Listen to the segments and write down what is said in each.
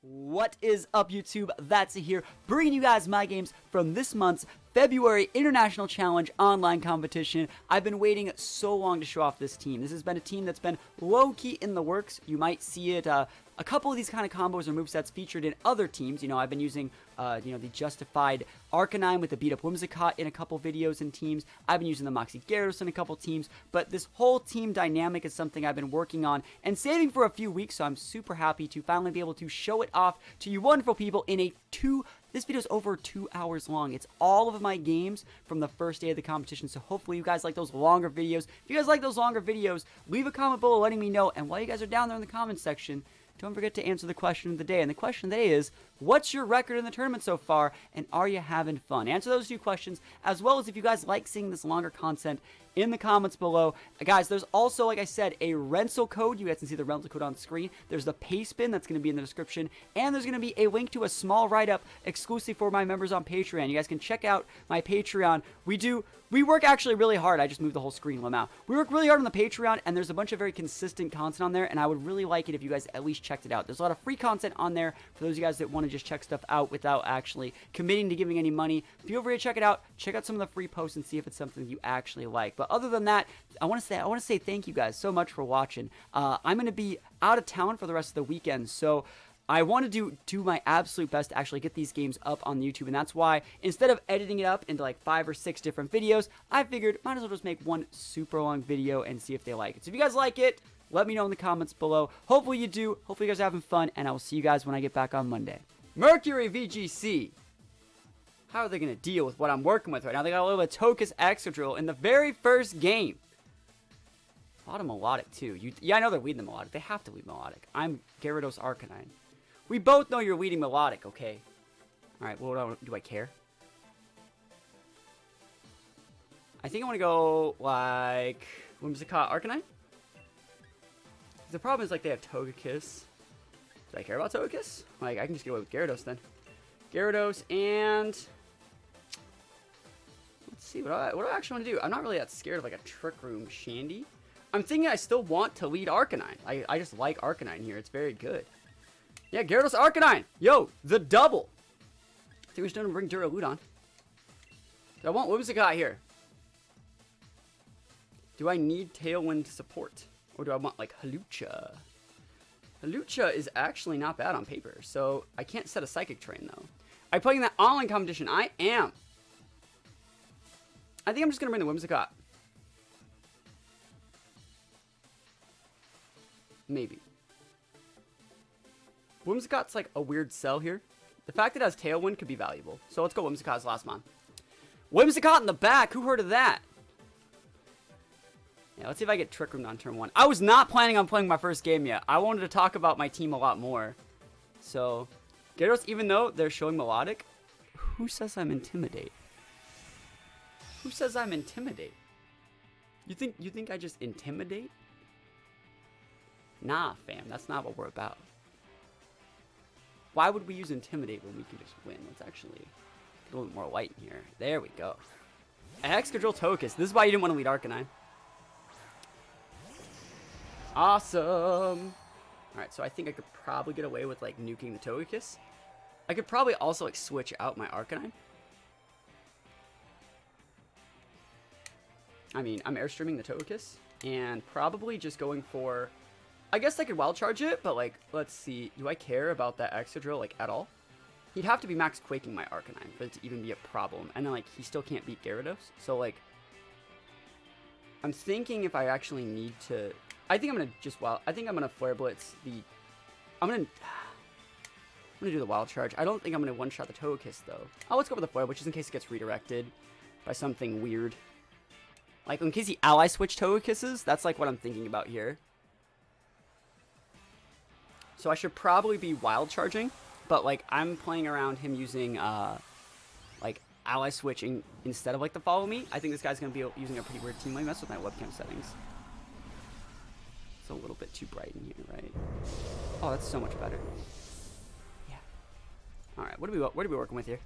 What is up, YouTube? That's here, bringing you guys my games from this month's February International Challenge online competition. I've been waiting so long to show off this team. This has been a team that's been low-key in the works. You might see it, a couple of these kind of combos or movesets featured in other teams. You know, I've been using, the Justified Arcanine with the beat-up Whimsicott in a couple videos and teams. I've been using the Moxie Gyarados in a couple teams, but this whole team dynamic is something I've been working on and saving for a few weeks, so I'm super happy to finally be able to show it off to you wonderful people in this video is over 2 hours long. It's all of my games from the first day of the competition, so hopefully you guys like those longer videos. If you guys like those longer videos, leave a comment below letting me know, and while you guys are down there in the comment section, don't forget to answer the question of the day. And the question of the day is, what's your record in the tournament so far, and are you having fun? Answer those two questions, as well as if you guys like seeing this longer content in the comments below. Guys, there's also, like I said, a rental code. You guys can see the rental code on screen. There's the paste bin that's going to be in the description, and there's going to be a link to a small write-up exclusive for my members on Patreon. You guys can check out my Patreon. We work actually really hard. I just moved the whole screen out. We work really hard on the Patreon, and there's a bunch of very consistent content on there, and I would really like it if you guys at least checked it out. There's a lot of free content on there for those of you guys that want to just check stuff out without actually committing to giving any money. Feel free to check it out. Check out some of the free posts and see if it's something you actually like. But other than that, I want to say thank you guys so much for watching. I'm going to be out of town for the rest of the weekend, so I want to do my absolute best to actually get these games up on YouTube, and that's why instead of editing it up into like 5 or 6 different videos, I figured might as well just make one super long video and see if they like it. So if you guys like it, let me know in the comments below. Hopefully you do. Hopefully you guys are having fun, and I will see you guys when I get back on Monday. Mercury VGC. How are they going to deal with what I'm working with right now? They got a little bit of Tokus Excadrill in the very first game. A lot of Melodic, too. Yeah, I know they're leading the Melodic. They have to lead Melodic. I'm Gyarados Arcanine. We both know you're leading Melodic, okay? Alright, well, do I care? I think I want to go, like, Whimsicott Arcanine? The problem is, like, they have Togekiss. Do I care about Togekiss? Like, I can just get away with Gyarados, then. Gyarados, and let's see, what do I actually want to do? I'm not really that scared of, like, a Trick Room Shandy. I'm thinking I still want to lead Arcanine. I just like Arcanine here. It's very good. Yeah, Gyarados Arcanine! Yo, the double! I think we should bring Duraludon. I want Whimsicott here. Do I need Tailwind support? Or do I want, like, Hawlucha? Hawlucha is actually not bad on paper, so I can't set a Psychic Train, though. I'm playing that online competition. I am. I think I'm just going to bring the Whimsicott. Maybe. Whimsicott's like a weird sell here. The fact that it has Tailwind could be valuable. So let's go Whimsicott's last mon. Whimsicott in the back. Who heard of that? Yeah, let's see if I get Trick Room on turn 1. I was not planning on playing my first game yet. I wanted to talk about my team a lot more. So, Gyarados, even though they're showing Melodic, who says I'm Intimidate? Who says I'm Intimidate? You think I just intimidate? Nah, fam. That's not what we're about. Why would we use Intimidate when we can just win? Let's actually get a little bit more light in here. There we go. Excadrill Tokus. This is why you didn't want to lead Arcanine. Awesome. Alright, so I think I could probably get away with, like, nuking the Togekiss. I could probably also, like, switch out my Arcanine. I mean, I'm airstreaming the Togekiss. And probably just going for... I guess I could wild charge it, but, like, let's see. Do I care about that Excadrill, like, at all? He'd have to be max quaking my Arcanine for it to even be a problem. And then, like, he still can't beat Gyarados. So, like, I'm thinking if I actually need to... I think I'm going to just I think I'm going to Flare Blitz the... I'm going to do the wild charge. I don't think I'm going to one-shot the Togekiss, though. Oh, let's go with the Flare Blitz, just in case it gets redirected by something weird. Like, in case he ally switch Togekisses, that's, like, what I'm thinking about here. So I should probably be wild charging, but, like, I'm playing around him using, like, ally switching instead of, like, the follow me. I think this guy's going to be using a pretty weird team. Let me mess with my webcam settings. It's a little bit too bright in here, right? Oh, that's so much better. Yeah. All right, what are we working with here?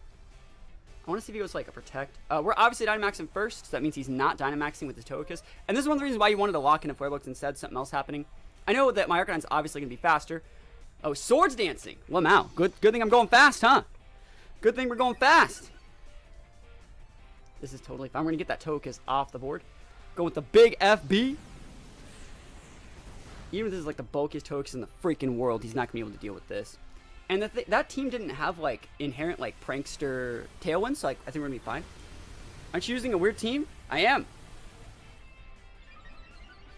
I want to see if he goes, like, a Protect. We're obviously Dynamaxing first, so that means he's not Dynamaxing with his Togekiss. And this is one of the reasons why you wanted to lock in a Flare Blitz instead, something else happening. I know that my Arcanine's obviously going to be faster, Oh, swords dancing. Wow. Good thing I'm going fast, huh? Good thing we're going fast. This is totally fine. We're going to get that Tokus off the board. Go with the big FB. Even if this is like the bulkiest Tokus in the freaking world, he's not going to be able to deal with this. And that team didn't have like inherent like prankster tailwinds, so like, I think we're going to be fine. Aren't you using a weird team? I am.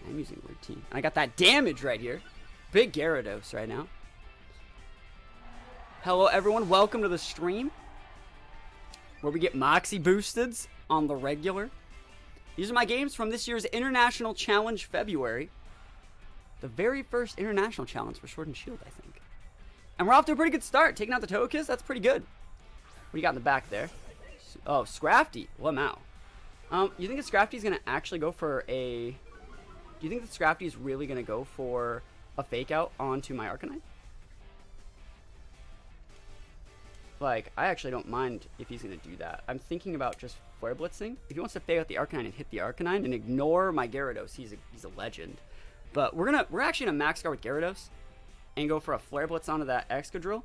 I'm using a weird team. And I got that damage right here. Big Gyarados right now. Hello everyone, welcome to the stream where we get Moxie boosted on the regular. These are my games from this year's International Challenge February. The very first International Challenge for Sword and Shield, I think. And we're off to a pretty good start. Taking out the Tokus, that's pretty good. What do you got in the back there? Oh, Scrafty. Wow. You think that Scrafty's going to actually go for a... Do you think that Scrafty's really going to go for a fake out onto my Arcanine? Like, I actually don't mind if he's going to do that. I'm thinking about just Flare Blitzing. If he wants to fake out the Arcanine and hit the Arcanine and ignore my Gyarados, he's a legend. But we're actually going to max guard with Gyarados and go for a Flare Blitz onto that Excadrill.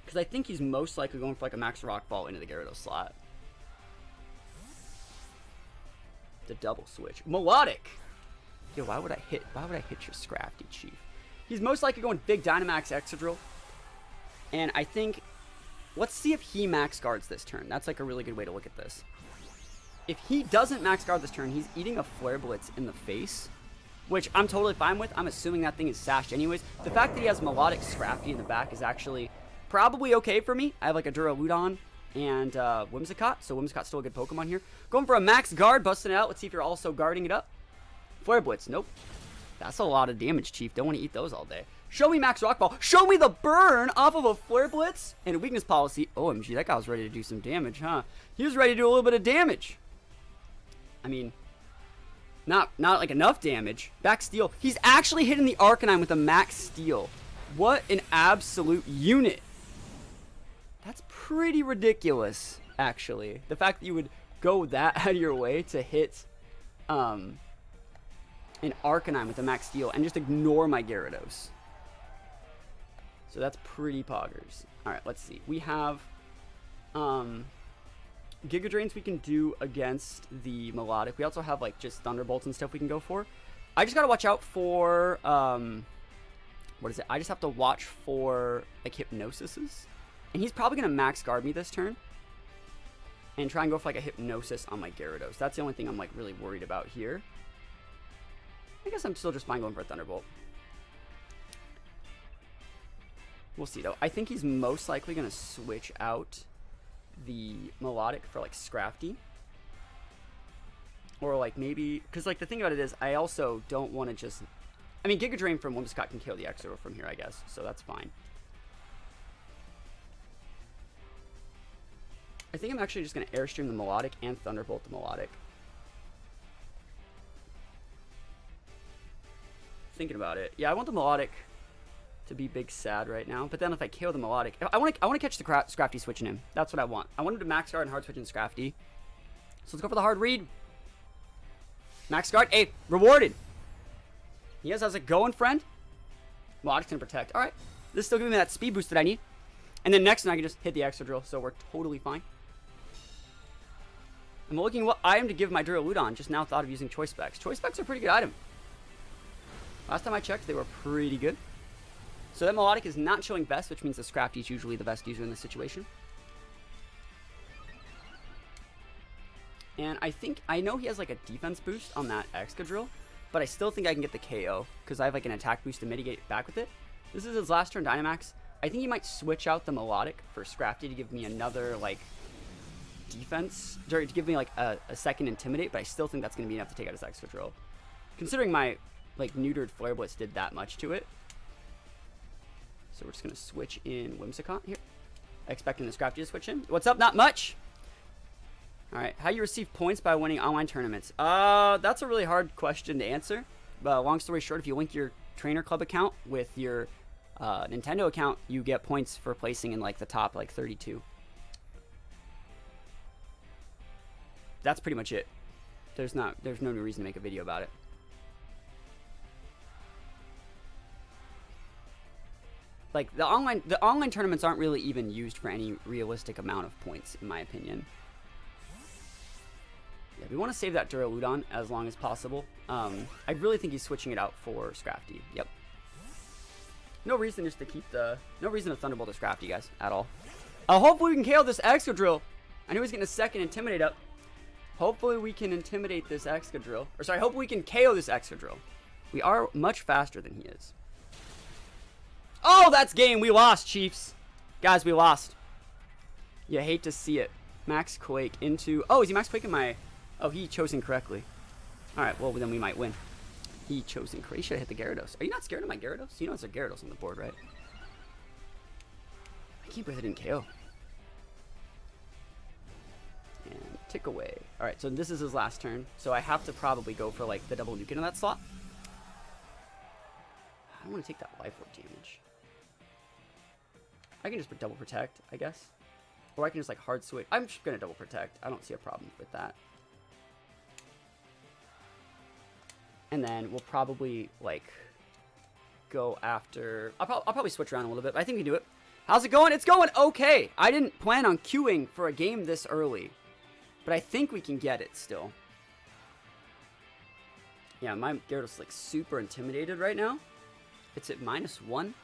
Because I think he's most likely going for like a Max Rock Ball into the Gyarados slot. The double switch. Melodic! Yo, why would I hit your Scrafty, Chief? He's most likely going big Dynamax Excadrill. And I think... Let's see if he max guards this turn. That's like a really good way to look at this. If he doesn't max guard this turn, he's eating a Flare Blitz in the face, which I'm totally fine with. I'm assuming that thing is sashed anyways. The fact that he has Melodic Scrafty in the back is actually probably okay for me. I have like a Duraludon and Whimsicott, so Whimsicott's still a good Pokemon here. Going for a max guard, busting it out. Let's see if you're also guarding it up. Flare Blitz, nope. That's a lot of damage, Chief. Don't want to eat those all day. Show me Max Rock Ball. Show me the burn off of a Flare Blitz and a Weakness Policy. OMG, that guy was ready to do some damage, huh? He was ready to do a little bit of damage. I mean, not like enough damage. Back Steel. He's actually hitting the Arcanine with a Max Steel. What an absolute unit. That's pretty ridiculous, actually. The fact that you would go that out of your way to hit an Arcanine with a Max Steel and just ignore my Gyarados. So that's pretty poggers. Alright, let's see. We have Giga Drains we can do against the Melodic. We also have like just Thunderbolts and stuff we can go for. I just gotta watch out for what is it? I just have to watch for like Hypnosises. And he's probably gonna max guard me this turn. And try and go for like a Hypnosis on my Gyarados. That's the only thing I'm like really worried about here. I guess I'm still just fine going for a Thunderbolt. We'll see, though. I think he's most likely going to switch out the Melodic for, like, Scrafty. Or, like, maybe... Because, like, the thing about it is, I also don't want to just... I mean, Giga Drain from Whimsicott can kill the X-Zero from here, I guess. So that's fine. I think I'm actually just going to Airstream the Melodic and Thunderbolt the Melodic. Thinking about it. Yeah, I want the Melodic to be big sad right now. But then if I KO the Melodic... I want to catch the Scrafty switching him. That's what I want. I want him to max guard and hard switch in Scrafty. So let's go for the hard read. Max guard. Hey, rewarded. Yes, how's it going, friend? Melodic's going to protect. Alright. This is still giving me that speed boost that I need. And then next, I can just hit the Excadrill. So we're totally fine. I'm looking what item to give my Duraludon. Just now thought of using Choice Specs. Choice Specs are a pretty good item. Last time I checked, they were pretty good. So that Melodic is not showing best, which means the Scrafty is usually the best user in this situation. And I know he has like a defense boost on that Excadrill, but I still think I can get the KO because I have like an attack boost to mitigate back with it. This is his last turn Dynamax. I think he might switch out the Melodic for Scrafty to give me another like defense, to give me like a second Intimidate, but I still think that's going to be enough to take out his Excadrill. Considering my like neutered Flare Blitz did that much to it. So we're just going to switch in Whimsicott here. Expecting the Scrafty to switch in. What's up? Not much. Alright, how you receive points by winning online tournaments? That's a really hard question to answer. But long story short, if you link your Trainer Club account with your Nintendo account, you get points for placing in like the top like 32. That's pretty much it. There's no new reason to make a video about it. Like, the online tournaments aren't really even used for any realistic amount of points, in my opinion. Yeah, we want to save that Duraludon as long as possible. I really think he's switching it out for Scrafty. Yep. No reason just to keep the... No reason to Thunderbolt to Scrafty, guys, at all. Hopefully we can KO this Excadrill. I knew he was getting a second Intimidate up. Hopefully we can intimidate this Excadrill. Or sorry, hopefully we can KO this Excadrill. We are much faster than he is. Oh, that's game. We lost, Chiefs. Guys, we lost. You hate to see it. Max Quake into... Oh, is he Max Quaking my... Oh, he chose incorrectly. Alright, well, then we might win. He chose incorrectly. He should have hit the Gyarados. Are you not scared of my Gyarados? You know it's a Gyarados on the board, right? I can't believe I didn't KO. And tick away. Alright, so this is his last turn. So I have to probably go for, like, the double nuke into that slot. I don't want to take that life orb damage. I can just double protect, I guess. Or I can just, like, hard switch. I'm just going to double protect. I don't see a problem with that. And then we'll probably, like, go after... I'll probably switch around a little bit, but I think we can do it. How's it going? It's going okay. I didn't plan on queuing for a game this early. But I think we can get it still. Yeah, my Gyarados is, like, super intimidated right now. It's at -1.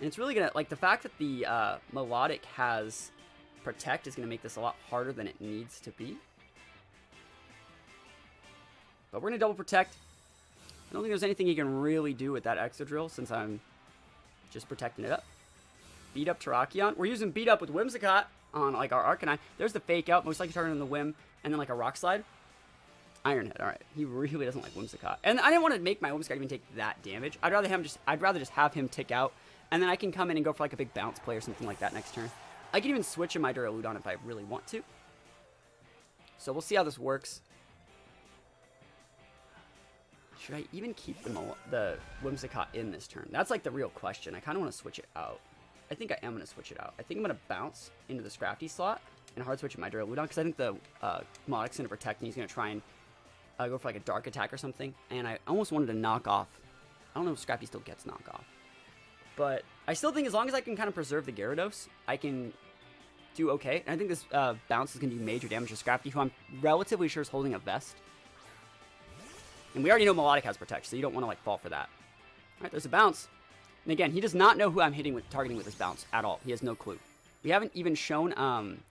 And it's really going to... Like, the fact that the Melodic has Protect is going to make this a lot harder than it needs to be. But we're going to double Protect. I don't think there's anything he can really do with that Excadrill since I'm just protecting it up. Beat up Terrakion. We're using beat up with Whimsicott on, like, our Arcanine. There's the fake out. Most likely targeting the Whim. And then, like, a Rock Slide. Iron Head. Alright. He really doesn't like Whimsicott. And I didn't want to make my Whimsicott even take that damage. I'd rather just have him tick out. And then I can come in and go for, like, a big bounce play or something like that next turn. I can even switch in my Duraludon if I really want to. So we'll see how this works. Should I even keep the Whimsicott in this turn? That's, like, the real question. I kind of want to switch it out. I think I am going to switch it out. I think I'm going to bounce into the Scrafty slot and hard switch my Duraludon because I think the Melodic's going to protect me. He's going to try and go for, like, a Dark Attack or something. And I almost wanted to knock off. I don't know if Scrafty still gets knock off. But I still think as long as I can kind of preserve the Gyarados, I can do okay. And I think this bounce is going to do major damage to Scrafty, who I'm relatively sure is holding a Vest. And we already know Melodic has Protect, so you don't want to, like, fall for that. Alright, there's a bounce. And again, he does not know who I'm targeting with this bounce at all. He has no clue. We haven't even shown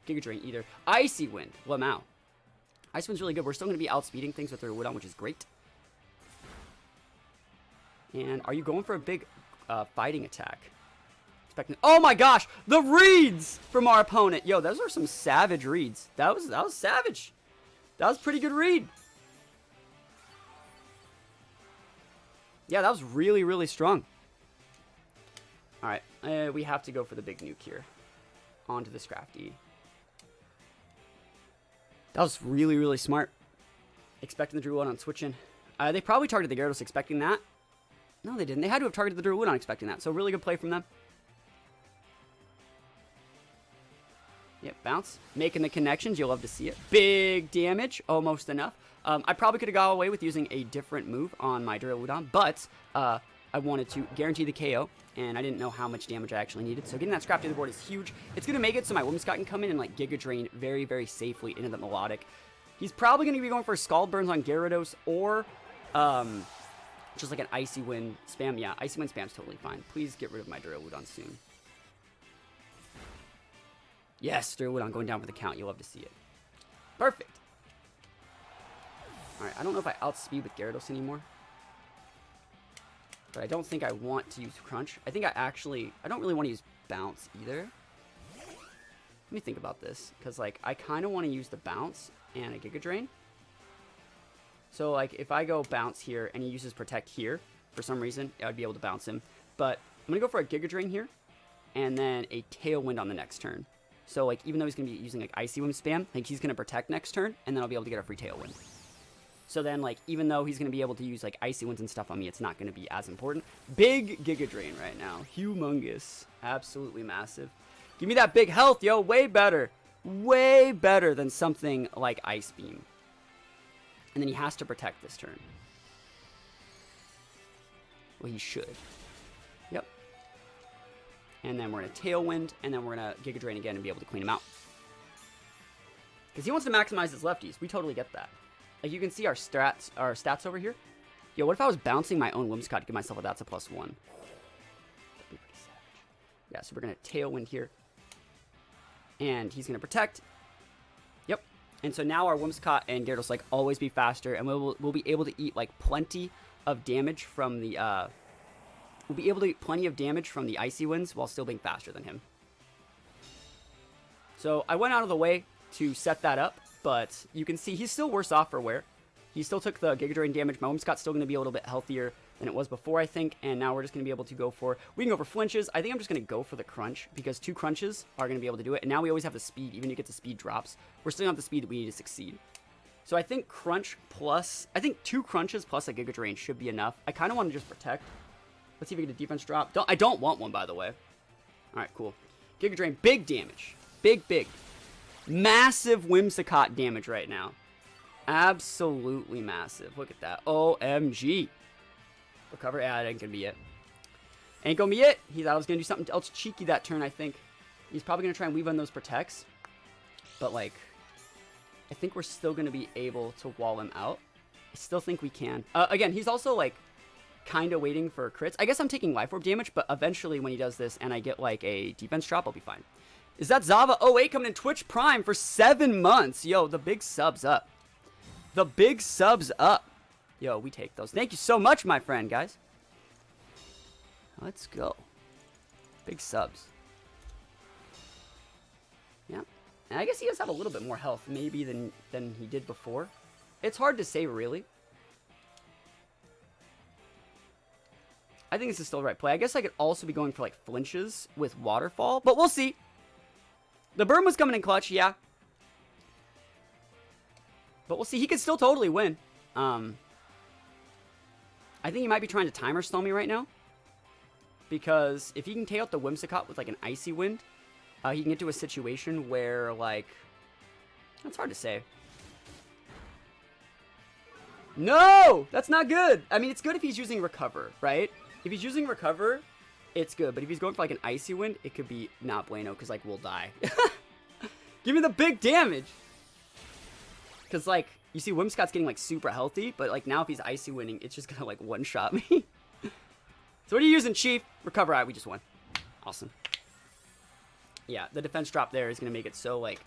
Giga Drain either. Icy Wind. Lamau. Icy Wind's really good. We're still going to be outspeeding things with our Woodon, which is great. And are you going for a big fighting attack? Oh my gosh! The reads from our opponent! Yo, those are some savage reads. That was savage. That was a pretty good read. Yeah, that was really, really strong. Alright, we have to go for the big nuke here. Onto the Scrafty. That was really, really smart. Expecting the Duraludon on switching. They probably targeted the Gyarados expecting that. No, they didn't. They had to have targeted the Duraludon expecting that. So, really good play from them. Yep, bounce. Making the connections. You'll love to see it. Big damage. Almost enough. I probably could have got away with using a different move on my Duraludon, but I wanted to guarantee the KO, and I didn't know how much damage I actually needed. So getting that Scrafty to the board is huge. It's going to make it so my Whimsicott can come in and, like, Giga Drain very, very safely into the Melodic. He's probably going to be going for Scald Burns on Gyarados or just like an Icy Wind spam. Yeah, Icy Wind spam's totally fine. Please get rid of my Duraludon soon. Yes, Duraludon going down for the count. You'll love to see it. Perfect. Alright, I don't know if I outspeed with Gyarados anymore. But I don't think I want to use Crunch. I think I don't really want to use Bounce either. Let me think about this. Because, like, I kind of want to use the Bounce and a Giga Drain. So, like, if I go Bounce here and he uses Protect here, for some reason, I would be able to bounce him. But I'm going to go for a Giga Drain here. And then a Tailwind on the next turn. So, like, even though he's going to be using, like, Icy Wind spam, like, he's going to Protect next turn. And then I'll be able to get a free Tailwind. So then, like, even though he's going to be able to use, like, Icy Winds and stuff on me, it's not going to be as important. Big Giga Drain right now. Humongous. Absolutely massive. Give me that big health, yo. Way better. Way better than something like Ice Beam. And then he has to protect this turn. Well, he should. Yep. And then we're going to Tailwind, and then we're going to Giga Drain again and be able to clean him out. Because he wants to maximize his lefties. We totally get that. Like, you can see our stats over here. Yo, what if I was bouncing my own Whimsicott to give myself a That's a +1? That'd be pretty savage. Yeah, so we're going to Tailwind here. And he's going to Protect. Yep. And so now our Whimsicott and Gyarados, like, always be faster. And we'll be able to eat, like, plenty of damage from the, we'll be able to eat plenty of damage from the Icy Winds while still being faster than him. So I went out of the way to set that up, but you can see he's still worse off for wear. He still took the Giga Drain damage. My Whimsicott's still going to be a little bit healthier than it was before, I think, and now we're just going to be able to go for... We can go for flinches. I think I'm just going to go for the crunch, because 2 crunches are going to be able to do it, and now we always have the speed. Even if you get the speed drops, we're still going to have the speed that we need to succeed. So I think crunch plus... I think 2 crunches plus a Giga Drain should be enough. I kind of want to just protect. Let's see if we get a defense drop. I don't want one, by the way. Alright, cool. Giga Drain, big damage. Big. Massive Whimsicott damage right now. Absolutely massive. Look at that. OMG. Recover. Yeah, that ain't gonna be it. Ain't gonna be it. He thought I was gonna do something else cheeky that turn, I think. He's probably gonna try and weave on those protects. But, like, I think we're still gonna be able to wall him out. I still think we can. Again, he's also, like, kind of waiting for crits. I guess I'm taking Life Orb damage, but eventually when he does this and I get, like, a defense drop, I'll be fine. Is that Zava08 coming in Twitch Prime for 7 months? Yo, the big subs up. The big subs up. Yo, we take those. Thank you so much, my friend, guys. Let's go. Big subs. Yeah. And I guess he does have a little bit more health, maybe, than he did before. It's hard to say, really. I think this is still the right play. I guess I could also be going for, like, flinches with Waterfall, but we'll see. The burn was coming in clutch, yeah. But we'll see. He could still totally win. I think he might be trying to timer stall me right now. Because if he can take out the Whimsicott with, like, an Icy Wind, he can get to a situation where, like... That's hard to say. No! That's not good! I mean, it's good if he's using Recover, right? If he's using Recover, it's good. But if he's going for, like, an Icy Wind, it could be not bueno, because, like, we'll die. Give me the big damage! Because, like, you see Whimsicott's getting, like, super healthy, but, like, now if he's Icy Winning, it's just gonna, like, one-shot me. So what are you using, Chief? Recover. Alright, we just won. Awesome. Yeah, the defense drop there is gonna make it so, like...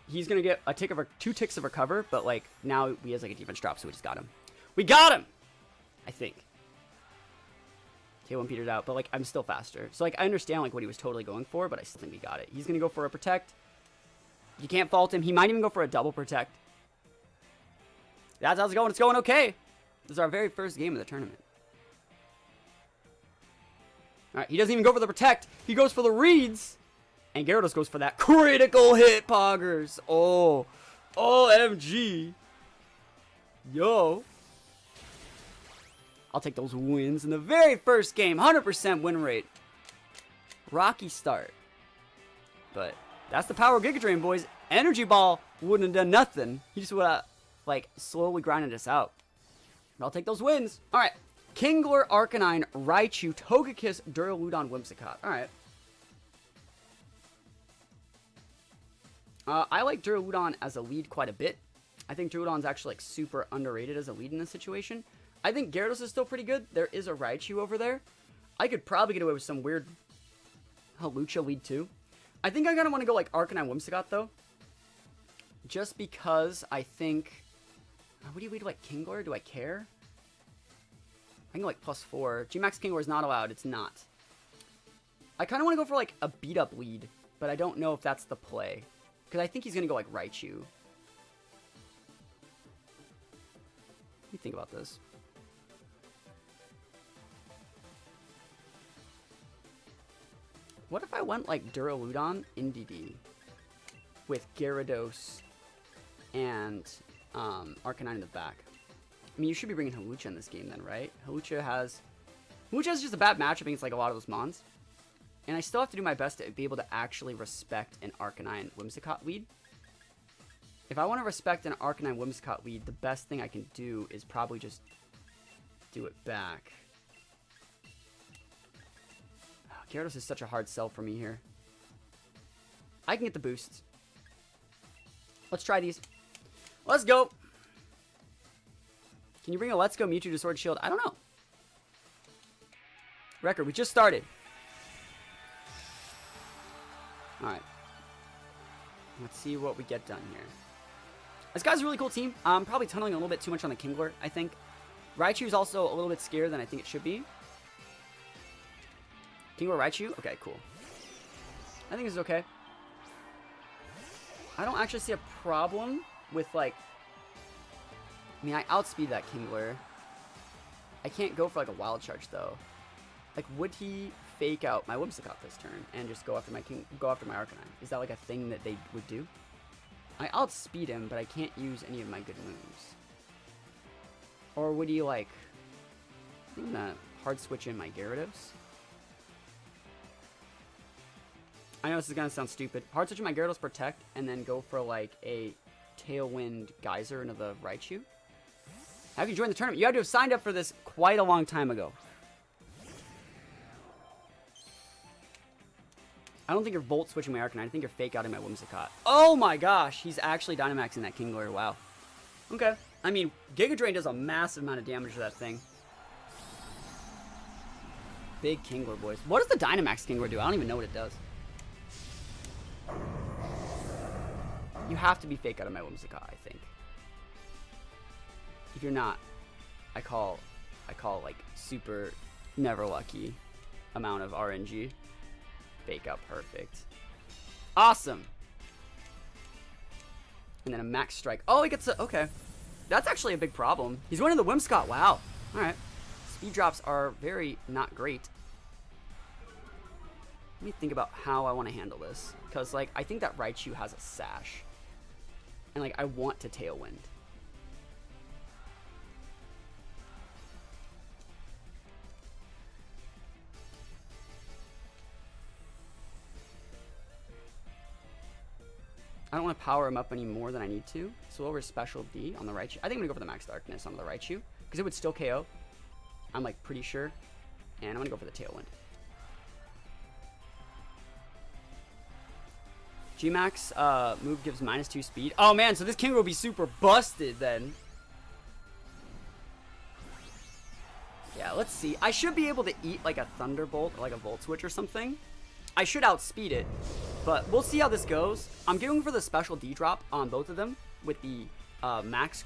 He's gonna get a tick of 2 ticks of Recover, but, like, now he has, like, a defense drop, so we just got him. We got him! I think. K1 petered out, but, like, I'm still faster. So, like, I understand, like, what he was totally going for, but I still think we got it. He's gonna go for a Protect. You can't fault him. He might even go for a double Protect. That's how it's going. It's going okay. This is our very first game of the tournament. Alright, he doesn't even go for the Protect. He goes for the reads. And Gyarados goes for that critical hit, Poggers. Oh. OMG. Yo. I'll take those wins in the very first game. 100% win rate. Rocky start. But... that's the power of Giga Drain, boys. Energy Ball wouldn't have done nothing. He just would have, like, slowly grinded us out. But I'll take those wins. All right. Kingler, Arcanine, Raichu, Togekiss, Duraludon, Whimsicott. All right. I like Duraludon as a lead quite a bit. I think Duraludon's actually, like, super underrated as a lead in this situation. I think Gyarados is still pretty good. There is a Raichu over there. I could probably get away with some weird Hawlucha lead, too. I think I kind of want to go, like, Arcanine Whimsicott, though. Just because I think... What do you lead, like, Kingler? Do I care? I can go, like, +4. G-Max Kingler is not allowed. It's not. I kind of want to go for, like, a beat-up lead. But I don't know if that's the play. Because I think he's going to go, like, Raichu. What do you think about this? What if I went, like, Duraludon in DD with Gyarados and Arcanine in the back? I mean, you should be bringing Hawlucha in this game then, right? Hawlucha has just a bad matchup against, like, a lot of those mons. And I still have to do my best to be able to actually respect an Arcanine Whimsicott lead. If I want to respect an Arcanine Whimsicott lead, the best thing I can do is probably just do it back. Gyarados is such a hard sell for me here. I can get the boosts. Let's try these. Let's go. Can you bring a Let's Go Mewtwo to Sword Shield? I don't know. Record, we just started. Alright. Let's see what we get done here. This guy's a really cool team. I'm probably tunneling a little bit too much on the Kingler, I think. Raichu is also a little bit scarier than I think it should be. Kingler Raichu? Okay, cool. I think this is okay. I don't actually see a problem with, like... I mean, I outspeed that Kingler. I can't go for, like, a Wild Charge, though. Like, would he fake out my Whimsicott this turn and just go after my Arcanine? Is that, like, a thing that they would do? I outspeed him, but I can't use any of my good moves. Or would he, like... I'm gonna hard switch in my Gyarados. I know this is gonna sound stupid. Hard switch in my Gyarados Protect, and then go for, like, a Tailwind Geyser into the Raichu. How can you join the tournament? You had to have signed up for this quite a long time ago. I don't think you're Volt switching my Arcanine. I think you're fake outing my Whimsicott. Oh my gosh, he's actually Dynamaxing that Kingler. Wow. Okay. I mean, Giga Drain does a massive amount of damage to that thing. Big Kingler, boys. What does the Dynamax Kingler do? I don't even know what it does. You have to be fake out of my Whimsicott, I think. If you're not, I call like super never lucky amount of RNG. Fake out perfect. Awesome. And then a max strike. Oh, he gets a, okay. That's actually a big problem. He's winning the Whimsicott. Wow. All right. Speed drops are very not great. Let me think about how I want to handle this. Because, like, I think that Raichu has a Sash. And, like, I want to Tailwind. I don't want to power him up any more than I need to. So over Special D on the Raichu. I think I'm going to go for the Max Darkness on the Raichu. Because it would still KO. I'm, like, pretty sure. And I'm going to go for the Tailwind. G-Max move gives -2 speed. Oh, man. So this King will be super busted then. Yeah, let's see. I should be able to eat, like, a Thunderbolt or, like, a Volt Switch or something. I should outspeed it. But we'll see how this goes. I'm going for the Special D drop on both of them with the Max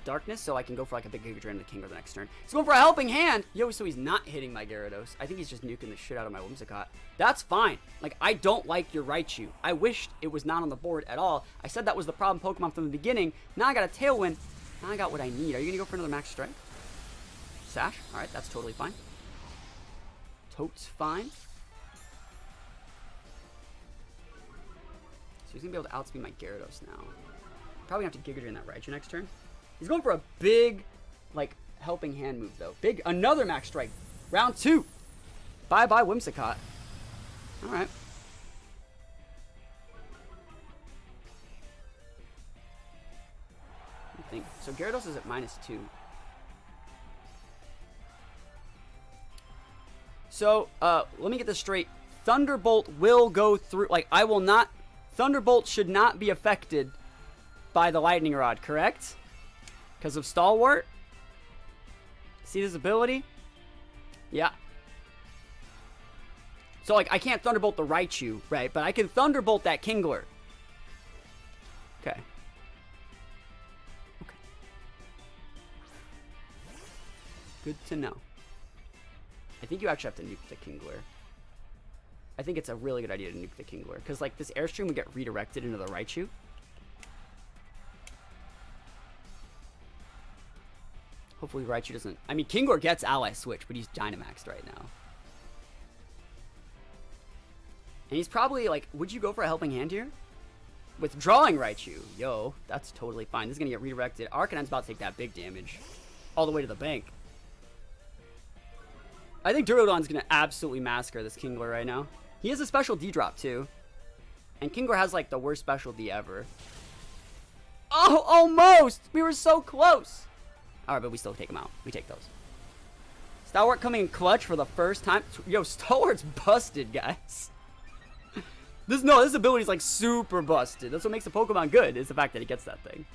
Darkness, so I can go for like a big Giga Drain to the King the next turn. He's going for a Helping Hand! Yo, so he's not hitting my Gyarados. I think he's just nuking the shit out of my Whimsicott. That's fine. Like, I don't like your Raichu. I wished it was not on the board at all. I said that was the problem Pokemon from the beginning. Now I got a Tailwind. Now I got what I need. Are you going to go for another Max Strike? Sash? Alright, that's totally fine. Totes fine. So he's going to be able to outspeed my Gyarados now. Probably have to Giga Drain that Raichu next turn. He's going for a big, like, Helping Hand move, though. Big, another Max Strike. Round 2. Bye-bye, Whimsicott. Alright. I think. So Gyarados is at -2. So, let me get this straight. Thunderbolt will go through, like, I will not... Thunderbolt should not be affected by the Lightning Rod, correct? Because of Stalwart? See this ability? Yeah. So, like, I can't Thunderbolt the Raichu, right? But I can Thunderbolt that Kingler. Okay. Okay. Good to know. I think you actually have to nuke the Kingler. I think it's a really good idea to nuke the Kingler. Because, like, this Airstream would get redirected into the Raichu. Hopefully Raichu doesn't... I mean, Kingler gets Ally Switch, but he's Dynamaxed right now. And he's probably, like... Would you go for a Helping Hand here? Withdrawing Raichu. Yo, that's totally fine. This is going to get redirected. Arcanine's about to take that big damage. All the way to the bank. I think Duraludon's going to absolutely massacre this Kingler right now. He has a Special D drop, too. And Kingler has, like, the worst Special D ever. Oh, almost! We were so close! Alright, but we still take him out. We take those. Stalwart coming in clutch for the first time. Yo, Stalwart's busted, guys. This ability is like super busted. That's what makes the Pokemon good, is the fact that he gets that thing.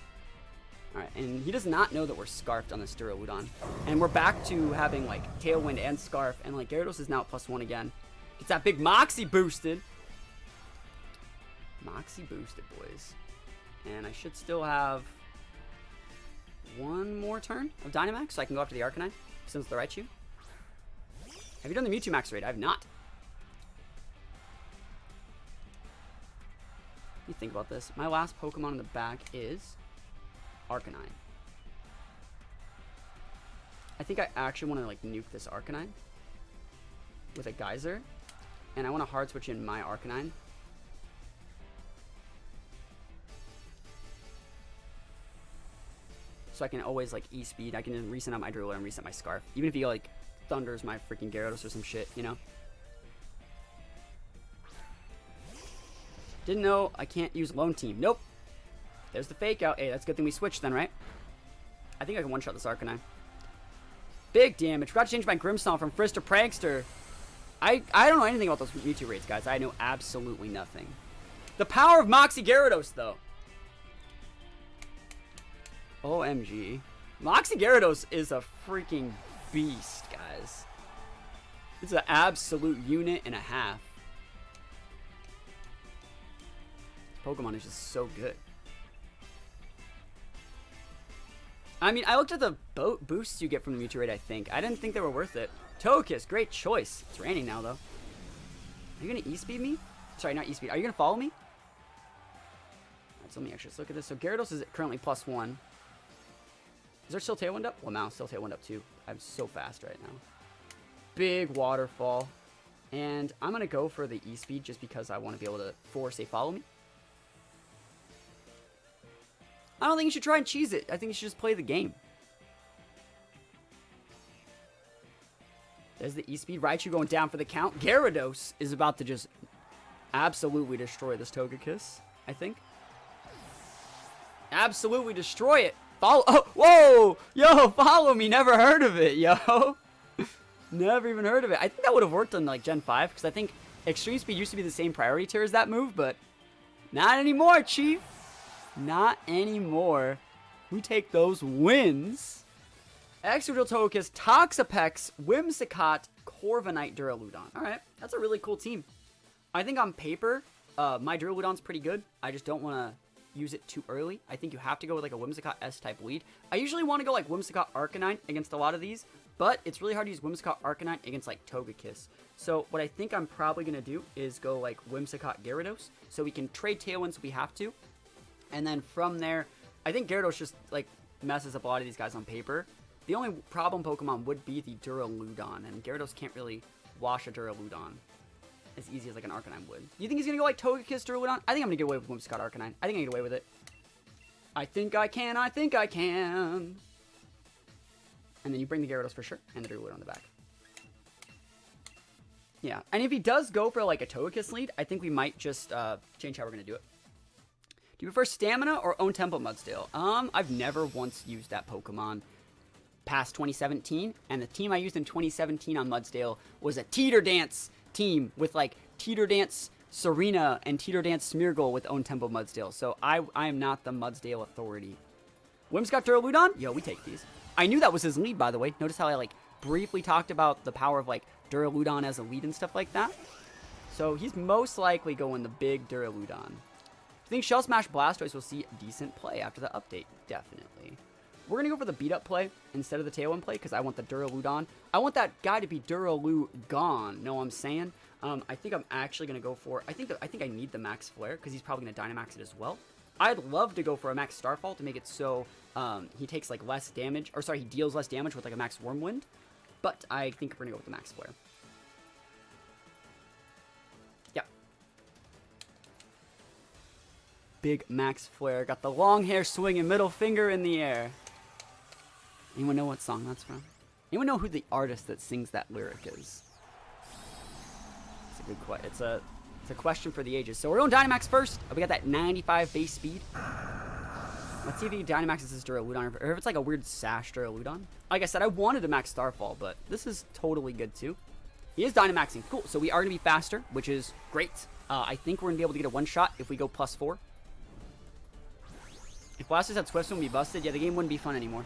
Alright, and he does not know that we're Scarfed on this Duraludon. And we're back to having like Tailwind and Scarf, and like Gyarados is now at +1 again. Gets that big Moxie boosted. Moxie boosted, boys. And I should still have one more turn of Dynamax, so I can go after the Arcanine, since the Raichu. Have you done the Mewtwo Max raid? I have not. Let me think about this. My last Pokemon in the back is Arcanine. I think I actually want to like nuke this Arcanine with a Geyser, and I want to hard switch in my Arcanine. So I can always like E-speed. I can just reset out my Drillbur and reset my Scarf. Even if he like thunders my freaking Gyarados or some shit, you know? Didn't know I can't use Lone Team. Nope. There's the fake out. Hey, that's a good thing we switched then, right? I think I can one-shot this Arcanine. Big damage. Forgot to change my Grimmsnarl from Frisk to Prankster. I don't know anything about those Mewtwo raids, guys. I know absolutely nothing. The power of Moxie Gyarados, though. OMG. Moxie Gyarados is a freaking beast, guys. It's an absolute unit and a half. Pokemon is just so good. I mean, I looked at the boosts you get from the Mewtwo raid, I think. I didn't think they were worth it. Togekiss, great choice. It's raining now, though. Are you going to E-speed me? Sorry, not E-speed. Are you going to follow me? Alright, so let me actually look at this. So Gyarados is currently +1. Is there still Tailwind up? Well, now still Tailwind up, too. I'm so fast right now. Big waterfall. And I'm going to go for the E-speed just because I want to be able to force a follow me. I don't think you should try and cheese it. I think you should just play the game. There's the E-speed. Raichu going down for the count. Gyarados is about to just absolutely destroy this Togekiss, I think. Absolutely destroy it. Follow. Oh, whoa! Yo, follow me. Never heard of it, yo. Never even heard of it. I think that would have worked on like Gen 5 because I think Extreme Speed used to be the same priority tier as that move, but not anymore, Chief. Not anymore. We take those wins. Excadrill, Togekiss, Toxapex, Whimsicott, Corviknight, Duraludon. Alright, that's a really cool team. I think on paper, my Duraludon's pretty good. I just don't want to use it too early. I think you have to go with like a Whimsicott S-type lead. I usually want to go like Whimsicott Arcanine against a lot of these, but it's really hard to use Whimsicott Arcanine against like Togekiss. So what I think I'm probably going to do is go like Whimsicott Gyarados, so we can trade Tailwinds if we have to. And then from there, I think Gyarados just like messes up a lot of these guys on paper. The only problem Pokemon would be the Duraludon, and Gyarados can't really wash a Duraludon as easy as like an Arcanine would. You think he's going to go like Togekiss Duraludon? I think I'm going to get away with Whimsicott Arcanine. I think I can get away with it. I think I can. I think I can. And then you bring the Gyarados for sure, and the Duraludon on the back. Yeah, and if he does go for like a Togekiss lead, I think we might just change how we're going to do it. Do you prefer Stamina or Own Tempo Mudsdale? I've never once used that Pokemon past 2017, and the team I used in 2017 on Mudsdale was a Teeter Dance team with like Teeter Dance Serena and Teeter Dance Smeargle with Own Tempo Mudsdale, so I am not the Mudsdale authority. Whimsicott Duraludon? Yo, we take these. I knew that was his lead, by the way. Notice how I like briefly talked about the power of like Duraludon as a lead and stuff like that. So he's most likely going the big Duraludon. I think Shell Smash Blastoise will see decent play after the update. Definitely. We're going to go for the beat-up play instead of the Tailwind play because I want the Duraludon. I want that guy to be Duralu gone. Know what I'm saying? I think I'm actually going to go for... I think I need the Max Flare because he's probably going to Dynamax it as well. I'd love to go for a Max Starfall to make it so he takes like less damage. Or sorry, he deals less damage with like a Max Wormwind. But I think we're going to go with the Max Flare. Big Max Flare. Got the long hair swinging, middle finger in the air. Anyone know what song that's from? Anyone know who the artist that sings that lyric is? It's a good question. It's a question for the ages. So we're going Dynamax first. We got that 95 base speed. Let's see if he Dynamaxes his Duraludon, or if it's like a weird Sash Duraludon. Like I said, I wanted to max Starfall, but this is totally good too. He is Dynamaxing. Cool. So we are going to be faster, which is great. I think we're going to be able to get a one-shot if we go +4. If Blastoise had Swift Swim be busted, yeah, the game wouldn't be fun anymore.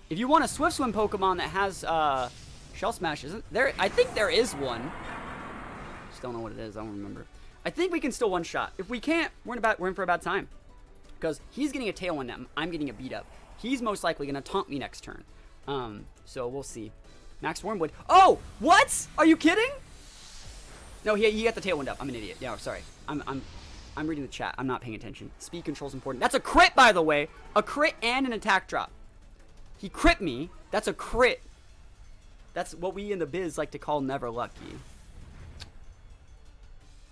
If you want a Swift Swim Pokemon that has Shell Smash, isn't there? I think there is one. Just don't know what it is. I don't remember. I think we can still one-shot. If we can't, we're in for a bad time. Because he's getting a Tailwind at him. I'm getting a beat up. He's most likely going to taunt me next turn. So we'll see. Max Wormwood. Oh, what? Are you kidding? No, he got the Tailwind up. I'm an idiot. Yeah, sorry. I'm reading the chat. I'm not paying attention. Speed control's important. That's a crit, by the way. A crit and an attack drop. He crit me. That's a crit. That's what we in the biz like to call never lucky.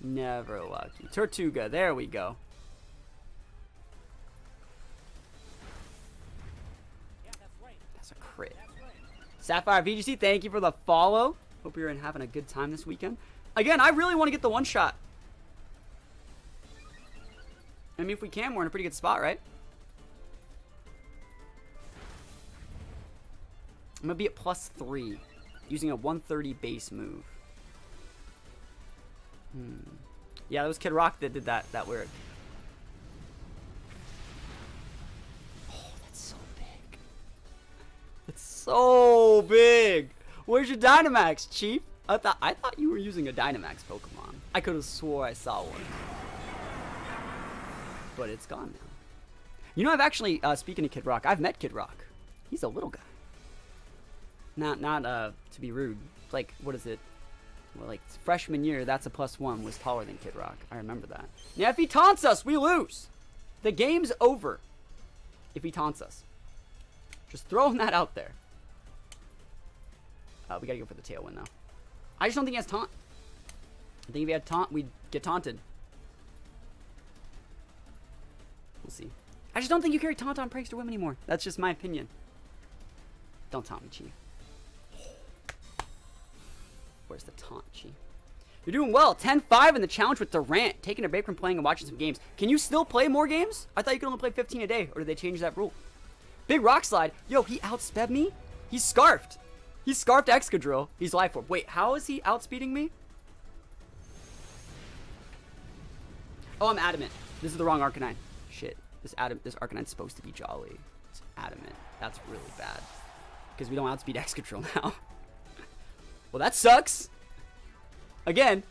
Never lucky. Tortuga. There we go. That's a crit. Sapphire VGC, thank you for the follow. Hope you're having a good time this weekend. Again, I really want to get the one-shot. I mean, if we can, we're in a pretty good spot, right? I'm going to be at +3 using a 130 base move. Yeah, that was Kid Rock that did that weird. Oh, that's so big. It's so big. Where's your Dynamax, Chief? I thought you were using a Dynamax Pokemon. I could have swore I saw one. But it's gone now. You know, I've actually, speaking of Kid Rock, I've met Kid Rock. He's a little guy. Not to be rude. Like, what is it? Well, like, freshman year, THATSAplusONE was taller than Kid Rock. I remember that. Yeah, if he taunts us, we lose. The game's over if he taunts us. Just throwing that out there. We gotta go for the Tailwind, though. I just don't think he has taunt. I think if he had taunt, we'd get taunted. We'll see. I just don't think you carry taunt on Prankster Whim anymore. That's just my opinion. Don't taunt me, Chief. Where's the taunt, Chief? You're doing well. 10-5 in the challenge with Durant. Taking a break from playing and watching some games. Can you still play more games? I thought you could only play 15 a day. Or did they change that rule? Big Rock Slide. Yo, he outsped me? He's scarfed. He's scarfed Excadrill. He's Life Orb. Wait, how is he outspeeding me? Oh, I'm Adamant. This is the wrong Arcanine. Shit. This Arcanine's supposed to be Jolly. It's Adamant. That's really bad. Because we don't outspeed Excadrill now. Well, that sucks. Again,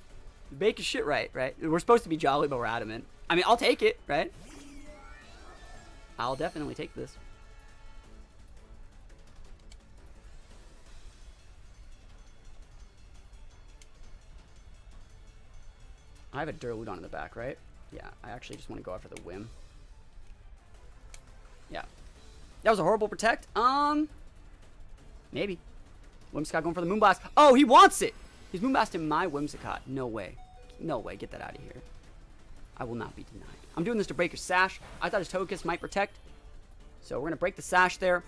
make your shit right? We're supposed to be Jolly, but we're Adamant. I mean, I'll take it, right? I'll definitely take this. I have a Duraludon in the back, right? Yeah, I actually just want to go after the Whim. Yeah. That was a horrible protect. Maybe. Whimsicott going for the Moonblast. Oh, he wants it! He's Moonblasting my Whimsicott. No way. No way. Get that out of here. I will not be denied. I'm doing this to break his Sash. I thought his Togekiss might protect. So we're going to break the Sash there.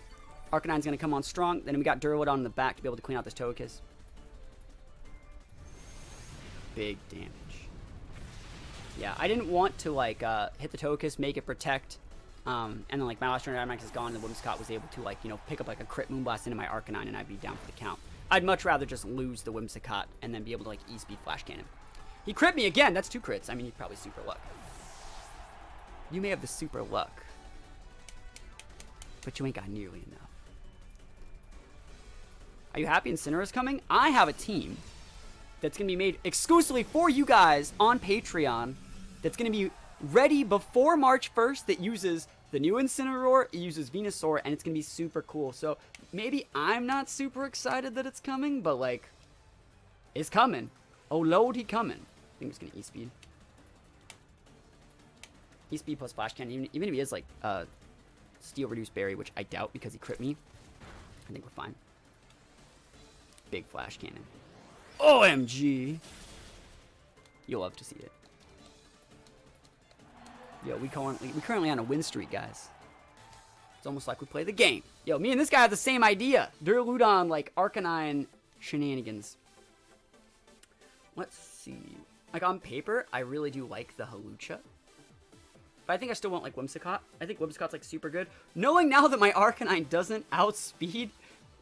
Arcanine's going to come on strong. Then we got Duraludon in the back to be able to clean out this Togekiss. Big damage. Yeah, I didn't want to, like, hit the Togekiss, make it protect. And then, like, my last turn Dynamax is gone, and the Whimsicott was able to, like, you know, pick up, like, a crit Moonblast into my Arcanine, and I'd be down for the count. I'd much rather just lose the Whimsicott and then be able to, like, E-Speed Flash Cannon. He crit me again! That's 2 crits. I mean, he's probably super luck. You may have the super luck. But you ain't got nearly enough. Are you happy Incinera's coming? I have a team that's going to be made exclusively for you guys on Patreon that's going to be ready before March 1st that uses the new Incineroar, it uses Venusaur, and it's going to be super cool. So maybe I'm not super excited that it's coming, but, like, it's coming. Oh, Lord, he coming. I think it's going to E-Speed. E-Speed plus Flash Cannon, even if he is, like, Steel Reduced Berry, which I doubt because he crit me. I think we're fine. Big Flash Cannon. OMG! You'll love to see it. Yo, we currently on a win streak, guys. It's almost like we play the game. Yo, me and this guy have the same idea. Duraludon, like, Arcanine shenanigans. Let's see. Like, on paper, I really do like the Hawlucha. But I think I still want like Whimsicott. I think Whimsicott's like super good. Knowing now that my Arcanine doesn't outspeed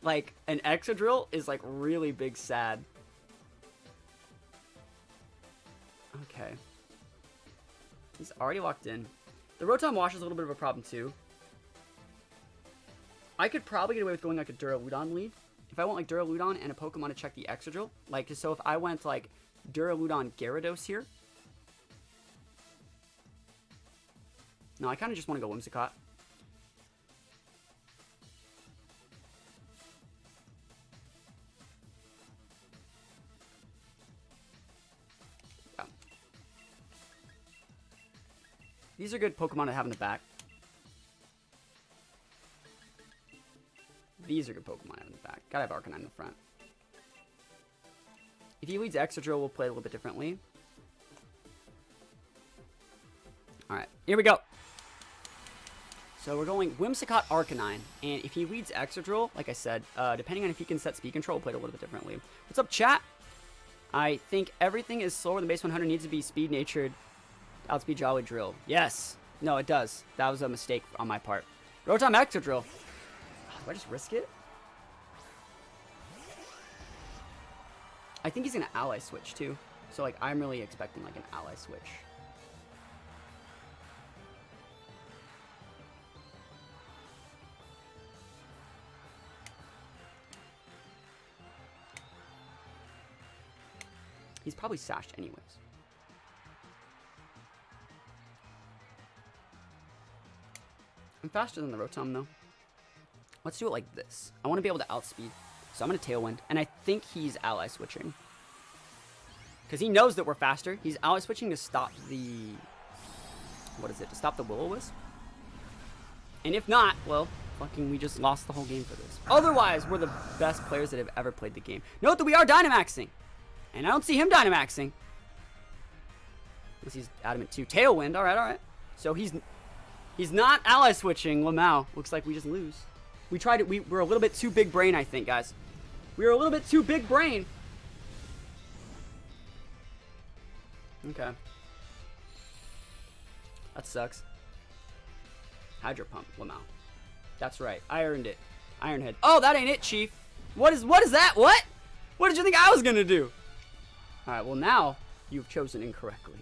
like an Excadrill is like really big sad. Okay. He's already locked in. The Rotom Wash is a little bit of a problem too. I could probably get away with going like a Duraludon lead. If I want like Duraludon and a Pokemon to check the Excadrill. Like, so if I went like Duraludon Gyarados here. No, I kind of just want to go Whimsicott. Yeah. These are good Pokemon to have in the back. These are good Pokemon in the back. Gotta have Arcanine in the front. If he leads Excadrill, we'll play a little bit differently. Alright, here we go. So we're going Whimsicott Arcanine. And if he leads Excadrill, like I said, depending on if he can set speed control, we'll play it a little bit differently. What's up, chat? I think everything is slower than base 100 needs to be speed-natured. Outspeed Jolly Drill. Yes. No, it does. That was a mistake on my part. Rotom Excadrill. Do I just risk it? I think he's gonna ally switch too. So like I'm really expecting like an ally switch. He's probably sashed anyways. I'm faster than the Rotom though. Let's do it like this. I want to be able to outspeed. So I'm going to Tailwind. And I think he's ally switching. Because he knows that we're faster. He's ally switching to stop the... What is it? To stop the Will-O-Wisp? And if not, well, fucking we just lost the whole game for this. Otherwise, we're the best players that have ever played the game. Note that we are Dynamaxing. And I don't see him Dynamaxing. Unless he's adamant too. Tailwind. Alright, alright. So he's not ally switching. Lamau. Looks like we just lose. We tried it. We're a little bit too big brain, I think, guys. We were a little bit too big brain. Okay. That sucks. Hydro Pump, Lamau. That's right. I earned it. Ironhead. Oh, that ain't it, Chief. What is that? What? What did you think I was gonna do? Alright, well now you've chosen incorrectly.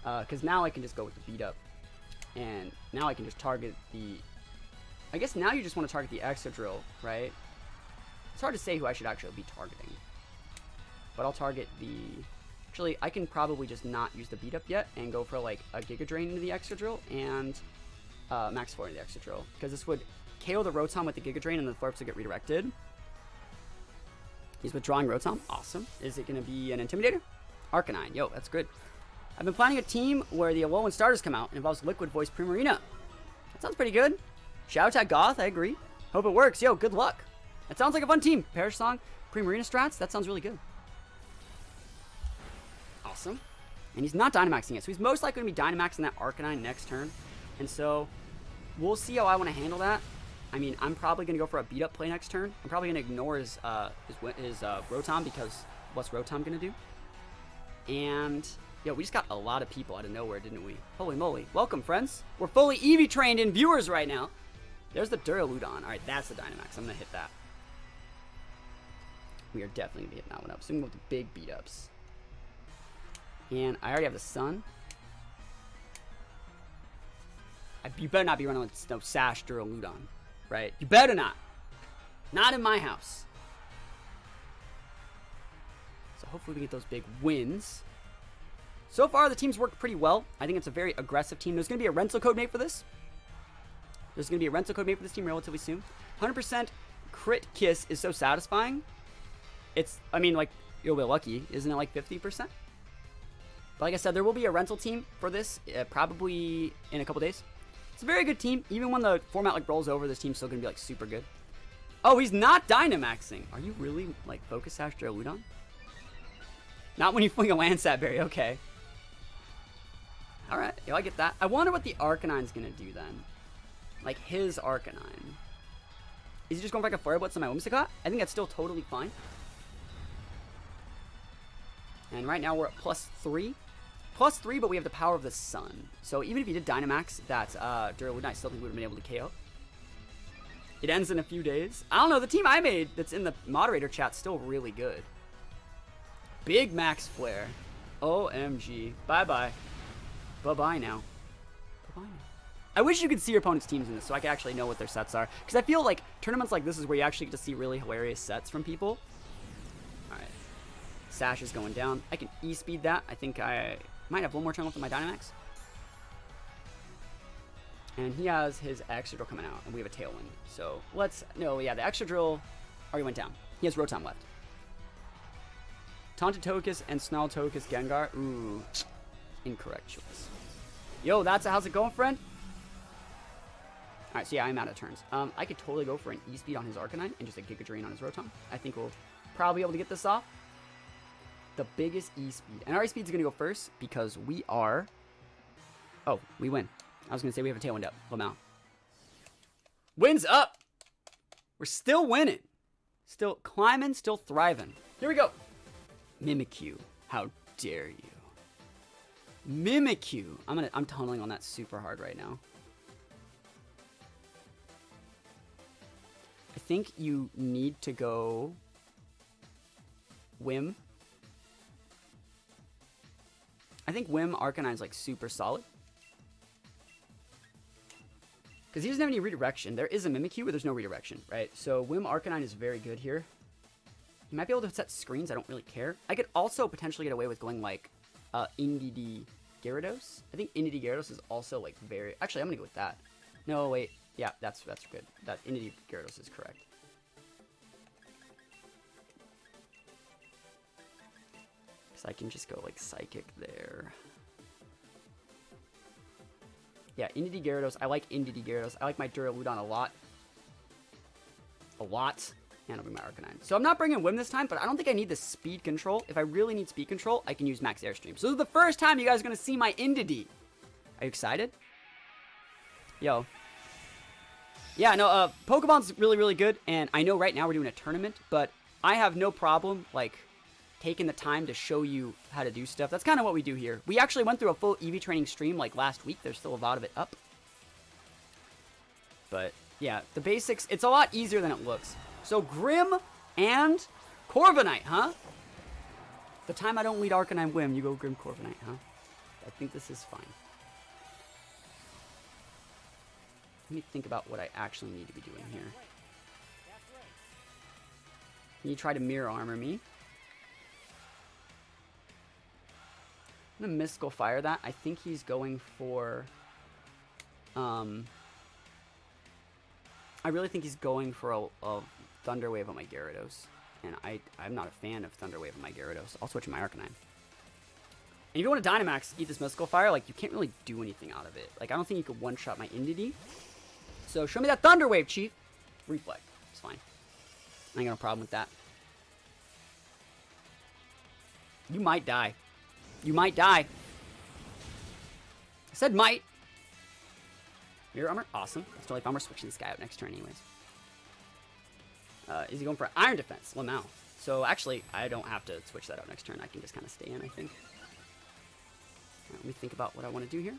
Because now I can just go with the beat up. And now I can just target the... I guess now you just want to target the Excadrill, right? It's hard to say who I should actually be targeting. But I'll target the... Actually, I can probably just not use the beat up yet and go for like a Giga Drain into the Excadrill and Max Flare into the Excadrill. Because this would KO the Rotom with the Giga Drain and the Florps will get redirected. He's withdrawing Rotom. Awesome. Is it going to be an Intimidator? Arcanine. Yo, that's good. I've been planning a team where the Alolan starters come out and involves Liquid Voice Primarina. That sounds pretty good. Shadow Tag Goth, I agree. Hope it works. Yo, good luck. That sounds like a fun team. Perish Song, Primarina strats, that sounds really good. Awesome. And he's not Dynamaxing it, so he's most likely going to be Dynamaxing that Arcanine next turn. And so, we'll see how I want to handle that. I mean, I'm probably going to go for a beat-up play next turn. I'm probably going to ignore his Rotom, because what's Rotom going to do? And... Yo, we just got a lot of people out of nowhere, didn't we? Holy moly. Welcome, friends. We're fully Eevee trained in viewers right now. There's the Duraludon. Alright, that's the Dynamax. I'm going to hit that. We are definitely going to be hitting that one up. So we can go with the big beat-ups. And I already have the Sun. You better not be running with no Sash Duraludon. Right? You better not. Not in my house. So hopefully we get those big wins. So far, the team's worked pretty well. I think it's a very aggressive team. There's going to be a rental code made for this. There's going to be a rental code made for this team relatively soon. 100% crit kiss is so satisfying. It's, I mean, like, you'll be lucky. Isn't it like 50%? But like I said, there will be a rental team for this, probably in a couple days. It's a very good team. Even when the format like rolls over, this team's still going to be like super good. Oh, he's not Dynamaxing. Are you really like Focus Sash Duraludon? Not when you fling a Landsat Berry, okay. Alright, yo, I get that. I wonder what the Arcanine's gonna do then. Like his Arcanine. Is he just going for like a Flare Blitz on my Whimsicott? I think that's still totally fine. And right now we're at +3. +3, but we have the power of the sun. So even if you did Dynamax that Duraludon, I still think we would have been able to KO. It ends in a few days. I don't know, the team I made that's in the moderator chat's still really good. Big Max Flare. OMG. Bye-bye. Bye-bye now. Bye-bye now. I wish you could see your opponent's teams in this so I could actually know what their sets are. Because I feel like tournaments like this is where you actually get to see really hilarious sets from people. Alright. Sash is going down. I can E-speed that. I think I might have one more turn left on my Dynamax. And he has his Extra Drill coming out. And we have a Tailwind. So let's... No, yeah, the Extra Drill already went down. He has Rotom left. Taunted Togekiss and Snarl Togekiss Gengar. Ooh. Incorrect choice. Yo, that's how's it going, friend? Alright, so yeah, I'm out of turns. I could totally go for an E-Speed on his Arcanine and just a Giga Drain on his Rotom. I think we'll probably be able to get this off. The biggest E-Speed. And our E-Speed is going to go first because we are... Oh, we win. I was going to say we have a Tailwind up. Lamau. Wins up! We're still winning. Still climbing, still thriving. Here we go. Mimikyu. How dare you. Mimikyu. I'm tunneling on that super hard right now. I think you need to go Whim. I think Whim Arcanine's like super solid. Because he doesn't have any redirection. There is a Mimikyu, but there's no redirection, right? So Whim Arcanine is very good here. He might be able to set screens. I don't really care. I could also potentially get away with going like Indeedee Gyarados. I think Indeedee Gyarados is also like very... Actually, I'm going to go with that. No, wait. Yeah, that's good. That Indeedee Gyarados is correct. Because I can just go like Psychic there. Yeah, Indeedee Gyarados. I like Indeedee Gyarados. I like my Duraludon a lot. A lot. And it'll be my Arcanine. So I'm not bringing Whim this time, but I don't think I need the speed control. If I really need speed control, I can use Max Airstream. So this is the first time you guys are going to see my Indeedee. Are you excited? Yo. Yeah, no, Pokemon's really, really good. And I know right now we're doing a tournament, but I have no problem, like, taking the time to show you how to do stuff. That's kind of what we do here. We actually went through a full EV training stream, like, last week. There's still a lot of it up. But, yeah, the basics, it's a lot easier than it looks. So, Grim and Corviknight, huh? The time I don't lead Arcanine Whim, you go Grim Corviknight, huh? I think this is fine. Let me think about what I actually need to be doing here. Can you try to Mirror Armor me? I'm gonna Mystical Fire that. I think he's going for... I really think he's going for a Thunder Wave on my Gyarados. And I'm not a fan of Thunder Wave on my Gyarados. I'll switch to my Arcanine. And if you want to Dynamax, eat this Mystical Fire, like, you can't really do anything out of it. Like, I don't think you could one-shot my Indeedee. So, show me that Thunder Wave, Chief. Reflect. It's fine. I ain't got no problem with that. You might die. You might die. I said might. Mirror Armor? Awesome. That's totally fine. We're switching this guy out next turn anyways. Is he going for Iron Defense? Lamau. So, actually, I don't have to switch that out next turn. I can just kind of stay in, I think. Right, let me think about what I want to do here.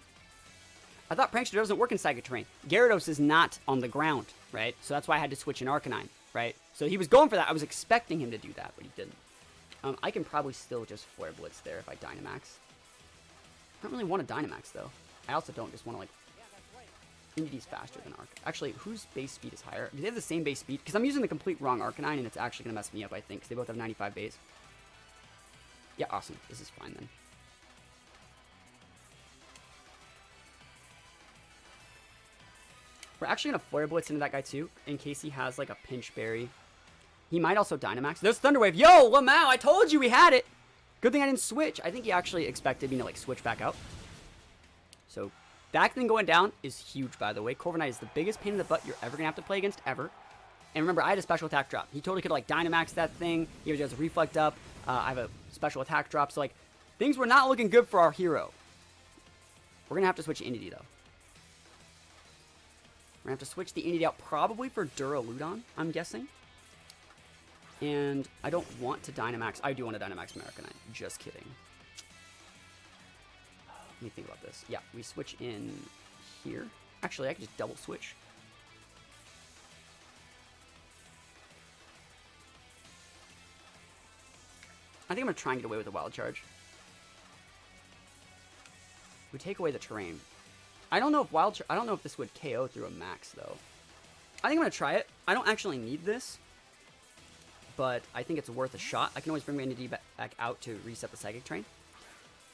I thought Prankster doesn't work in Psychic Terrain. Gyarados is not on the ground, right? So that's why I had to switch in Arcanine, right? So he was going for that. I was expecting him to do that, but he didn't. I can probably still just Flare Blitz there if I Dynamax. I don't really want to Dynamax, though. I also don't just want to, like... Indeedee's faster than Arc. Actually, whose base speed is higher? Do they have the same base speed? Because I'm using the complete wrong Arcanine, and it's actually going to mess me up, I think, because they both have 95 base. Yeah, awesome. This is fine, then. We're actually going to Flare Blitz into that guy, too, in case he has, like, a Pinch Berry. He might also Dynamax. There's Thunder Wave. Yo, Lamau, I told you we had it! Good thing I didn't switch. I think he actually expected me to, like, switch back out. So... That thing going down is huge, by the way. Corviknight is the biggest pain in the butt you're ever going to have to play against, ever. And remember, I had a special attack drop. He totally could, like, Dynamax that thing. He has a Reflect up. I have a special attack drop. So, like, things were not looking good for our hero. We're going to have to switch Indeedee, though. We're going to have to switch the Indeedee out probably for Duraludon, I'm guessing. And I don't want to Dynamax. I do want to Dynamax my Arcanine. Just kidding. Let me think about this. Yeah, we switch in here. Actually, I can just double switch. I think I'm going to try and get away with a wild charge. We take away the terrain. I don't know if I don't know if this would KO through a max, though. I think I'm going to try it. I don't actually need this, but I think it's worth a shot. I can always bring my entity back out to reset the Psychic Train.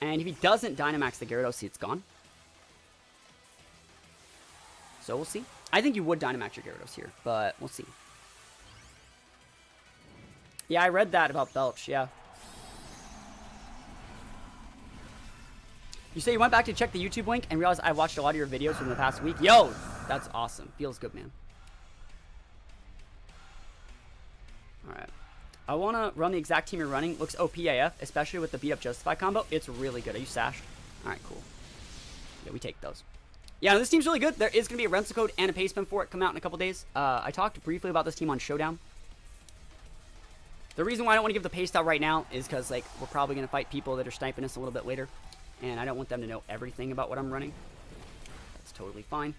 And if he doesn't Dynamax the Gyarados, see, it's gone. So we'll see. I think you would Dynamax your Gyarados here, but we'll see. Yeah, I read that about Belch, yeah. You say you went back to check the YouTube link and realized I watched a lot of your videos from the past week. Yo, that's awesome. Feels good, man. All right. I want to run the exact team you're running. Looks OP AF, especially with the beat up Justify combo. It's really good. Are you sashed? All right, cool. Yeah, we take those. Yeah, no, this team's really good. There is going to be a rental code and a pay spin for it come out in a couple days. I talked briefly about this team on Showdown. The reason why I don't want to give the paste out right now is because, like, we're probably going to fight people that are sniping us a little bit later. And I don't want them to know everything about what I'm running. That's totally fine.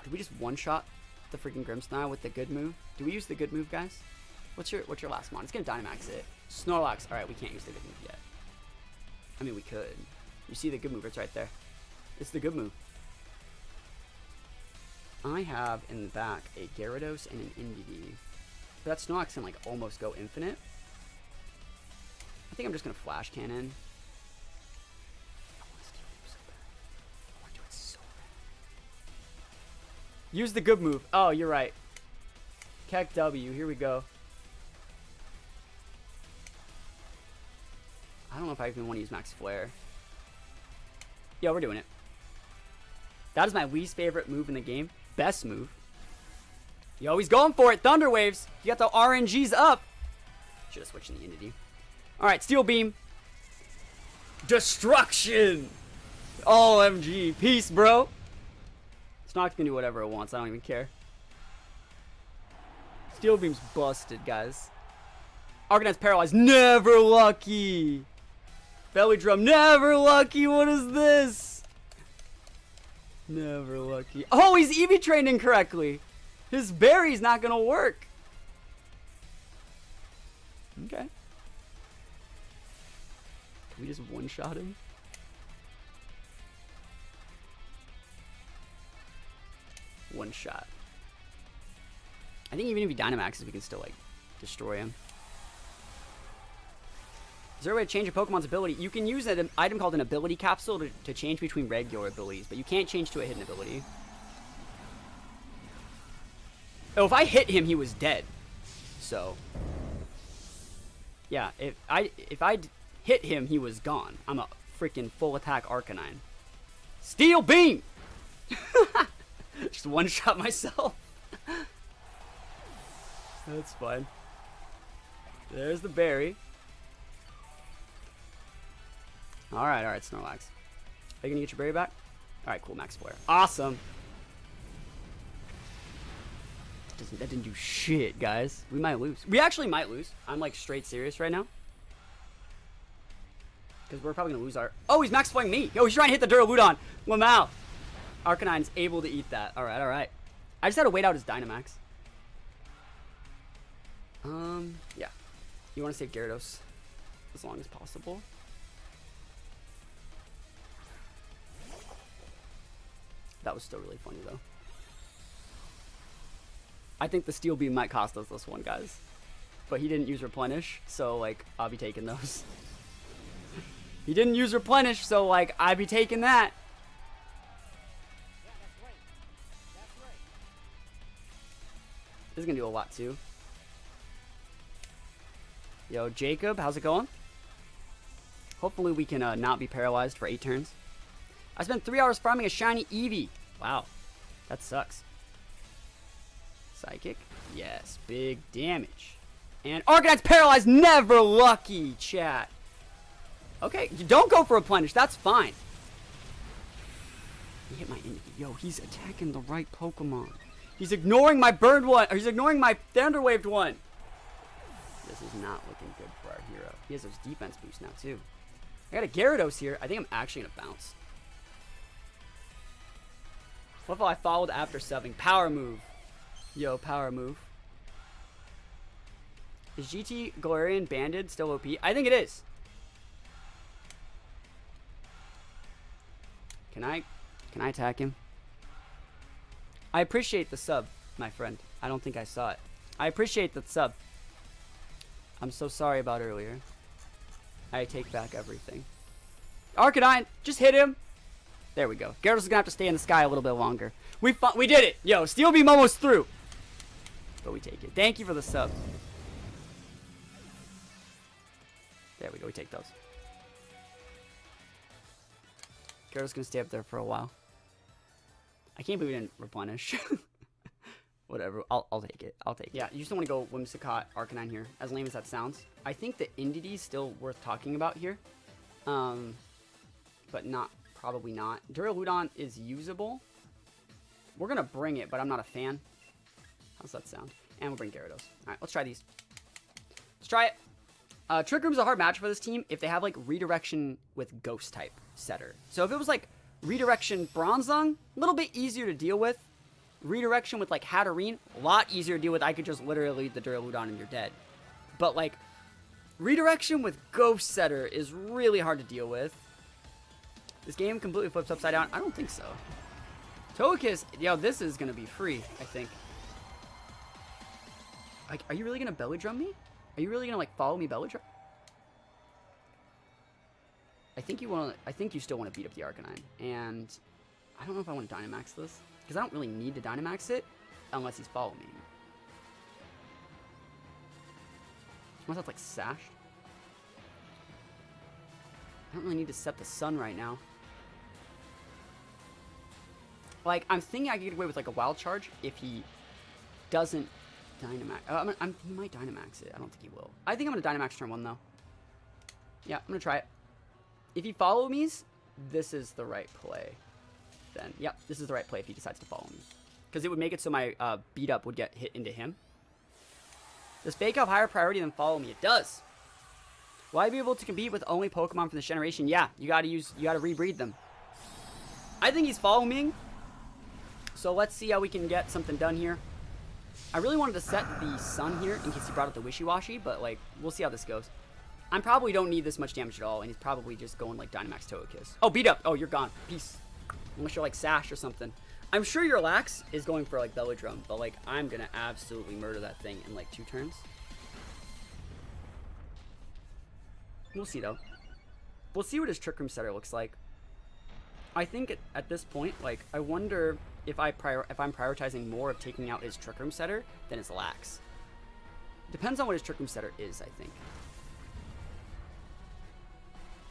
Did we just one-shot the freaking Grimmsnarl with the good move? Do we use the good move, guys? What's your last mon? It's going to Dynamax it. Snorlax. All right, we can't use the good move yet. I mean, we could. You see the good move? It's right there. It's the good move. I have in the back a Gyarados and an Indeedee. But that Snorlax can, like, almost go infinite. I think I'm just going to Flash Cannon. Use the good move. Oh, you're right. Keck W. Here we go. I don't know if I even want to use Max Flare. Yeah, we're doing it. That is my least favorite move in the game. Best move. Yo, he's going for it. Thunder Waves. You got the RNGs up. Should have switched in the Entity. Alright, Steel Beam. Destruction. OMG. Peace, bro. Snox can do whatever it wants. I don't even care. Steel Beam's busted, guys. Arcanine paralyzed. Never lucky. Belly Drum. Never lucky. What is this? Never lucky. Oh, he's EV trained incorrectly. His berry's not going to work. Okay. Can we just one-shot him? One shot. I think even if he Dynamaxes, we can still, like, destroy him. Is there a way to change a Pokemon's ability? You can use an item called an ability capsule to change between regular abilities, but you can't change to a hidden ability. Oh, if I hit him, he was dead. So, yeah, if I hit him, he was gone. I'm a freaking full attack Arcanine. Steel Beam! Just one-shot myself. That's fine. There's the berry. Alright, Snorlax. Are you gonna get your berry back? Alright, cool, Max Flare. Awesome. That didn't do shit, guys. We might lose. We actually might lose. I'm, like, straight serious right now. Because we're probably gonna lose our... Oh, he's Max Flaying me! Yo, he's trying to hit the Duraludon! Lamau! Arcanine's able to eat that. Alright. I just had to wait out his Dynamax. Yeah. You want to save Gyarados as long as possible. That was still really funny, though. I think the Steel Beam might cost us this one, guys. But he didn't use Replenish, so, like, I'll be taking those. He didn't use Replenish, so, like, I'd be taking that. This is going to do a lot, too. Yo, Jacob, how's it going? Hopefully we can not be paralyzed for 8 turns. I spent 3 hours farming a shiny Eevee. Wow. That sucks. Psychic. Yes, big damage. And Arcanine's paralyzed. Never lucky, chat. Okay, you don't go for a Replenish. That's fine. He hit my Eevee. Yo, he's attacking the right Pokemon. He's ignoring my burned one. Or he's ignoring my Thunder Waved one. This is not looking good for our hero. He has those defense boosts now, too. I got a Gyarados here. I think I'm actually going to bounce. What if I followed after subbing? Power move. Yo, power move. Is GT Galarian Banded still OP? I think it is. Can I attack him? I appreciate the sub, my friend. I don't think I saw it. I appreciate the sub. I'm so sorry about earlier. I take back everything. Arcanine, just hit him. There we go. Gyarados is gonna have to stay in the sky a little bit longer. We did it. Yo, Steel Beam almost through. But we take it. Thank you for the sub. There we go. We take those. Gyarados gonna stay up there for a while. I can't believe we didn't replenish. Whatever. I'll take it. I'll take it. Yeah, you just don't want to go Whimsicott Arcanine here, as lame as that sounds. I think the Indeedee is still worth talking about here. But probably not. Duraludon is usable. We're going to bring it, but I'm not a fan. How's that sound? And we'll bring Gyarados. Alright, let's try these. Let's try it. Trick Room's a hard match for this team if they have, like, Redirection with Ghost type setter. So if it was, like, Redirection Bronzong, a little bit easier to deal with. Redirection with, like, Hatterene, a lot easier to deal with. I could just literally lead the Duraludon and you're dead. But, like, Redirection with Ghost setter is really hard to deal with. This game completely flips upside down. I don't think so. Togekiss, yo, this is going to be free, I think. Like, are you really going to Belly Drum me? Are you really going to, like, follow me Belly Drum? I think you still want to beat up the Arcanine. And I don't know if I want to Dynamax this. Because I don't really need to Dynamax it unless he's following me. Unless that's, like, Sash. I don't really need to set the sun right now. Like, I'm thinking I could get away with, like, a Wild Charge if he doesn't Dynamax. He might Dynamax it. I don't think he will. I think I'm going to Dynamax turn 1, though. Yeah, I'm going to try it. If he follows me, this is the right play. Then, yep, this is the right play if he decides to follow me. Because it would make it so my beat up would get hit into him. Does Fake have higher priority than follow me? It does. Will I be able to compete with only Pokemon from this generation? Yeah, you gotta rebreed them. I think he's following me. So let's see how we can get something done here. I really wanted to set the sun here in case he brought up the Wishy-Washy, but like, we'll see how this goes. I probably don't need this much damage at all, and he's probably just going like Dynamax Togekiss. Oh, beat up. Oh, you're gone. Peace. Unless you're like Sash or something. I'm sure your Lax is going for like Belly Drum, but like I'm gonna absolutely murder that thing in like 2 turns. We'll see though. We'll see what his Trick Room setter looks like. I think at this point, like, I wonder if I'm prioritizing more of taking out his Trick Room setter than his Lax. Depends on what his Trick Room setter is, I think.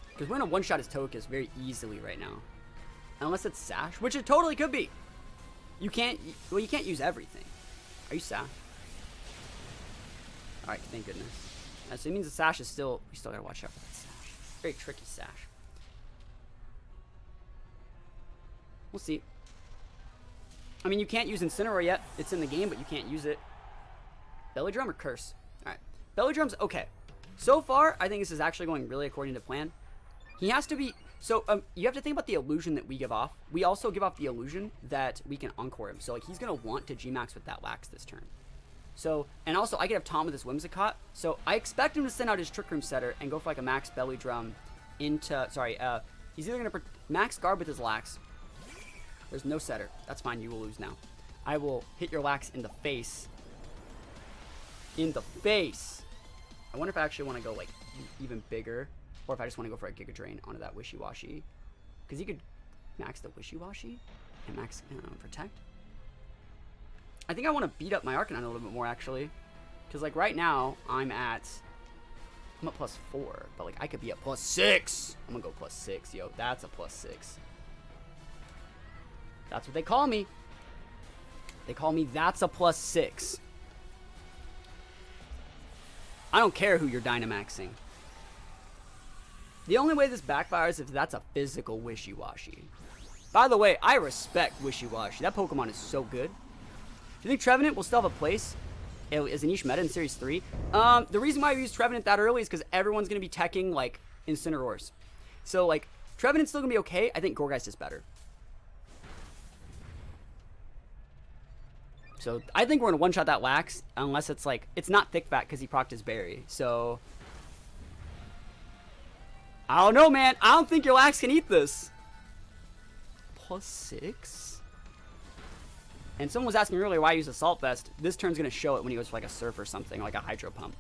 Because we're gonna one-shot his Togekiss very easily right now. Unless it's Sash, which it totally could be. You can't use everything. Are you Sash? Alright, thank goodness. So it means the Sash is still, we still gotta watch out for that Sash. Very tricky Sash. We'll see. I mean, you can't use Incineroar yet. It's in the game, but you can't use it. Belly Drum or Curse? Alright. Belly Drum's okay. So far, I think this is actually going really according to plan. He has to be... So, you have to think about the illusion that we give off. We also give off the illusion that we can Encore him. So, like, he's going to want to G-Max with that Lax this turn. So, and also, I could have Tom with his Whimsicott. So, I expect him to send out his Trick Room setter and go for, like, a Max Belly Drum into... Sorry, he's either going to Max Guard with his Lax. There's no setter. That's fine. You will lose now. I will hit your Lax in the face. In the face! I wonder if I actually want to go, like, even bigger. Or if I just want to go for a Giga Drain onto that Wishy-Washy. Because he could max the Wishy-Washy and max Protect. I think I want to beat up my Arcanine a little bit more, actually. Because, like, right now, I'm at +4. But, like, I could be at +6. I'm going to go +6. Yo, that's a +6. That's what they call me. They call me that's a +6. I don't care who you're Dynamaxing. The only way this backfires is if that's a physical Wishy-Washy. By the way, I respect Wishy-Washy. That Pokemon is so good. Do you think Trevenant will still have a place as a niche meta in Series 3? The reason why I used Trevenant that early is because everyone's going to be teching, like, Incineroars. So, like, Trevenant's still going to be okay. I think Gorgeist is better. So, I think we're going to one-shot that Lax, unless it's, like, it's not Thick Fat because he procced his berry. So, I don't know, man. I don't think your Lax can eat this. +6? And someone was asking earlier why I use Assault Vest. This turn's going to show it when he goes for, like, a Surf or something, like a Hydro Pump.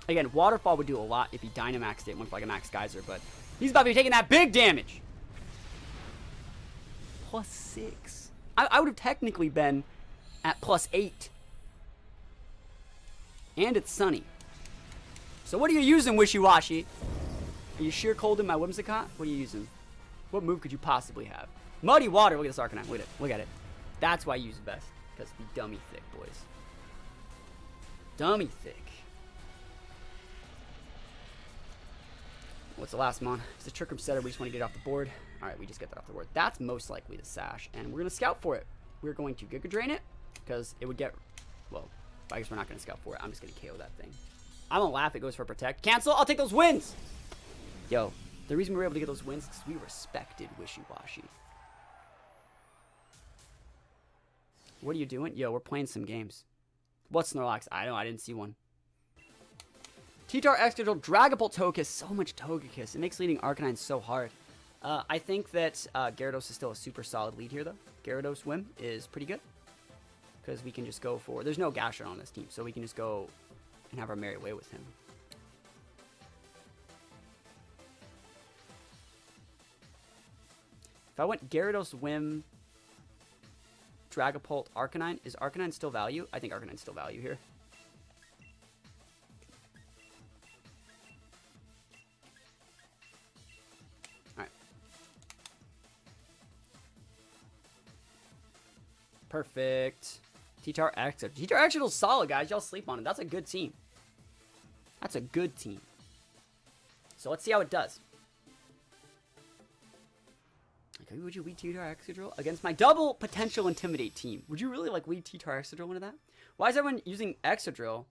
Again, Waterfall would do a lot if he Dynamaxed it and went for, like, a Max Geyser, but he's about to be taking that big damage. +6. I would have technically been at +8. And it's sunny. So what are you using, Wishy-Washy? Are you sheer cold in my Whimsicott? What are you using? What move could you possibly have? Muddy Water. Look at this Arcanine. Look at it. Look at it. That's why I use Vest. Because the dummy thick, boys. Dummy thick. What's the last mon? It's a Trick Room Setter. We just want to get it off the board. Alright, we just get that off the board. That's most likely the Sash. And we're going to scout for it. We're going to Giga Drain it. Because it would get... Well, I guess we're not going to scout for it. I'm just going to KO that thing. I'm going to laugh. It goes for Protect. Cancel. I'll take those wins. Yo, the reason we were able to get those wins is because we respected Wishy-Washy. What are you doing? Yo, we're playing some games. What's Snorlax? I know, I didn't see one. T-Tar, Excadrill, Dragapult, Togekiss. So much Togekiss. It makes leading Arcanine so hard. I think that Gyarados is still a super solid lead here, though. Gyarados Whim is pretty good. Because we can just go for... There's no Gastron on this team, so we can just go and have our merry way with him. If I went Gyarados, Whim, Dragapult, Arcanine, is Arcanine still value? I think Arcanine's still value here. Alright. Perfect. T-Tar Exit. T-Tar Exit's solid, guys. Y'all sleep on it. That's a good team. That's a good team. So let's see how it does. Okay, would you lead T-Tar Excadrill against my double potential Intimidate team? Would you really like lead T-Tar Excadrill into that? Why is everyone using Excadrill?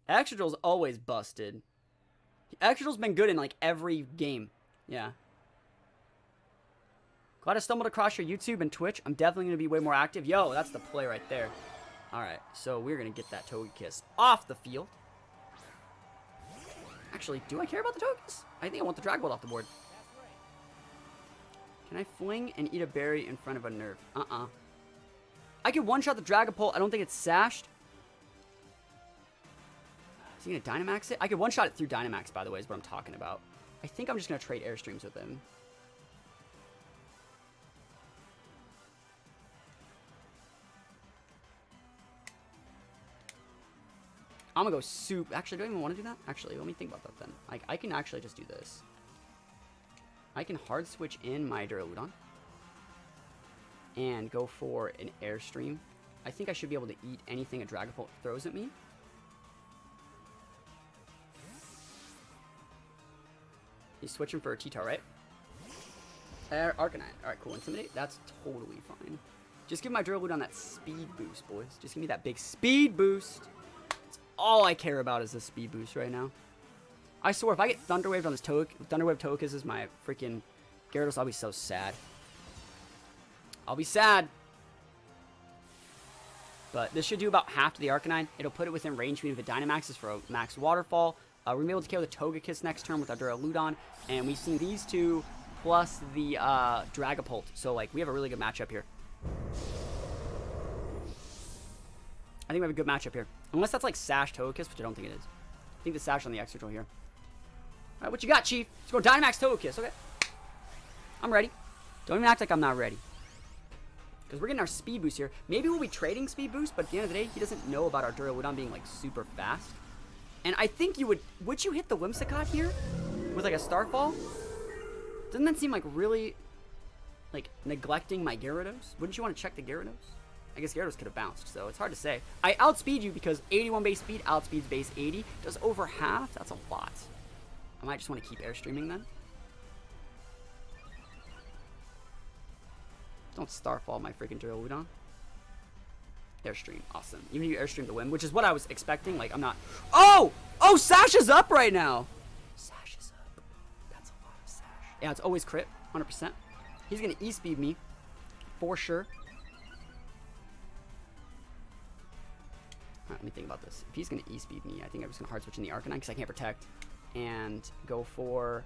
Excadrill's always busted. Excadrill's been good in like every game. Yeah. Glad I stumbled across your YouTube and Twitch. I'm definitely going to be way more active. Yo, that's the play right there. Alright, so we're going to get that Togekiss off the field. Actually, do I care about the Togekiss? I think I want the Dragapult off the board. Can I fling and eat a berry in front of a nerve? I could one-shot the Dragapult. I don't think it's sashed. Is he going to Dynamax it? I could one-shot it through Dynamax, by the way, is what I'm talking about. I think I'm just going to trade Airstreams with him. I'm going to go soup. Actually, do I even want to do that? Actually, let me think about that then. Like, I can actually just do this. I can hard switch in my Duraludon and go for an Airstream. I think I should be able to eat anything a Dragapult throws at me. He's switching for a T-Tar, right? Arcanine. Alright, cool. Intimidate. That's totally fine. Just give my Duraludon that speed boost, boys. Just give me that big speed boost. That's all I care about is the speed boost right now. I swear, if I get Thunderwaved on this Thunderwave Togekiss is my freaking Gyarados, I'll be so sad. I'll be sad. But this should do about half to the Arcanine. It'll put it within range if it Dynamaxes for a max Waterfall. We're going to be able to KO the Togekiss next turn with our Duraludon. And we've seen these two plus the Dragapult. So, like, we have a really good matchup here. I think we have a good matchup here. Unless that's, like, Sash Togekiss, which I don't think it is. I think the Sash on the Excadrill here. Alright, what you got, Chief? Let's go Dynamax Togekiss. Okay. I'm ready. Don't even act like I'm not ready. Because we're getting our speed boost here. Maybe we'll be trading speed boost, but at the end of the day, he doesn't know about our Duraludon being, like, super fast. And I think you would you hit the Whimsicott here? With, like, a Starfall? Doesn't that seem like really, like, neglecting my Gyarados? Wouldn't you want to check the Gyarados? I guess Gyarados could have bounced, so it's hard to say. I outspeed you because 81 base speed outspeeds base 80. Does over half? That's a lot. I might just want to keep Airstreaming then. Don't Starfall my freaking Duraludon. Airstream. Awesome. Even if you Airstream the Whim, which is what I was expecting. Like, I'm not... Oh! Oh, Sash is up right now! Sash is up. That's a lot of Sash. Yeah, it's always crit, 100%. He's going to E-speed me, for sure. Alright, let me think about this. If he's going to E-speed me, I think I'm just going to hard switch in the Arcanine because I can't protect. And go for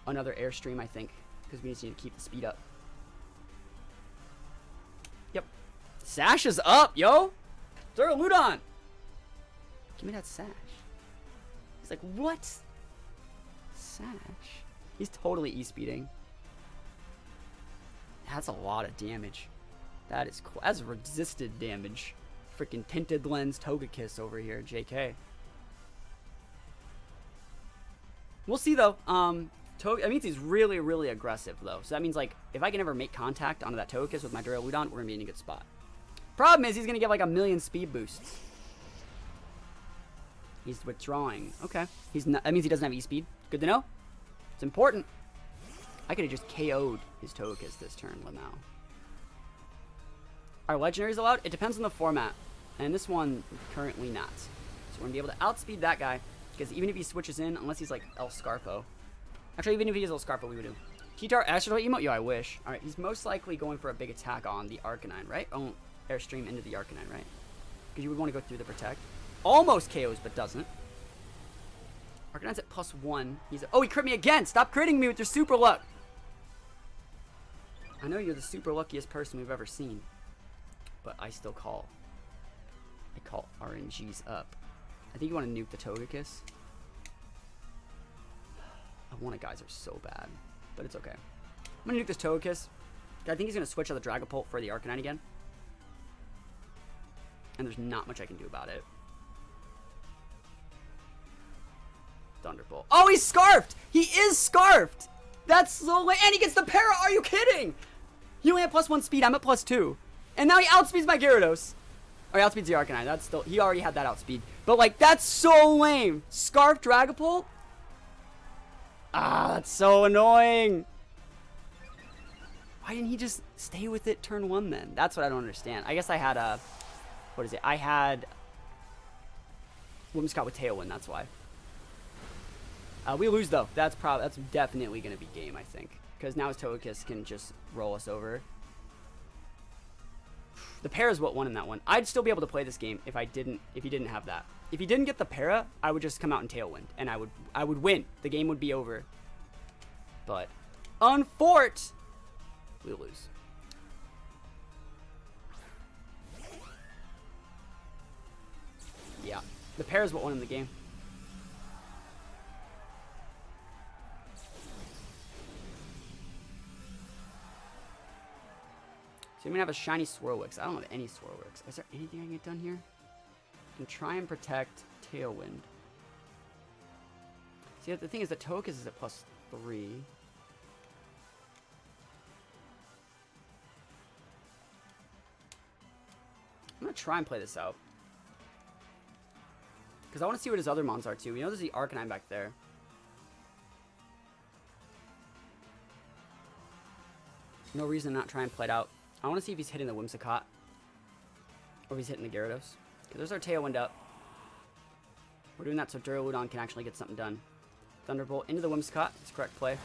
another Airstream, I think, because we just need to keep the speed up. Yep. Sash is up, yo! Duraludon! Give me that Sash. He's like, what? Sash? He's totally E-speeding. That's a lot of damage. That is cool. That's resisted damage. Freaking Tinted Lens Togekiss over here, JK. We'll see, though. That means he's really, really aggressive, though. So that means, like, if I can ever make contact onto that Togekiss with my Duraludon, we're going to be in a good spot. Problem is, he's going to get, like, 1,000,000 speed boosts. He's withdrawing. Okay. That means he doesn't have E-speed. Good to know. It's important. I could have just KO'd his Togekiss this turn, Lamau. Are legendaries allowed? It depends on the format. And this one, currently not. So we're going to be able to outspeed that guy. Because even if he switches in, unless he's like El Scarpo. Actually, even if he is El Scarpo, we would do. Kitar Astral emote? Yo, I wish. Alright, he's most likely going for a big attack on the Arcanine, right? Oh, Airstream into the Arcanine, right? Because you would want to go through the Protect. Almost KOs, but doesn't. Arcanine's at +1. Oh, he crit me again! Stop critting me with your super luck! I know you're the super luckiest person we've ever seen. But I still call. I call RNGs up. I think you want to nuke the Togekiss. I want a Geyser so bad. But it's okay. I'm going to nuke this Togekiss. I think he's going to switch out the Dragapult for the Arcanine again. And there's not much I can do about it. Thunderbolt. Oh, he's Scarfed! He is Scarfed! That's so late. And he gets the Para! Are you kidding? He only had +1 speed. I'm at +2. And now he outspeeds my Gyarados. Or he outspeeds the Arcanine. That's still... He already had that outspeed. But, like, that's so lame. Scarfed Dragapult? Ah, that's so annoying. Why didn't he just stay with it turn 1 then? That's what I don't understand. I guess I had a... What is it? I had... Whimsicott with Tailwind. That's why. We lose, though. That's definitely going to be game, I think. Because now his Togekiss can just roll us over. The Para is what won in that one. I'd still be able to play this game if he didn't have that. If he didn't get the Para, I would just come out in Tailwind, and I would win. The game would be over. But unfort, we lose. Yeah, the Para is what won in the game. So I'm going to have a shiny Swirlix. I don't have any Swirlix. Is there anything I can get done here? I can try and protect Tailwind. See, the thing is, the Togekiss is at +3. I'm going to try and play this out. Because I want to see what his other mons are, too. You know there's the Arcanine back there. No reason to not try and play it out. I want to see if he's hitting the Whimsicott. Or if he's hitting the Gyarados. Okay, there's our Tailwind up. We're doing that so Duraludon can actually get something done. Thunderbolt into the Whimsicott. It's correct play.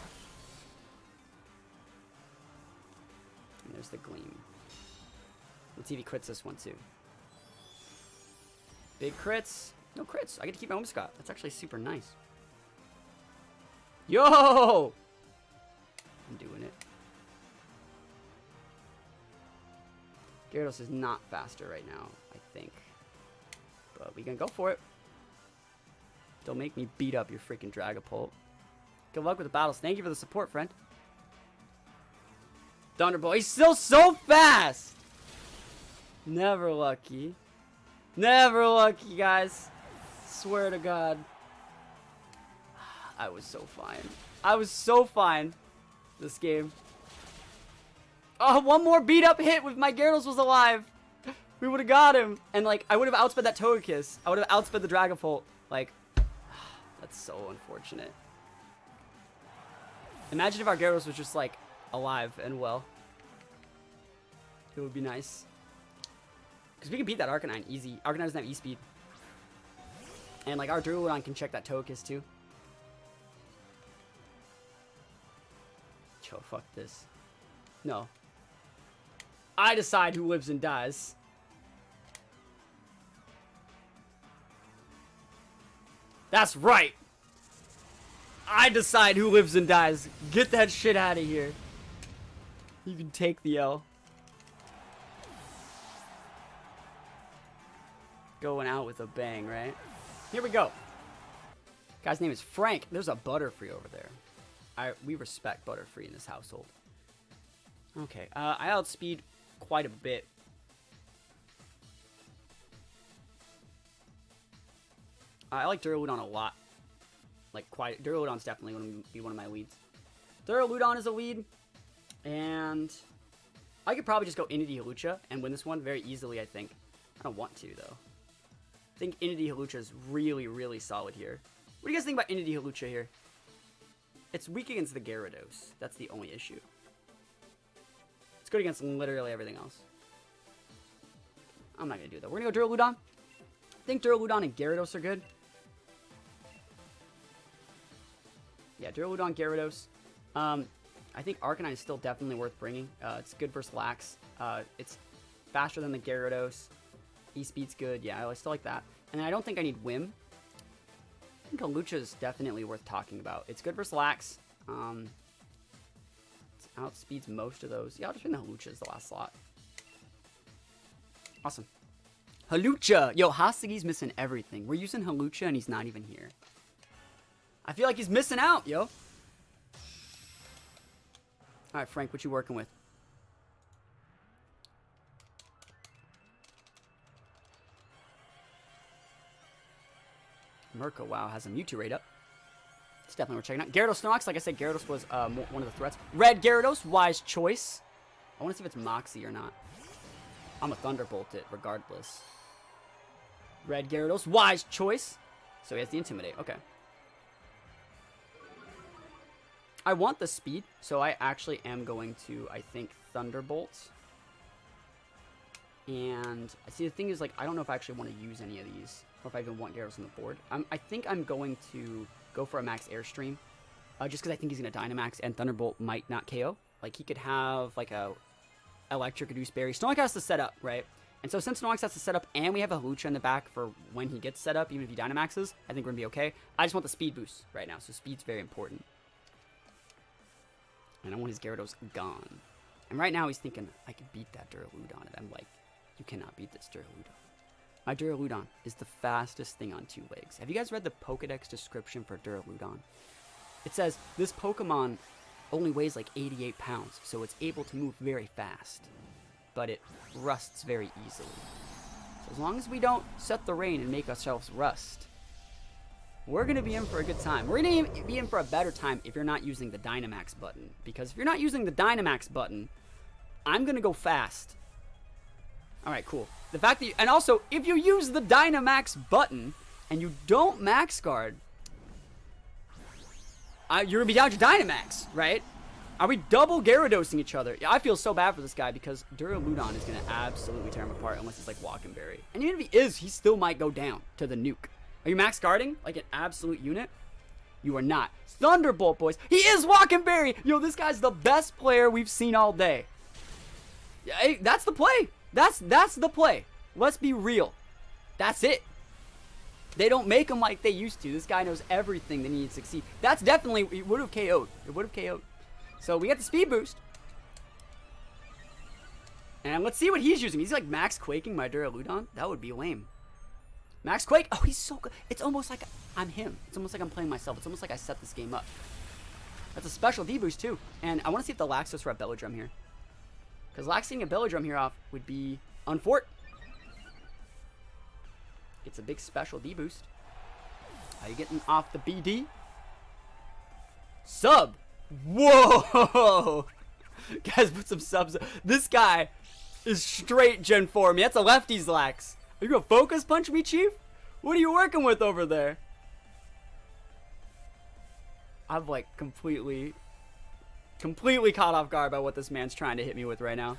And there's the Gleam. Let's see if he crits this one too. Big crits. No crits. I get to keep my Whimsicott. That's actually super nice. Yo! I'm doing it. Gyarados is not faster right now, I think. But we can go for it. Don't make me beat up your freaking Dragapult. Good luck with the battles. Thank you for the support, friend. Thunderbolt. He's still so fast! Never lucky. Never lucky, guys. Swear to God. I was so fine. I was so fine this game. Oh, one more beat up hit with my Gyarados was alive. We would have got him. And, like, I would have outsped that Togekiss. I would have outsped the Dragapult. Like, that's so unfortunate. Imagine if our Gyarados was just, like, alive and well. It would be nice. Because we can beat that Arcanine easy. Arcanine doesn't have E-Speed. And, like, our Duraludon can check that Togekiss, too. Joe, fuck this. No. I decide who lives and dies. That's right. I decide who lives and dies. Get that shit out of here. You can take the L. Going out with a bang, right? Here we go. Guy's name is Frank. There's a Butterfree over there. We respect Butterfree in this household. Okay, I outspeed quite a bit. I like Duraludon a lot. Like, quite. Duraludon's definitely going to be one of my leads. Duraludon is a lead. And I could probably just go Inity Hawlucha and win this one very easily, I think. I don't want to, though. I think Inity Hawlucha is really, really solid here. What do you guys think about Inity Hawlucha here? It's weak against the Gyarados. That's the only issue. It's good against literally everything else. I'm not going to do that. We're going to go Duraludon. I think Duraludon and Gyarados are good. Yeah, Duraludon, Gyarados. I think Arcanine is still definitely worth bringing. It's good versus Lax. It's faster than the Gyarados. E-Speed's good. Yeah, I still like that. And I don't think I need Whim. I think Hawlucha is definitely worth talking about. It's good versus Lax. It outspeeds most of those. Yeah, I'll just bring the Hawlucha as the last slot. Awesome. Hawlucha! Yo, Hasegi's missing everything. We're using Hawlucha and he's not even here. I feel like he's missing out, yo. Alright, Frank, what you working with? Mirko, wow, has a Mewtwo rate up. It's definitely worth checking out. Gyarados Snorlax, like I said, Gyarados was one of the threats. Red Gyarados, wise choice. I want to see if it's Moxie or not. I'm a Thunderbolt it regardless. Red Gyarados, wise choice. So he has the Intimidate, okay. I want the speed, so I actually am going to, I think, Thunderbolt. And I see the thing is, like, I don't know if I actually want to use any of these, or if I even want Gyarados on the board. I think I'm going to go for a Max Airstream, just because I think he's going to Dynamax, and Thunderbolt might not KO. Like, he could have, like, a Electric Reduce Berry. Snorlax has to set up, right? And so since Snorlax has to set up, and we have a Hawlucha in the back for when he gets set up, even if he Dynamaxes, I think we're going to be okay. I just want the speed boost right now, so speed's very important. And I want his Gyarados gone. And right now he's thinking, I can beat that Duraludon. And I'm like, you cannot beat this Duraludon. My Duraludon is the fastest thing on two legs. Have you guys read the Pokedex description for Duraludon? It says, this Pokemon only weighs like 88 pounds, so it's able to move very fast. But it rusts very easily. So as long as we don't set the rain and make ourselves rust, we're going to be in for a good time. We're going to be in for a better time if you're not using the Dynamax button. Because if you're not using the Dynamax button, I'm going to go fast. Alright, cool. The fact that and also, if you use the Dynamax button and you don't Max Guard, you're going to be down to Dynamax, right? Are we double Gyaradosing each other? Yeah, I feel so bad for this guy because Duraludon is going to absolutely tear him apart unless it's like Walking Berry. And even if he is, he still might go down to the nuke. Are you max guarding like an absolute unit? You are not. Thunderbolt, boys. He is Walking Berry. Yo, this guy's the best player we've seen all day. Yeah, hey, that's the play. That's the play. Let's be real. That's it. They don't make him like they used to. This guy knows everything they need to succeed. That's definitely, it would have KO'd. It would have KO'd. So we got the speed boost. And let's see what he's using. He's like max quaking my Duraludon. That would be lame. Max Quake? Oh, he's so good. It's almost like I'm him. It's almost like I'm playing myself. It's almost like I set this game up. That's a special D-boost, too. And I want to see if the Laxos for a Bellodrum here. Because Laxing a Bellodrum here off would be Unfort. It's a big special D-boost. Are you getting off the BD? Sub! Whoa! Guys, put some subs. This guy is straight Gen 4 me. That's a lefties Lax. Are you gonna focus punch me, Chief? What are you working with over there? I'm like completely caught off guard by what this man's trying to hit me with right now.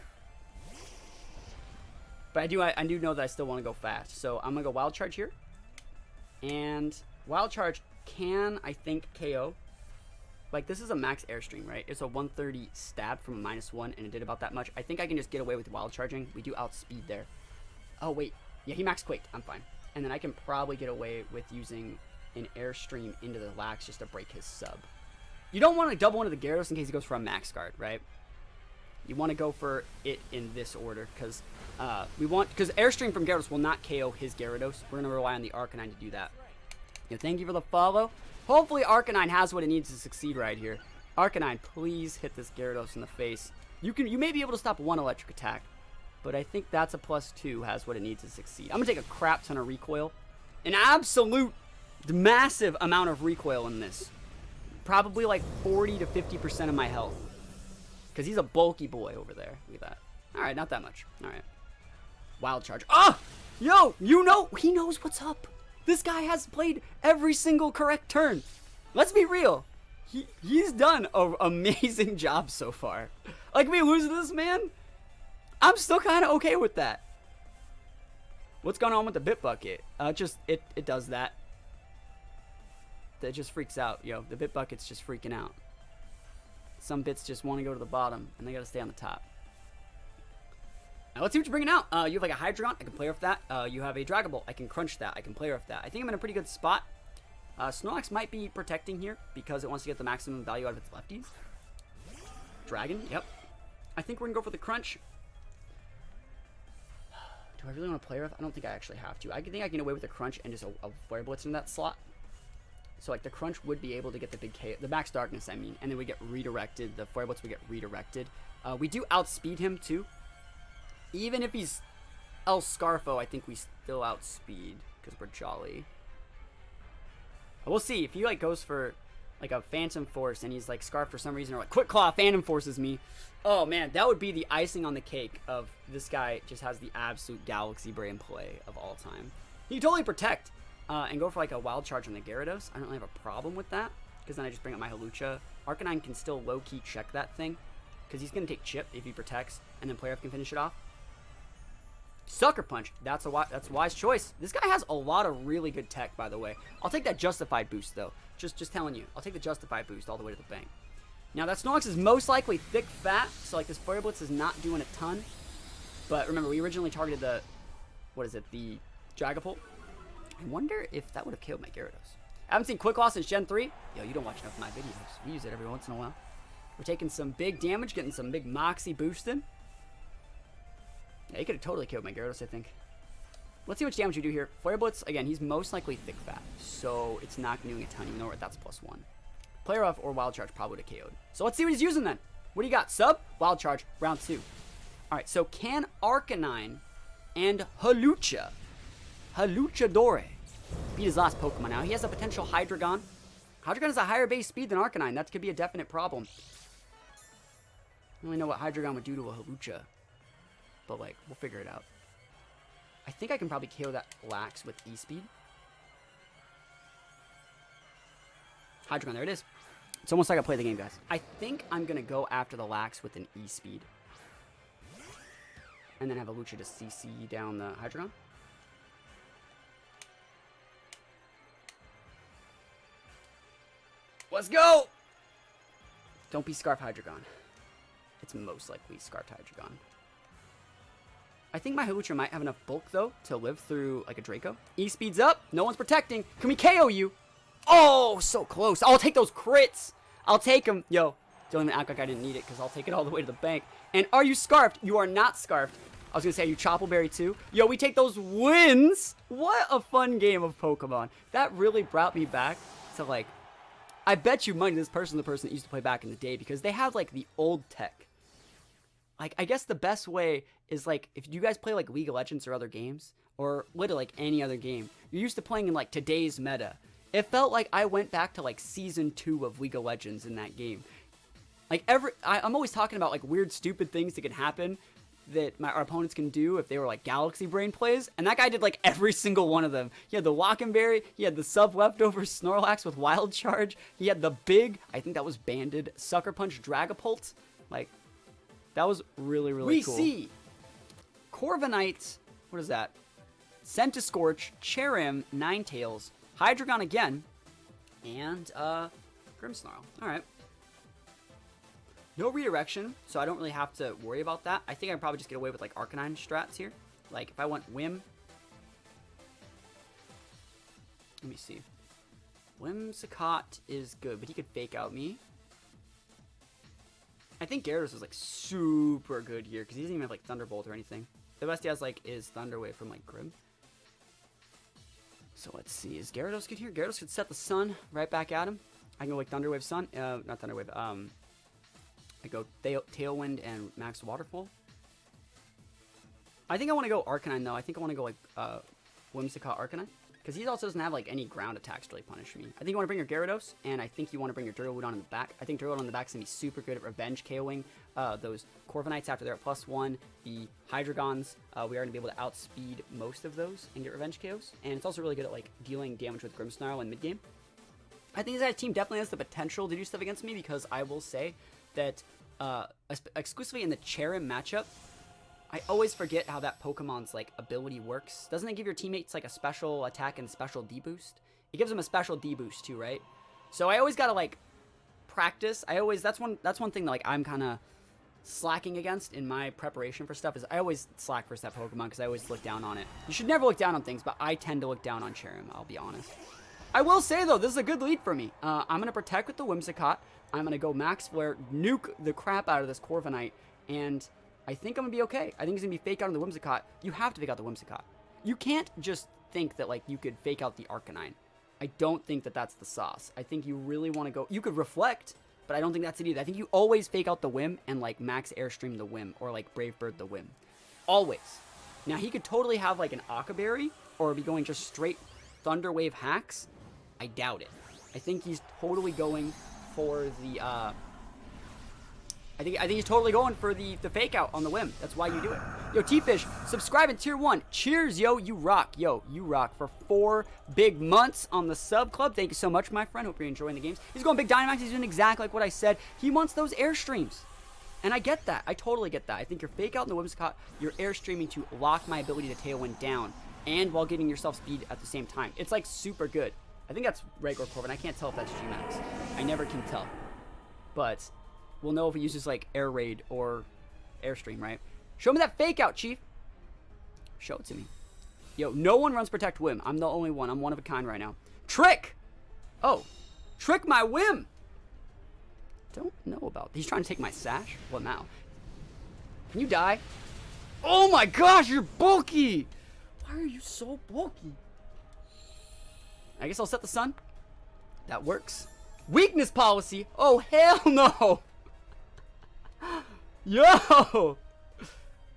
But I do know that I still want to go fast. So I'm gonna go Wild Charge here. And Wild Charge can, I think, KO. like, this is a max airstream, right? It's a 130 stab from a -1, and it did about that much. I think I can just get away with wild charging. We do outspeed there. Oh, wait. Yeah, he max quaked. I'm fine. And then I can probably get away with using an airstream into the lax just to break his sub. You don't want to double into the Gyarados in case he goes for a max guard, right? You want to go for it in this order, because because airstream from Gyarados will not KO his Gyarados. We're going to rely on the Arcanine to do that. Yeah, thank you for the follow. Hopefully Arcanine has what it needs to succeed right here. Arcanine, please hit this Gyarados in the face. You may be able to stop one electric attack, but I think that's a +2 has what it needs to succeed. I'm going to take a crap ton of recoil. An absolute massive amount of recoil in this. Probably like 40 to 50% of my health. Because he's a bulky boy over there. Look at that. Alright, not that much. Alright. Wild charge. Ah! Yo! You know! He knows what's up. This guy has played every single correct turn. Let's be real. He's done an amazing job so far. Like, we lose this man, I'm still kind of okay with that. What's going on with the bit bucket? It does that. That just freaks out, yo. The bit bucket's just freaking out. Some bits just want to go to the bottom, and they got to stay on the top. Now, let's see what you're bringing out. You have like a Hydreigon. I can play off that. You have a Dragon Ball. I can crunch that. I can play off that. I think I'm in a pretty good spot. Snorlax might be protecting here because it wants to get the maximum value out of its lefties. Dragon, yep. I think we're going to go for the crunch. Do I really want to play off? I don't think I actually have to. I think I can get away with a crunch and just a Flare Blitz in that slot. So, like, the crunch would be able to get the big KO, the max darkness, I mean, and then we get redirected. The Flare Blitz would get redirected. We do outspeed him, too. Even if he's El Scarfo, I think we still outspeed because we're jolly. We'll see. If he, like, goes for, like, a Phantom Force and he's, like, Scarf for some reason, or, like, Quick Claw Phantom Forces me. Oh, man, that would be the icing on the cake of this guy just has the absolute Galaxy Brain play of all time. He can totally protect. And go for like a wild charge on the Gyarados. I don't really have a problem with that, because then I just bring up my Hawlucha. Arcanine can still low-key check that thing, because he's going to take Chip if he protects, and then Playoff can finish it off. Sucker Punch. That's a wise choice. This guy has a lot of really good tech, by the way. I'll take that Justified boost, though. Just telling you. I'll take the Justified boost all the way to the bank. Now, that Snorlax is most likely thick fat, so like this Flare Blitz is not doing a ton. But remember, we originally targeted the, the Dragapult. I wonder if that would have killed my Gyarados. I haven't seen Quick Loss since Gen 3. Yo, you don't watch enough of my videos. We use it every once in a while. We're taking some big damage, getting some big Moxie boosted. Yeah, he could have totally killed my Gyarados, I think. Let's see what damage you do here. Flare Blitz, again, he's most likely thick fat, so it's not doing a ton, even though that's +1. Player Off or Wild Charge probably would have KO'd. So let's see what he's using then. What do you got? Sub, Wild Charge, round 2. Alright, so can Arcanine and Haluchadore beat his last Pokemon now? He has a potential Hydreigon. Hydreigon has a higher base speed than Arcanine. That could be a definite problem. I don't really know what Hydreigon would do to a Hawlucha, but like, we'll figure it out. I think I can probably KO that Lax with E-Speed. Hydreigon, there it is. It's almost like I play the game, guys. I think I'm going to go after the Lax with an E-Speed. And then have a Hawlucha to CC down the Hydreigon. Let's go! Don't be Scarf Hydreigon. It's most likely Scarfed Hydreigon. I think my Hawlucha might have enough bulk, though, to live through, like, a Draco. E-Speed's up. No one's protecting. Can we KO you? Oh, so close. I'll take those crits. I'll take them. Yo, don't even act like I didn't need it, because I'll take it all the way to the bank. And are you Scarfed? You are not Scarfed. I was going to say, are you Choppleberry, too? Yo, we take those wins. What a fun game of Pokemon. That really brought me back to, like, I bet you money this person, the person that used to play back in the day, because they have, like, the old tech. Like, I guess the best way is, like, if you guys play, like, League of Legends or other games, or literally, like, any other game, you're used to playing in, like, today's meta. It felt like I went back to, like, Season 2 of League of Legends in that game. Like, I'm always talking about, like, weird, stupid things that can happen that our opponents can do if they were, like, Galaxy Brain plays, and that guy did, like, every single one of them. He had the Walkenberry, he had the sub-leftover Snorlax with Wild Charge, he had the big, I think that was banded, Sucker Punch Dragapult. Like, that was really, really cool. We see Corviknight, what is that? Centiskorch, Cherim, Ninetales, Hydreigon again, and Grimmsnarl. Alright. No redirection, so I don't really have to worry about that. I think I can probably just get away with like Arcanine strats here. Like if I want Whim. Let me see. Whimsicott is good, but he could fake out me. I think Gyarados is like super good here because he doesn't even have like Thunderbolt or anything. The best he has like is Thunder Wave from like Grim. So let's see. Is Gyarados good here? Gyarados could set the Sun right back at him. I can go like Thunder Wave Sun. Not Thunder Wave. I go Tailwind and Max Waterfall. I think I want to go Arcanine though. I think I want to go like Whimsicott Arcanine. Because he also doesn't have like any ground attacks to really punish me. I think you want to bring your Gyarados, and I think you want to bring your Duraludon in the back. I think Duraludon in the back is going to be super good at Revenge KOing those Corviknights after they're at +1. The Hydreigons, we are going to be able to outspeed most of those and get Revenge KOs. And it's also really good at like dealing damage with Grimmsnarl in mid-game. I think this team definitely has the potential to do stuff against me because I will say that exclusively in the Cherrim matchup, I always forget how that Pokemon's like ability works. Doesn't it give your teammates like a special attack and special D-boost? It gives them a special D-boost too, right? So I always gotta like practice. That's one thing that like I'm kind of slacking against in my preparation for stuff is I always slack for that Pokemon because I always look down on it. You should never look down on things, but I tend to look down on Cherrim, I'll be honest. I will say though, this is a good lead for me. I'm gonna protect with the Whimsicott. I'm gonna go Max Flare, nuke the crap out of this Corviknight, and I think I'm going to be okay. I think he's going to be fake out on the Whimsicott. You have to fake out the Whimsicott. You can't just think that, like, you could fake out the Arcanine. I don't think that that's the sauce. I think you really want to go... You could Reflect, but I don't think that's it either. I think you always fake out the Whim and, like, Max Airstream the Whim or, like, Brave Bird the Whim. Always. Now, he could totally have, like, an Akaberry or be going just straight Thunder Wave hacks. I doubt it. I think he's totally going for the... I think he's totally going for the fake out on the Whim. That's why you do it. Yo, T-Fish, subscribe in tier 1. Cheers, yo, you rock. Yo, you rock for 4 big months on the sub club. Thank you so much, my friend. Hope you're enjoying the games. He's going big Dynamax. He's doing exactly like what I said. He wants those Airstreams. And I get that. I totally get that. I think you're fake out in the Whimsicott. You're Airstreaming to lock my ability to Tailwind down. And while getting yourself speed at the same time. It's like super good. I think that's regular Corviknight. I can't tell if that's G-Max. I never can tell. But... we'll know if he uses like Air Raid or Airstream, right? Show me that fake out, Chief. Show it to me. Yo, no one runs Protect Whim. I'm the only one. I'm one of a kind right now. Trick! Oh, Trick my Whim! Don't know about. He's trying to take my Sash? What now? Can you die? Oh my gosh, you're bulky! Why are you so bulky? I guess I'll set the Sun. That works. Weakness policy? Oh, hell no! Yo!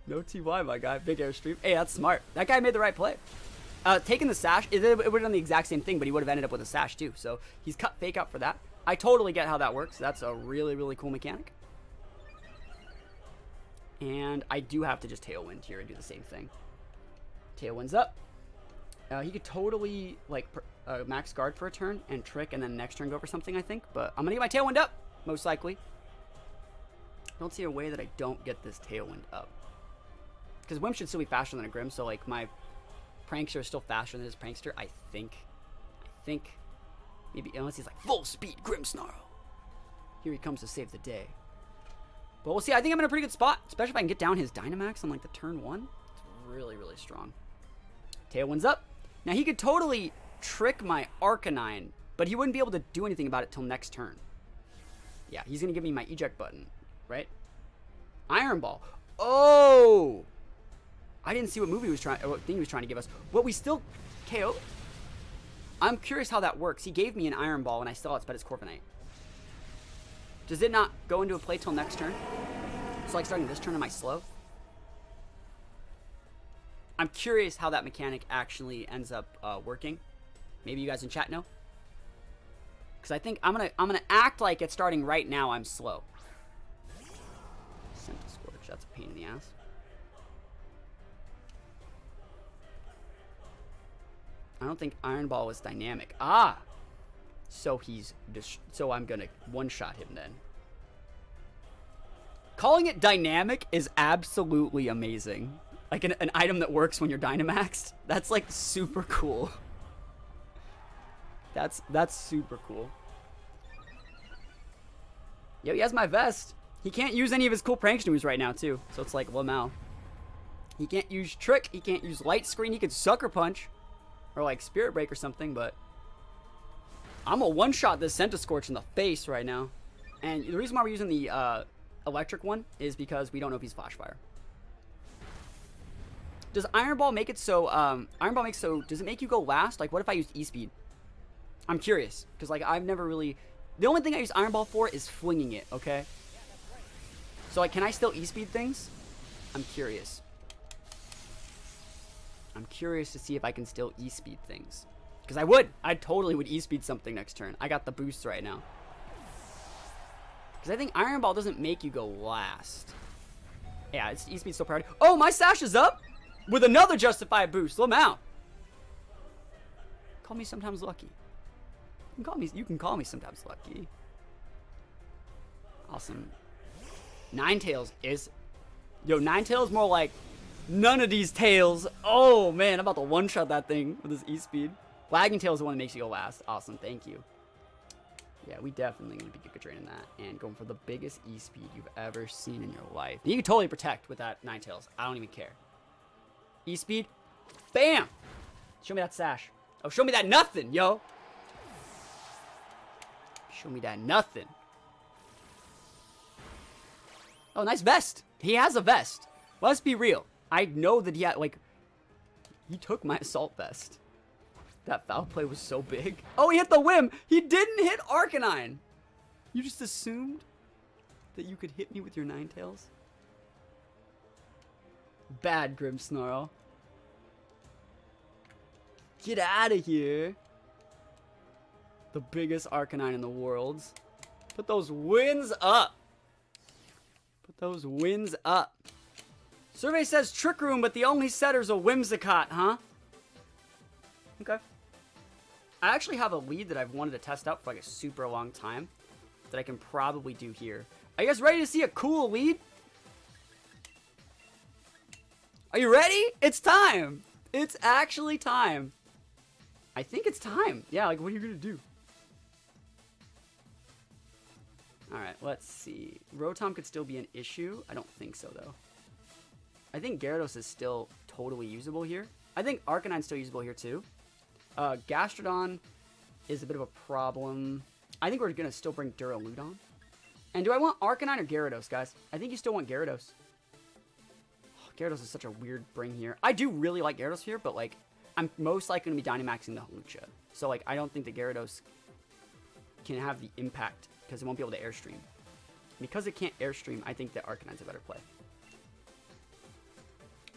No TY, my guy. Big Airstream. Hey, that's smart. That guy made the right play. Taking the Sash, it would have done the exact same thing, but he would have ended up with a Sash too. So he's cut fake out for that. I totally get how that works. That's a really, really cool mechanic. And I do have to just Tailwind here and do the same thing. Tailwind's up. He could totally, like, max guard for a turn and Trick and then next turn go for something, I think. But I'm going to get my Tailwind up, most likely. I don't see a way that I don't get this Tailwind up. Because Whim should still be faster than a Grim, so, like, my Prankster is still faster than his Prankster, I think. Maybe, unless he's, like, full speed Grimmsnarl. Here he comes to save the day. But we'll see. I think I'm in a pretty good spot, especially if I can get down his Dynamax on, like, the turn 1. It's really, really strong. Tailwind's up. Now, he could totally trick my Arcanine, but he wouldn't be able to do anything about it till next turn. Yeah, he's going to give me my eject button, right? Iron Ball. Oh! I didn't see what move he was trying, or what thing he was trying to give us. But we still KO. I'm curious how that works. He gave me an Iron Ball, and I still outsped his Corviknight. Does it not go into a play till next turn? So, like, starting this turn, am I slow? I'm curious how that mechanic actually ends up working. Maybe you guys in chat know. Because I think I'm gonna act like it's starting right now. I'm slow. Simple Scorch. That's a pain in the ass. I don't think Iron Ball was dynamic. Ah, so he's so I'm gonna one-shot him then. Calling it dynamic is absolutely amazing. Like an item that works when you're Dynamaxed. That's like super cool. That's super cool. Yo, he has my vest. He can't use any of his cool prank moves right now, too. So it's like, Lamau. He can't use Trick. He can't use Light Screen. He could Sucker Punch. Or like Spirit Break or something, but... I'm gonna one-shot this Centiskorch in the face right now. And the reason why we're using the electric one is because we don't know if he's Flash Fire. Does Iron Ball make it so... Does it make you go last? Like, what if I used E-Speed? I'm curious. Because, like, I've never really... The only thing I use Iron Ball for is flinging it, okay? So, like, can I still E-Speed things? I'm curious. I'm curious to see if I can still E-Speed things. Because I would. I totally would E-Speed something next turn. I got the boost right now. Because I think Iron Ball doesn't make you go last. Yeah, it's E-Speed still priority. Oh, my Sash is up! With another Justified boost. Lamau. Call me sometimes lucky. You can call me sometimes lucky. Awesome. Ninetales is... Yo, Ninetales more like... None of these tails. Oh, man. I'm about to one-shot that thing with this E-Speed. Lagging Tail is the one that makes you go last. Awesome. Thank you. Yeah, we definitely going to be Giga Draining that. And going for the biggest E-Speed you've ever seen in your life. You can totally protect with that Ninetales. I don't even care. E-Speed. Bam! Show me that Sash. Oh, show me that nothing, yo. Show me that nothing. Oh, nice vest. He has a vest. Let's be real. I know that he had, like... He took my Assault Vest. That foul play was so big. Oh, he hit the whim. He didn't hit Arcanine. You just assumed that you could hit me with your Ninetales? Bad Grimmsnarl. Get out of here. The biggest Arcanine in the world. Put those wins up. Put those wins up. Survey says Trick Room, but the only setter's a Whimsicott, huh? Okay. I actually have a lead that I've wanted to test out for like a super long time that I can probably do here. Are you guys ready to see a cool lead? Are you ready? It's time. It's actually time. I think it's time. Yeah, like what are you going to do? Alright, let's see. Rotom could still be an issue. I don't think so, though. I think Gyarados is still totally usable here. I think Arcanine's still usable here, too. Gastrodon is a bit of a problem. I think we're going to still bring Duraludon. And do I want Arcanine or Gyarados, guys? I think you still want Gyarados. Oh, Gyarados is such a weird bring here. I do really like Gyarados here, but, like, I'm most likely going to be Dynamaxing the Hawlucha. So, like, I don't think the Gyarados can have the impact because it won't be able to Airstream. Because it can't Airstream, I think that Arcanine's a better play.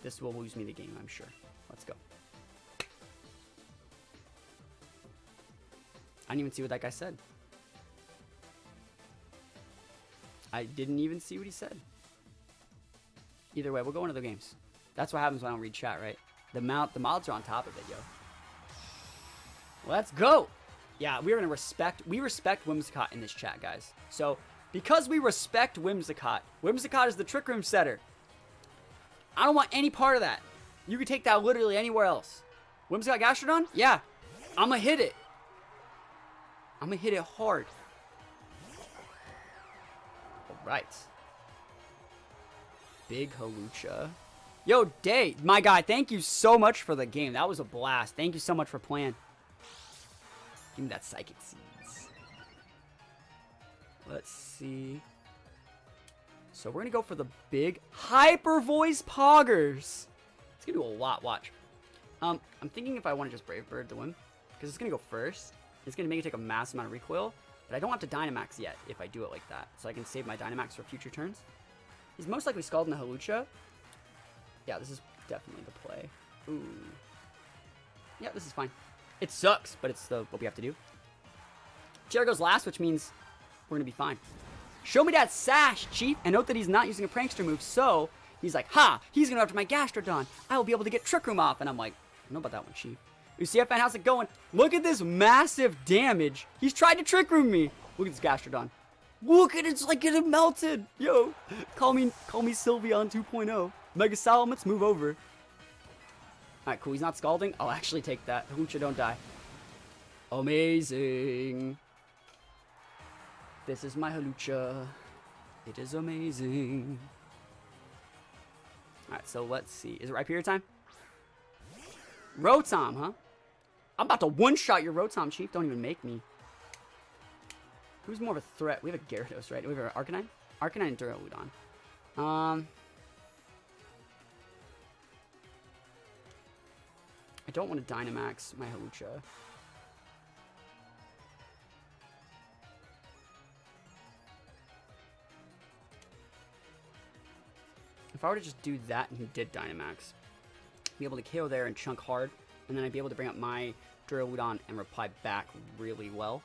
This will lose me the game, I'm sure. Let's go. I didn't even see what that guy said. I didn't even see what he said. Either way, we'll go into the games. That's what happens when I don't read chat, right? The mods are on top of it, yo. Let's go. Yeah, we respect Whimsicott in this chat, guys. So, because we respect Whimsicott is the Trick Room setter. I don't want any part of that. You can take that literally anywhere else. Whimsicott Gastrodon? Yeah. I'm gonna hit it. I'm gonna hit it hard. Alright. Big Hawlucha. Yo, Day, my guy, thank you so much for the game. That was a blast. Thank you so much for playing. Give me that Psychic Seeds. Let's see. So we're going to go for the big Hyper Voice Poggers. It's going to do a lot, watch. I'm thinking if I want to just Brave Bird the win. Because it's going to go first. It's going to make it take a massive amount of recoil. But I don't have to Dynamax yet if I do it like that. So I can save my Dynamax for future turns. He's most likely Scalding the Hawlucha. Yeah, this is definitely the play. Ooh. Yeah, this is fine. It sucks, but it's what we have to do. Chair goes last, which means we're going to be fine. Show me that Sash, Chief. And note that he's not using a Prankster move, so he's like, ha, he's going to go after my Gastrodon. I will be able to get Trick Room off. And I'm like, I don't know about that one, Chief. UCFN, how's it going? Look at this massive damage. He's tried to Trick Room me. Look at this Gastrodon. Look at it, it's like getting melted. Yo, call me Sylveon 2.0. Mega Salamence, move over. Alright, cool. He's not Scalding. I'll actually take that. Hawlucha, don't die. Amazing. This is my Hawlucha. It is amazing. Alright, so let's see. Is it Rhyperior time? Rotom, huh? I'm about to one-shot your Rotom, Chief. Don't even make me. Who's more of a threat? We have a Gyarados, right? We have an Arcanine? Arcanine and Duraludon. I don't want to Dynamax my Hawlucha. If I were to just do that and he did Dynamax, be able to KO there and chunk hard, and then I'd be able to bring up my Duraludon and reply back really well.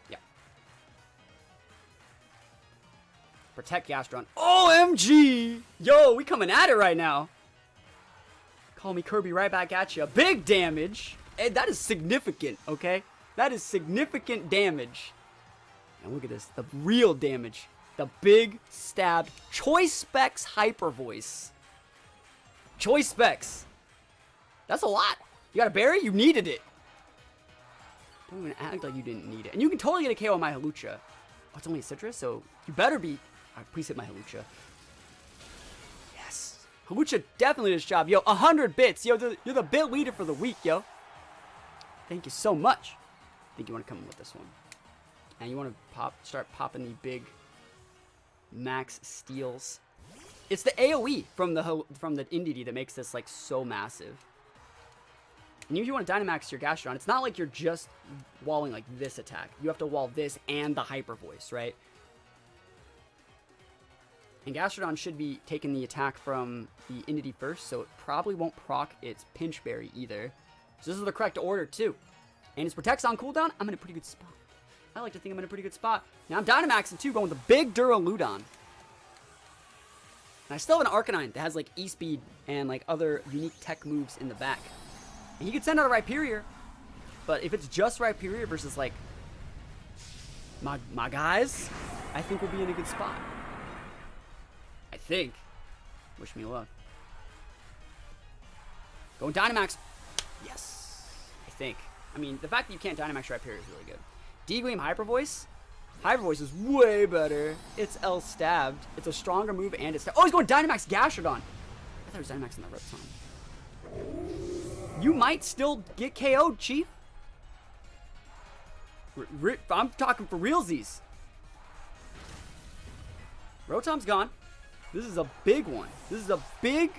Yeah. Protect Gastron. OMG! Yo, we coming at it right now. Call me Kirby right back at you. Big damage. And that is significant, okay? That is significant damage. And look at this. The real damage. The big stabbed Choice Specs Hyper Voice. Choice Specs. That's a lot. You got a berry? You needed it. Don't even act like you didn't need it. And you can totally get a KO on my Hawlucha. Oh, it's only a Citrus, so you better be... Alright, please hit my Hawlucha. Yes. Hawlucha definitely did his job. Yo, 100 bits. Yo, you're the bit leader for the week, yo. Thank you so much. I think you want to come in with this one. And you want to start popping the big max steals. It's the AoE from the Indeedee that makes this like so massive. And if you want to Dynamax your Gastrodon, it's not like you're just walling like this attack. You have to wall this and the Hyper Voice, right? And Gastrodon should be taking the attack from the Indeedee first, so it probably won't proc its Pinch Berry either. So this is the correct order too. And its Protect's on cooldown. I'm in a pretty good spot. I like to think I'm in a pretty good spot. Now I'm Dynamaxing too, going with the big Duraludon. And I still have an Arcanine that has like E-Speed and like other unique tech moves in the back. And he could send out a Rhyperior. But if it's just Rhyperior versus like my guys, I think we'll be in a good spot. I think. Wish me luck. Going Dynamax. Yes. I think. I mean, the fact that you can't Dynamax your Rhyperior is really good. D-Gleam Hyper Voice. Hyper Voice is way better. It's L-stabbed. It's a stronger move and it's... Oh, he's going Dynamax Gastrodon. I thought he was Dynamaxing that Rotom. You might still get KO'd, Chief. I'm talking for realsies. Rotom's gone. This is a big one. This is a big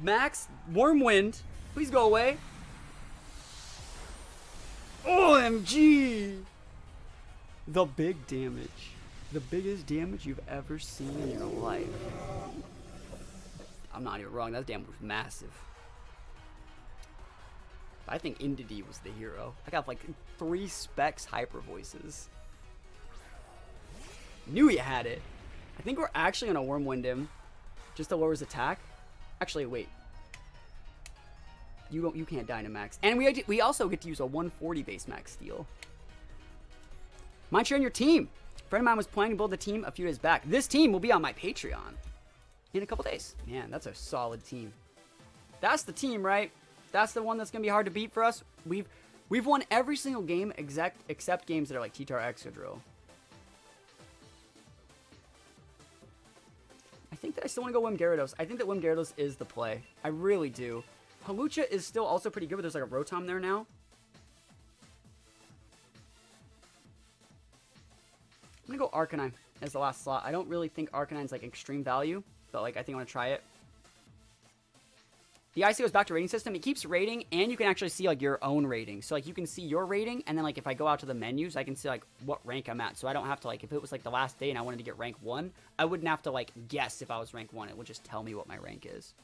max Wormwind. Please go away. OMG! The big damage. The biggest damage you've ever seen in your life. I'm not even wrong. That damage was massive. I think Indeedee was the hero. I got like 3 Specs Hyper Voices. Knew you had it. I think we're actually gonna Wormwind him just to lower his attack. Actually, wait. You can't Dynamax. And we also get to use a 140 base max steal. Mind sharing your team. A friend of mine was planning to build a team a few days back. This team will be on my Patreon in a couple days. Man, that's a solid team. That's the team, right? That's the one that's gonna be hard to beat for us. We've won every single game except games that are like T-Tar Excadrill. I think that I still want to go Wim Gyarados. I think that Wim Gyarados is the play. I really do. Hawlucha is still also pretty good, but there's like a Rotom there now. I'm gonna go Arcanine as the last slot. I don't really think Arcanine's like extreme value, but like I think I want to try it. The IC goes back to rating system. It keeps rating, and you can actually see like your own rating. So like you can see your rating, and then like if I go out to the menus, I can see like what rank I'm at. So I don't have to like, if it was like the last day and I wanted to get rank 1, I wouldn't have to like guess if I was rank 1. It would just tell me what my rank is.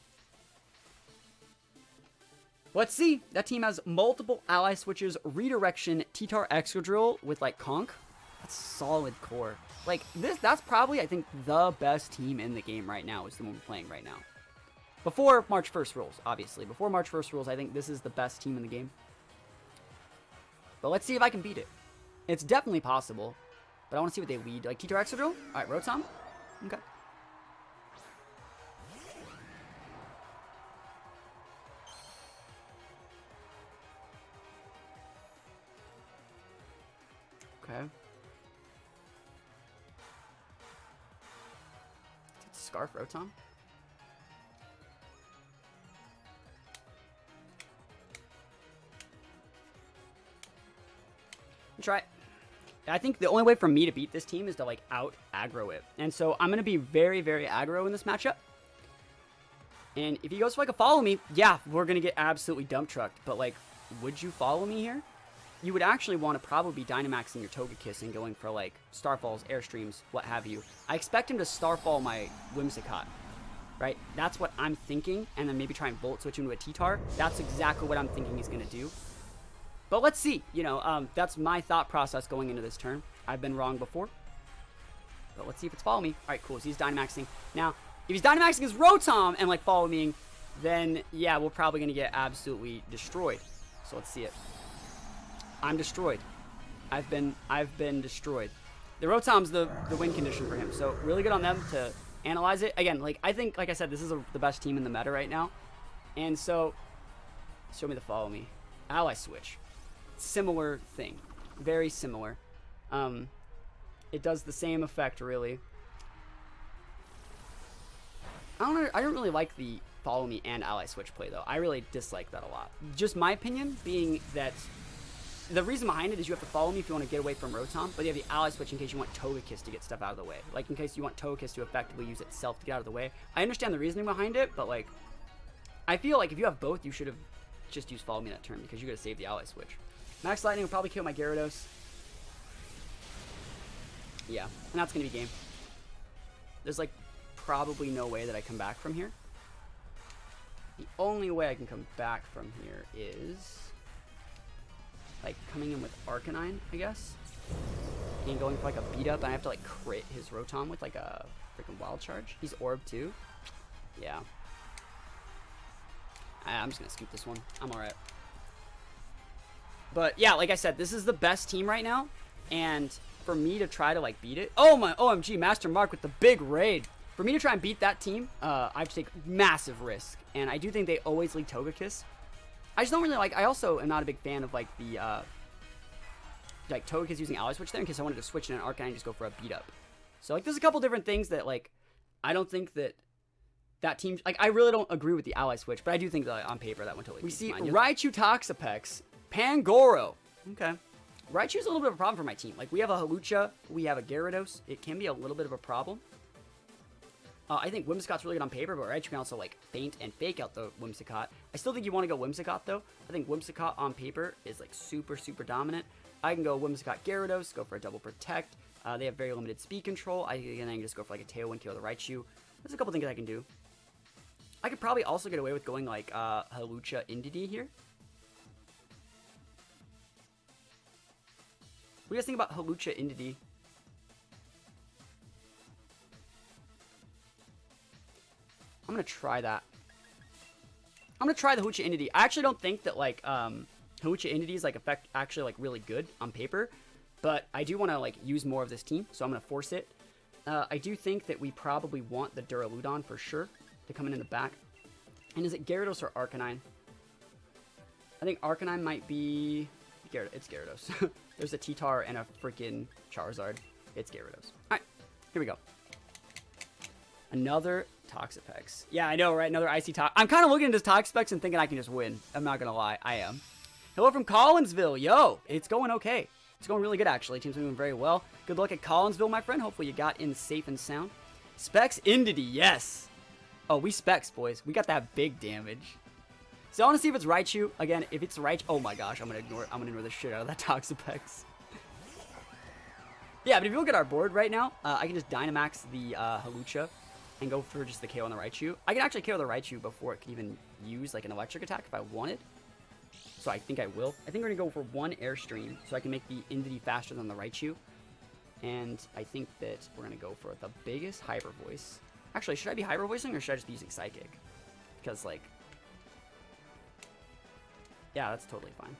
Let's see. That team has multiple ally switches, redirection, T-Tar Excadrill with like Conk. That's solid core. Like that's probably I think the best team in the game right now is the one we're playing right now. Before March 1st rules, obviously. Before March 1st rules, I think this is the best team in the game. But let's see if I can beat it. It's definitely possible. But I want to see what they lead. Like T-Tar Excadrill? Alright, Rotom? Okay. Okay. Scarf Rotom. Try it. I think the only way for me to beat this team is to, like, out aggro it. And so I'm going to be very, very aggro in this matchup. And if he goes for, like, a follow me, yeah, we're going to get absolutely dump trucked. But, like, would you follow me here? You would actually want to probably be Dynamaxing your Togekiss and going for, like, Starfalls, Airstreams, what have you. I expect him to Starfall my Whimsicott, right? That's what I'm thinking. And then maybe try and Volt Switch into a T-Tar. That's exactly what I'm thinking he's going to do. But let's see, you know, that's my thought process going into this turn. I've been wrong before. But let's see if it's follow me. All right, cool. So he's Dynamaxing. Now, if he's Dynamaxing his Rotom and, like, follow me, then, yeah, we're probably going to get absolutely destroyed. So let's see it. I'm destroyed. I've been destroyed. The Rotom's the win condition for him. So really good on them to analyze it. Again, like, I think, like I said, this is the best team in the meta right now. And so, show me the follow me. Ally Switch. Similar thing, very similar. It does the same effect, really. I don't really like the follow me and ally switch play though. I really dislike that a lot. Just my opinion being that the reason behind it is you have to follow me if you want to get away from Rotom, but you have the ally switch in case you want Togekiss to get stuff out of the way. Like in case you want Togekiss to effectively use itself to get out of the way. I understand the reasoning behind it, but like I feel like if you have both, you should have just used follow me that turn because you gotta save the ally switch. Max Lightning will probably kill my Gyarados. Yeah, and that's going to be game. There's, like, probably no way that I come back from here. The only way I can come back from here is, like, coming in with Arcanine, I guess. And going for, like, a beat-up, and I have to, like, crit his Rotom with, like, a freaking Wild Charge. He's Orb, too. Yeah. I'm just going to scoop this one. I'm alright. But yeah, like I said, this is the best team right now, and for me to try to like beat it, oh my OMG, Master Mark with the big raid. For me to try and beat that team, I have to take massive risk, and I do think they always lead Togekiss. I just don't really like. I also am not a big fan of like the like Togekiss using Ally Switch there in case I wanted to switch in an Arcanine and just go for a beat up. So like, there's a couple different things that like I don't think that team like I really don't agree with the Ally Switch, but I do think that on paper that one totally. We see Raichu Toxapex. Pangoro. Okay. Raichu's a little bit of a problem for my team. Like, we have a Hawlucha, we have a Gyarados. It can be a little bit of a problem. I think Whimsicott's really good on paper, but Raichu can also, like, feint and fake out the Whimsicott. I still think you want to go Whimsicott, though. I think Whimsicott on paper is, like, super, super dominant. I can go Whimsicott Gyarados, go for a double protect. They have very limited speed control. I can just go for, like, a Tailwind, kill the Raichu. There's a couple things I can do. I could probably also get away with going, like, Hawlucha Indeedee here. What do you guys think about Hawlucha Indeedee? I'm going to try that. I'm going to try the Hawlucha Indeedee. I actually don't think that, like, Hawlucha Indeedee is, like, actually, like, really good on paper. But I do want to, like, use more of this team, so I'm going to force it. I do think that we probably want the Duraludon for sure to come in the back. And is it Gyarados or Arcanine? I think Arcanine might be... It's Gyarados. There's a T-Tar and a freaking Charizard. It's Gyarados. Alright, here we go. Another Toxapex. Yeah, I know, right? Another Icy Tox. I'm kind of looking at this Toxapex and thinking I can just win. I'm not going to lie. I am. Hello from Collinsville. Yo, it's going okay. It's going really good, actually. Team's doing very well. Good luck at Collinsville, my friend. Hopefully you got in safe and sound. Specs Indeedee, yes. Oh, we Specs, boys. We got that big damage. So I want to see if it's Raichu. Again, if it's Raichu, oh my gosh, I'm gonna ignore the shit out of that Toxapex. Yeah, but if you look at our board right now, I can just Dynamax the Hawlucha and go for just the KO on the Raichu. I can actually KO the Raichu before it can even use like an electric attack if I wanted. So I think I will. I think we're gonna go for one Airstream so I can make the Indeedee faster than the Raichu. And I think that we're gonna go for the biggest Hyper Voice. Actually, should I be Hyper Voicing or should I just be using Psychic? Because like, yeah, that's totally fine.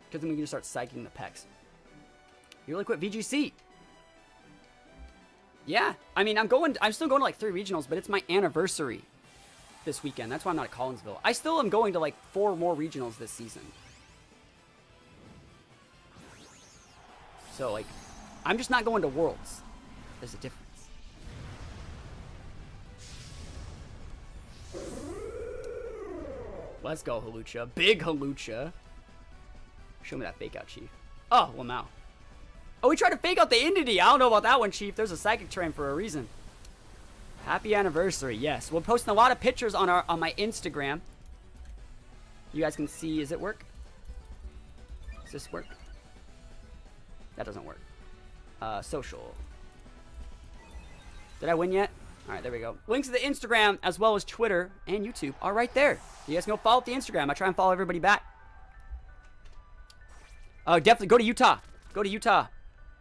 Because then we can just start psyching the pecs. You really quit VGC. Yeah, I mean, I'm still going to like 3 regionals, but it's my anniversary this weekend. That's why I'm not at Collinsville. I still am going to like 4 more regionals this season. So, like, I'm just not going to Worlds. There's a difference. Let's go, Halucha. Big Halucha. Show me that fake out, Chief. Oh, well, now. Oh, we tried to fake out the Indity. I don't know about that one, Chief. There's a psychic terrain for a reason. Happy anniversary. Yes. We're posting a lot of pictures on my Instagram. You guys can see. Is it work? Does this work? That doesn't work. Social. Did I win yet? All right, there we go. Links to the Instagram as well as Twitter and YouTube are right there. You guys can go follow the Instagram. I try and follow everybody back. Definitely go to Utah. Go to Utah.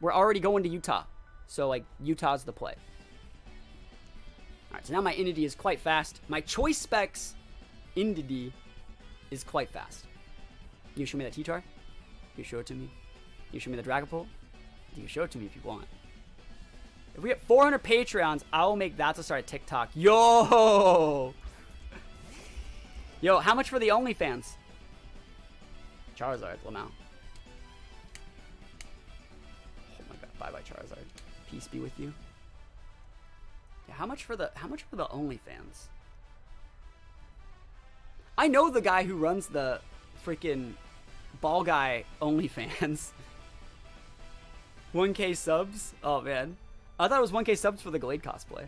We're already going to Utah. So, like, Utah's the play. All right, so now my Indity is quite fast. My choice specs Indity is quite fast. You show me that T-Tar? You show it to me? You show me the Dragapult? You can show it to me if you want. If we get 400 Patreons, I will make that to start a TikTok. Yo! Yo, how much for the OnlyFans? Charizard, Lamau. Oh my god, bye-bye Charizard. Peace be with you. Yeah, how much for the OnlyFans? I know the guy who runs the freaking ball guy OnlyFans. 1K subs? Oh man. I thought it was 1K subs for the Glade cosplay.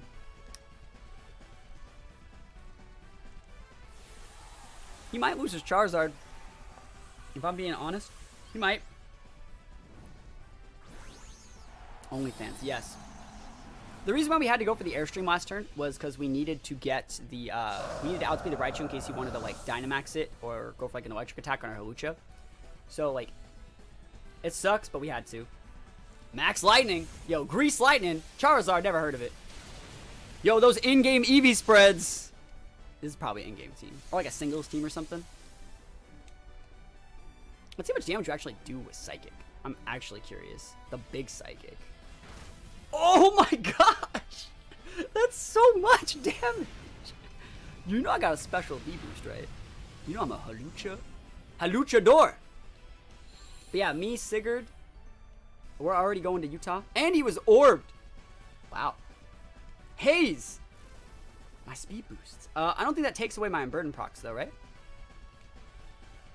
He might lose his Charizard. If I'm being honest, he might. OnlyFans, yes. The reason why we had to go for the Airstream last turn was because we needed to get the, we needed to outspeed the Raichu in case he wanted to, like, Dynamax it or go for, like, an electric attack on our Halucha. So, like, it sucks, but we had to. Max Lightning. Yo, Grease Lightning. Charizard, never heard of it. Yo, those in-game Eevee spreads. This is probably an in-game team. Or like a singles team or something. Let's see how much damage you actually do with Psychic. I'm actually curious. The big Psychic. Oh my gosh! That's so much damage! You know I got a special V-boost, right? You know I'm a Halucha. Haluchador! But yeah, me, Sigurd. We're already going to Utah. And he was orbed. Wow. Haze. My speed boosts. I don't think that takes away my Unburden procs, though, right?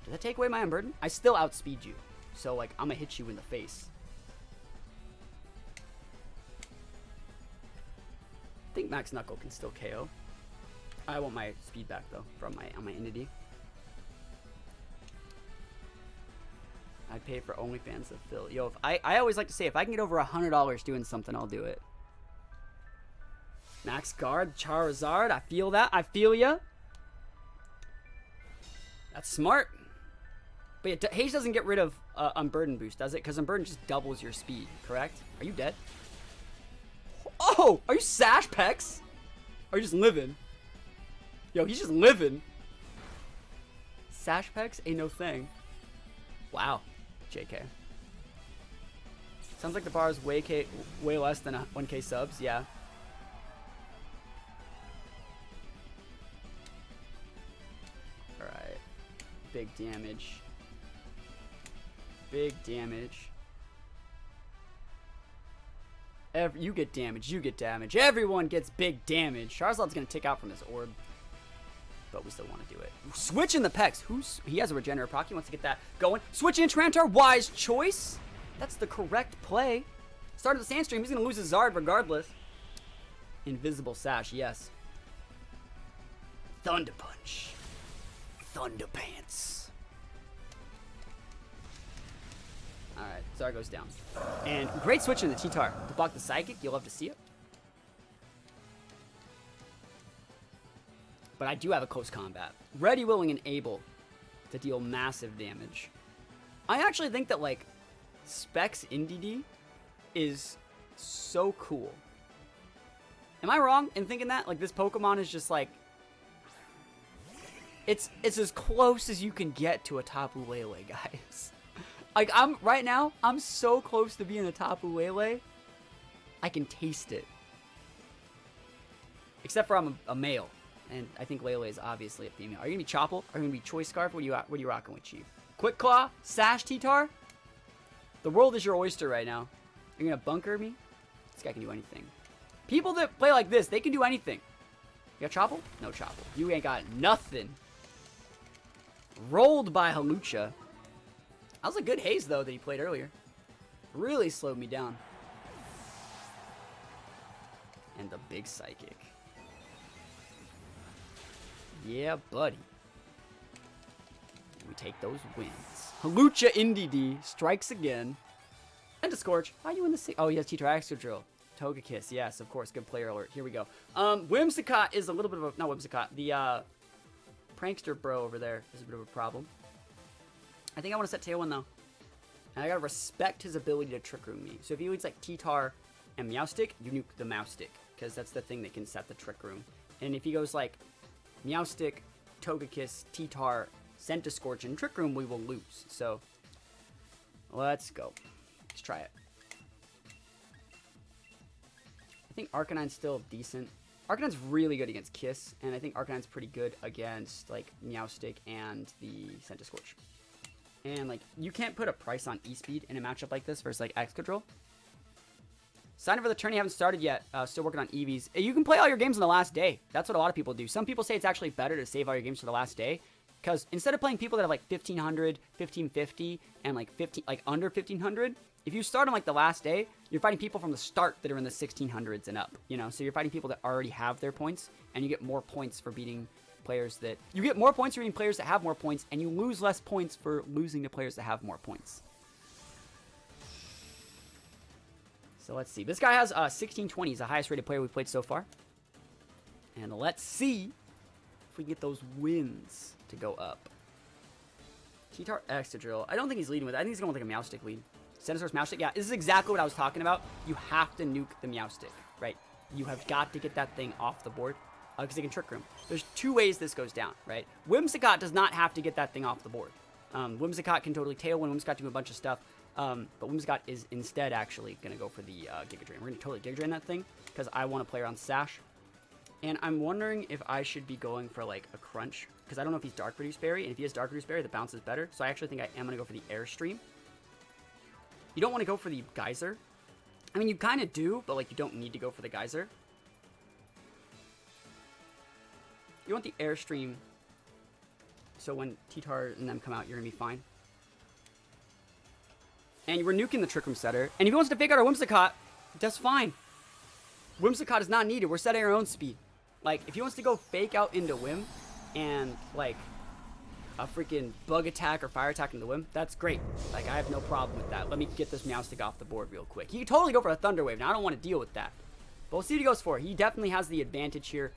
Does that take away my Unburden? I still outspeed you. So, like, I'm going to hit you in the face. I think Max Knuckle can still KO. I want my speed back, though, from on my Indity. I'd pay for OnlyFans to fill. Yo, if I always like to say, if I can get over $100 doing something, I'll do it. Max Guard, Charizard. I feel that. I feel ya. That's smart. But yeah, Haze doesn't get rid of Unburden boost, does it? Because Unburden just doubles your speed, correct? Are you dead? Oh! Are you Sash Pex? Or are you just living? Yo, he's just living. Sash Pex ain't no thing. Wow. JK. Sounds like the bar is way less than 1K subs. Yeah. All right. Big damage. Big damage. You get damage. You get damage. Everyone gets big damage. Charizard's gonna tick out from his orb. But we still want to do it. Switch in the Pex. He has a regenerate proc. He wants to get that going. Switch in Trantar. Wise choice. That's the correct play. Start of the Sandstream. He's going to lose his Zard regardless. Invisible Sash. Yes. Thunder Punch. Thunder Pants. Alright. Zard goes down. And great switch in the T-Tar. To block the Psychic. You'll love to see it. But I do have a close combat. Ready, willing, and able to deal massive damage. I actually think that, like, Specs Indie is so cool. Am I wrong in thinking that? Like, this Pokemon is just, like... It's as close as you can get to a Tapu Lele, guys. Like, right now, I'm so close to being a Tapu Lele. I can taste it. Except for I'm a male. And I think Lele is obviously a female. Are you going to be Chople? Are you going to be Choice Scarf? What are you rocking with, Chief? Quick Claw? Sash T-Tar? The world is your oyster right now. You're gonna bunker me? This guy can do anything. People that play like this, they can do anything. You got Chopple? No Chopple. You ain't got nothing. Rolled by Halucha. That was a good haze, though, that he played earlier. Really slowed me down. And the big psychic. Yeah, buddy. We take those wins. Halucha NDD strikes again. And to Scorch. How are you in the... Oh, he has T-Tar Excadrill. Togekiss, yes, of course. Good player alert. Here we go. Whimsicott is a little bit of a... Not Whimsicott. The prankster bro over there is a bit of a problem. I think I want to set Tailwind, though. And I gotta respect his ability to Trick Room me. So if he leads like T-Tar and Meowstic, you nuke the Meowstic. Because that's the thing that can set the Trick Room. And if he goes like Meowstic, Togekiss, T-Tar, Scorch, and Trick Room, we will lose. So let's go. Let's try it. I think Arcanine's still decent. Arcanine's really good against Kiss, and I think Arcanine's pretty good against like Meowstic and the Scorch. And like you can't put a price on E-Speed in a matchup like this versus like Excadrill. Sign for the tourney haven't started yet. Still working on EVs. You can play all your games on the last day. That's what a lot of people do. Some people say it's actually better to save all your games for the last day. Because instead of playing people that have like 1500, 1550, and like under 1500, if you start on like the last day, you're fighting people from the start that are in the 1600s and up. You know, so you're fighting people that already have their points, and you get more points for beating players that have more points, and you lose less points for losing to players that have more points. So let's see. This guy has 1620. He's the highest rated player we've played so far. And let's see if we can get those wins to go up. T-Tar Excadrill. I don't think he's leading with it. I think he's going with like a Meowstic lead. Centosaurus Meowstic. Yeah, this is exactly what I was talking about. You have to nuke the Meowstic, right? You have got to get that thing off the board because they can Trick Room. There's two ways this goes down, right? Whimsicott does not have to get that thing off the board. Whimsicott can totally Tailwind. Whimsicott can do a bunch of stuff. But Whimsicott is instead actually going to go for the Giga Drain. We're going to totally Giga Drain that thing because I want to play around Sash. And I'm wondering if I should be going for like a Crunch because I don't know if he's Dark Reduce Berry. And if he has Dark Reduce Berry, the bounce is better. So I actually think I am going to go for the Airstream. You don't want to go for the Geyser. I mean, you kind of do, but like you don't need to go for the Geyser. You want the Airstream so when T-Tar and them come out, you're going to be fine. And we're nuking the Trick Room setter. And if he wants to fake out our Whimsicott, that's fine. Whimsicott is not needed. We're setting our own speed. Like, if he wants to go fake out into Whim and, like, a freaking Bug Attack or Fire Attack into Whim, that's great. Like, I have no problem with that. Let me get this Meowstic off the board real quick. He can totally go for a Thunder Wave. Now, I don't want to deal with that. But we'll see what he goes for. He definitely has the advantage here.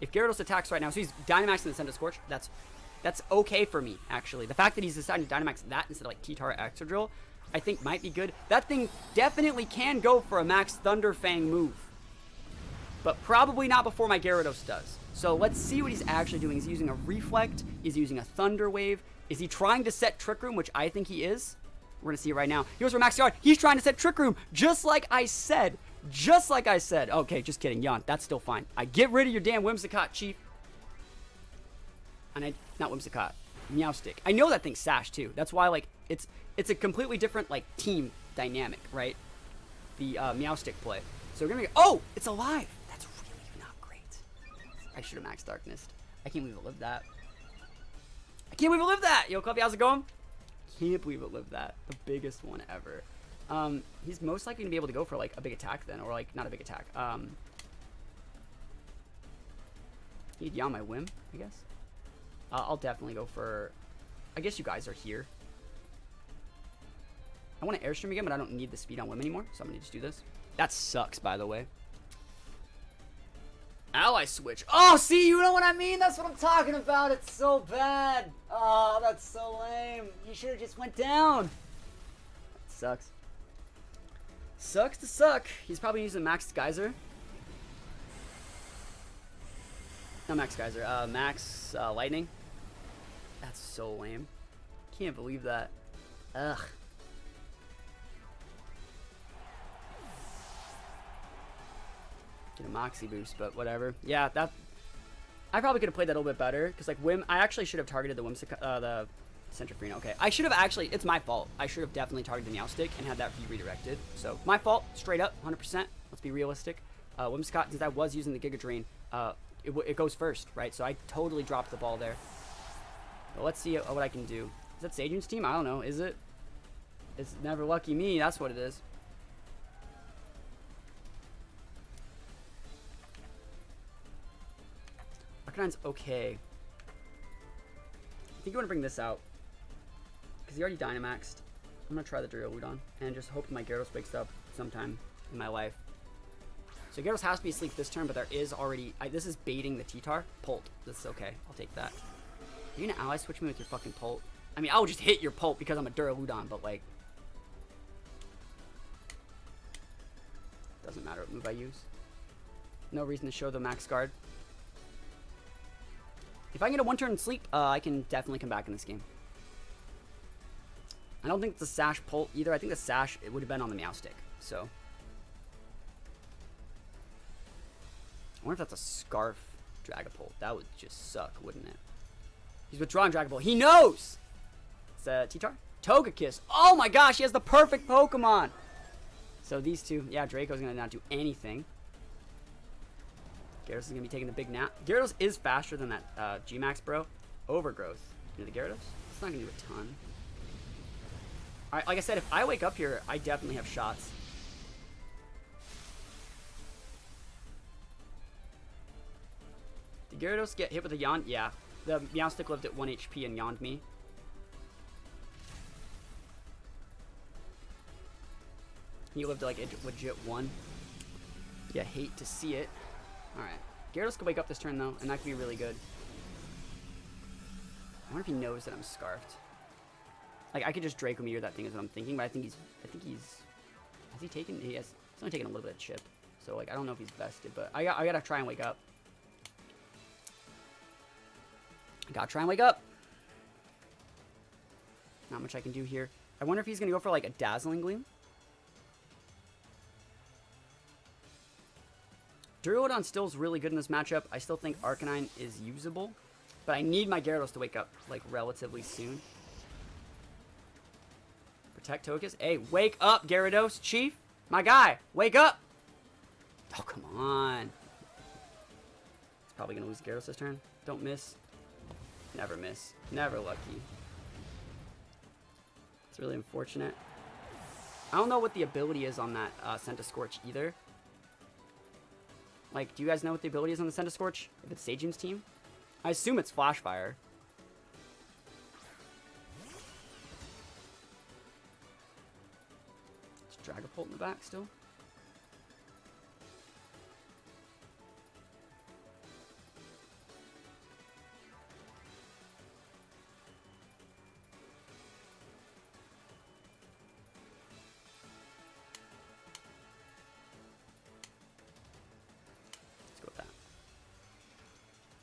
If Gyarados attacks right now, so he's Dynamaxing the Scorch, that's okay for me, actually. The fact that he's deciding to Dynamax that instead of, like, T-Tar Excadrill, I think might be good. That thing definitely can go for a max Thunder Fang move. But probably not before my Gyarados does. So let's see what he's actually doing. Is he using a Reflect? Is he using a Thunder Wave? Is he trying to set Trick Room, which I think he is? We're going to see it right now. He goes for Max Guard. He's trying to set Trick Room, just like I said. Just like I said. Okay, just kidding. Yawn. That's still fine. I get rid of your damn Whimsicott, Chief. And not Whimsicott. Meowstic. I know that thing's Sash, too. That's why, like, it's a completely different, like, team dynamic, right? The Meowstic play. So we're going to go, oh, it's alive. That's really not great. I should have Max Darkness. I can't believe it lived that. I can't believe it lived that. Yo, Cluffy, how's it going? Can't believe it lived that. The biggest one ever. He's most likely going to be able to go for, like, a big attack then. Or, like, not a big attack. He'd yawn my Whim, I guess. I'll definitely go for... I guess you guys are here. I want to Airstream again, but I don't need the speed on Whim anymore. So I'm going to just do this. That sucks, by the way. Ally switch. Oh, see, you know what I mean? That's what I'm talking about. It's so bad. Oh, that's so lame. You should have just went down. That sucks. Sucks to suck. He's probably using Max Geyser. Not Max Geyser. Max Lightning. That's so lame. Can't believe that. Ugh. Get a Moxie boost, but whatever. Yeah, that... I probably could have played that a little bit better, because, like, Whim... I actually should have targeted the Whimsicott, the Centrifrino. Okay, I should have actually, it's my fault. I should have definitely targeted the Meowstick and had that be redirected. So, my fault, straight up, 100%. Let's be realistic. Whimsicott, since I was using the Giga Drain, it goes first, right? So, I totally dropped the ball there. But let's see what I can do. Is that Sajun's team? I don't know. Is it? It's never lucky me. That's what it is. Arcanine's okay. I think you want to bring this out. Because he already Dynamaxed. I'm going to try the Duraludon. And just hope my Gyarados wakes up sometime in my life. So Gyarados has to be asleep this turn, but there is already... this is baiting the T-Tar. Pult. This is okay. I'll take that. Are you going to ally switch me with your fucking Pult? I mean, I'll just hit your Pult because I'm a Duraludon, but like... Doesn't matter what move I use. No reason to show the max guard. If I can get a one-turn sleep, I can definitely come back in this game. I don't think it's a Sash Pult either. I think the Sash, it would have been on the Meowstick. So. I wonder if that's a Scarf Dragapult. That would just suck, wouldn't it? He's withdrawing Dragapult. He knows! It's a T-Tar? Togekiss. Oh my gosh, he has the perfect Pokemon! So these two, yeah, Draco's going to not do anything. Gyarados is going to be taking the big nap. Gyarados is faster than that G-Max, bro. Overgrowth. You know the Gyarados? It's not going to do a ton. Alright, like I said, if I wake up here, I definitely have shots. Did Gyarados get hit with a yawn? Yeah. The Meowstick lived at 1 HP and yawned me. He lived like a legit 1. Yeah, hate to see it. Alright. Gyarados could wake up this turn though, and that could be really good. I wonder if he knows that I'm Scarfed. Like, I could just Draco Meteor that thing is what I'm thinking, but I think he's... Has he taken... He's only taken a little bit of chip. So, like, I don't know if he's vested, but I gotta try and wake up. I gotta try and wake up. Not much I can do here. I wonder if he's gonna go for, like, a Dazzling Gleam. Duraludon still is really good in this matchup. I still think Arcanine is usable. But I need my Gyarados to wake up, like, relatively soon. Protect Togekiss. Hey, wake up, Gyarados. Chief, my guy, wake up. Oh, come on. It's probably going to lose Gyarados this turn. Don't miss. Never miss. Never lucky. It's really unfortunate. I don't know what the ability is on that Scorch either. Like, do you guys know what the ability is on the Scorch? If it's Sajun's team? I assume it's Flash Fire. It's Dragapult in the back still.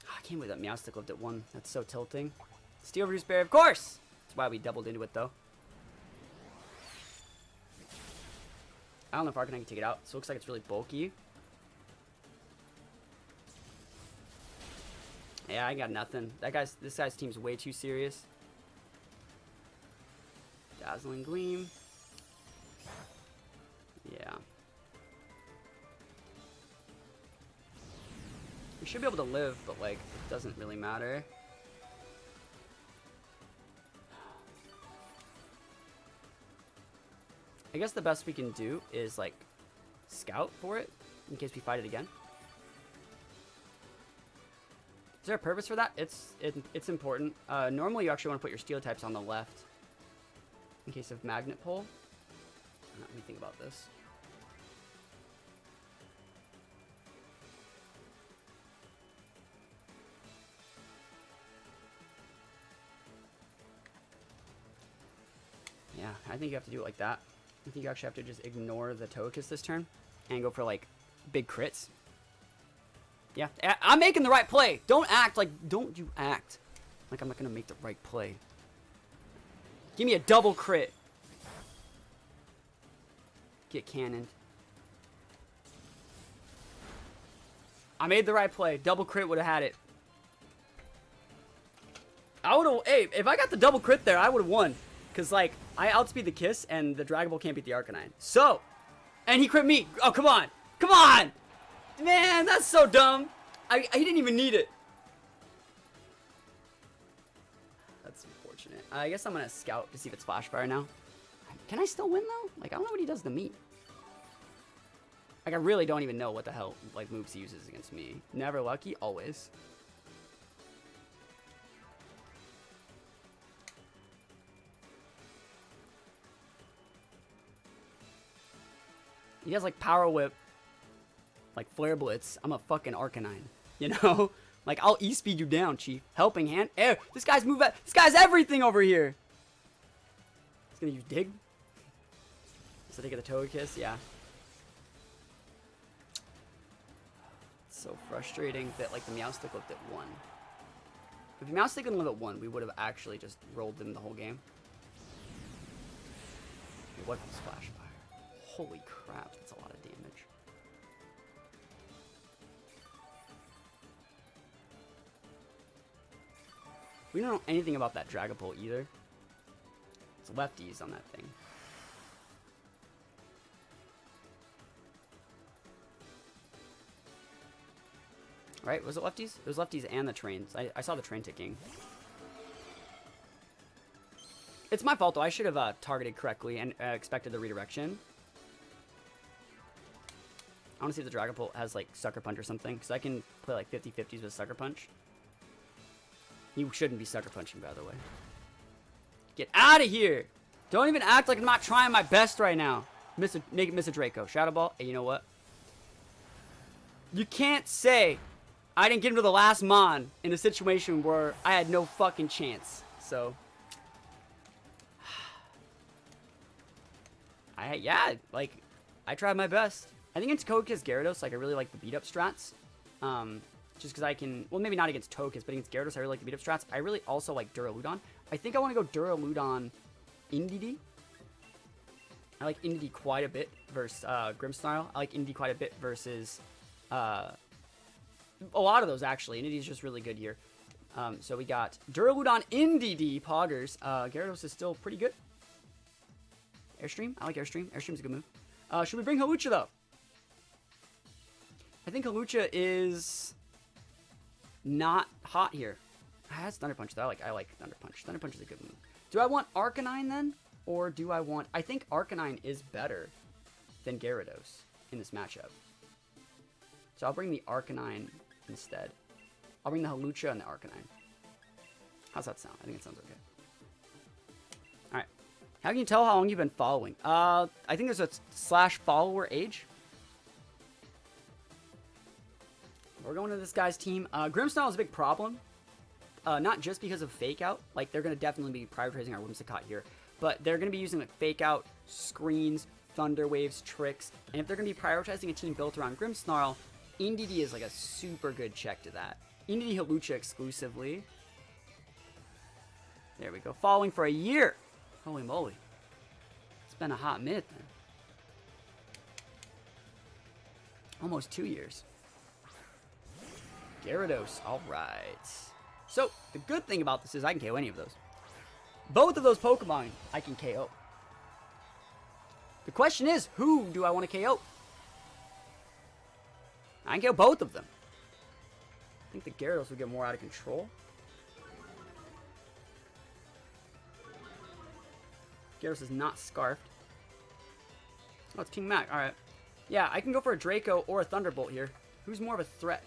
I can't believe that Meowstick lived at 1. That's so tilting. Steel Reduce Berry, of course! That's why we doubled into it, though. I don't know if Arcanine can take it out. So it looks like it's really bulky. Yeah, I got nothing. This guy's team's way too serious. Dazzling Gleam. Yeah. We should be able to live, but, like, it doesn't really matter. I guess the best we can do is, like, scout for it in case we fight it again. Is there a purpose for that? It's important. Normally, you actually want to put your steel types on the left in case of magnet pull. Let me think about this. Yeah, I think you have to do it like that. I think you actually have to just ignore the Togekiss this turn and go for, like, big crits. Yeah, I'm making the right play. Don't you act like I'm not going to make the right play. Give me a double crit. Get cannoned. I made the right play. Double crit would have had it. I would have. Hey, if I got the double crit there, I would have won. Because, like, I outspeed the Kiss, and the Dragon Ball can't beat the Arcanine. So, and he crit me. Oh, come on. Come on. Man, that's so dumb. He didn't even need it. That's unfortunate. I guess I'm going to scout to see if it's Flash Fire now. Can I still win, though? Like, I don't know what he does to me. Like, I really don't even know what the hell, like, moves he uses against me. Never lucky, always. He has, like, Power Whip, like, Flare Blitz. I'm a fucking Arcanine, you know? Like, I'll E-speed you down, Chief. Helping Hand. Ew, this guy's this guy's everything over here. He's gonna use Dig. So they get the Togekiss, yeah. It's so frustrating that, like, the Meowstic lived at 1. If the Meowstic didn't live at 1, we would have actually just rolled them the whole game. Dude, what is Flash Fire? Holy crap, that's a lot of damage. We don't know anything about that Dragapult either. It's lefties on that thing. Right? Was it lefties? It was lefties and the trains. I saw the train ticking. It's my fault, though. I should have targeted correctly and expected the redirection. I want to see if the Dragapult has, like, Sucker Punch or something, because I can play, like, 50-50s with Sucker Punch. You shouldn't be Sucker Punching, by the way. Get out of here! Don't even act like I'm not trying my best right now. Miss a Draco. Shadow Ball. Hey, you know what? You can't say I didn't get into the last Mon in a situation where I had no fucking chance. So... yeah, like, I tried my best. I think against Togekiss Gyarados, like, I really like the beat-up strats. Just because I can... Well, maybe not against Togekiss, but against Gyarados, I really like the beat-up strats. I really also like Duraludon. I think I want to go Duraludon Indeedee. I like Indeedee quite a bit versus Grimmsnarl. I like Indeedee quite a bit versus... a lot of those, actually. Indeedee's just really good here. So we got Duraludon Indeedee Poggers. Gyarados is still pretty good. Airstream? I like Airstream. Airstream's a good move. Should we bring Hawlucha, though? I think Hawlucha is not hot here. That's Thunder Punch, though. I like Thunder Punch. Thunder Punch is a good move. Do I want Arcanine, then? Or do I want... I think Arcanine is better than Gyarados in this matchup. So I'll bring the Arcanine instead. I'll bring the Hawlucha and the Arcanine. How's that sound? I think it sounds okay. Alright. How can you tell how long you've been following? I think there's a /follower age. We're going to this guy's team. Grimmsnarl is a big problem. Not just because of Fake Out. Like, they're going to definitely be prioritizing our Whimsicott here. But they're going to be using, like, Fake Out, Screens, Thunder Waves, Tricks. And if they're going to be prioritizing a team built around Grimmsnarl, Indeedee is, like, a super good check to that. Indeedee Hawlucha exclusively. There we go. Following for a year. Holy moly. It's been a hot minute then. Almost 2 years. Gyarados. Alright. So, the good thing about this is I can KO any of those. Both of those Pokemon I can KO. The question is, who do I want to KO? I can KO both of them. I think the Gyarados would get more out of control. Gyarados is not Scarfed. Oh, it's King Mac. Alright. Yeah, I can go for a Draco or a Thunderbolt here. Who's more of a threat?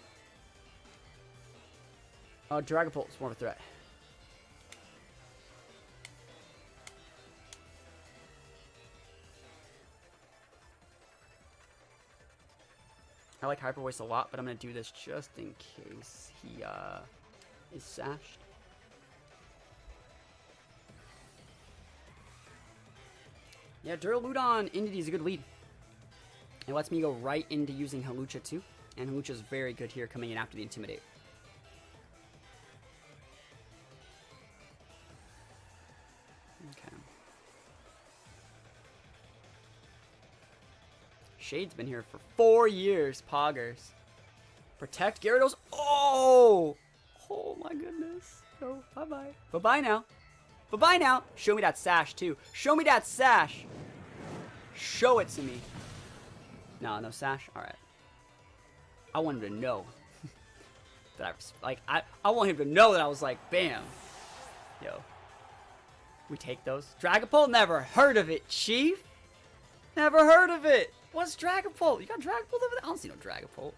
Oh, Dragapult is more of a threat. I like Hyper Voice a lot, but I'm going to do this just in case he is sashed. Yeah, Duraludon Indeedee is a good lead. It lets me go right into using Hawlucha too. And Hawlucha is very good here coming in after the Intimidate. Okay. Shade's been here for 4 years, Poggers. Protect Gyarados. Oh! Oh my goodness. No, bye-bye. Bye-bye now. Bye-bye now. Show me that sash, too. Show me that sash. Show it to me. No, no sash? Alright. I want him to know. That I want him to know that I was like, bam. Yo. We take those. Dragapult? Never heard of it, Chief. Never heard of it. What's Dragapult? You got Dragapult over there? I don't see no Dragapult.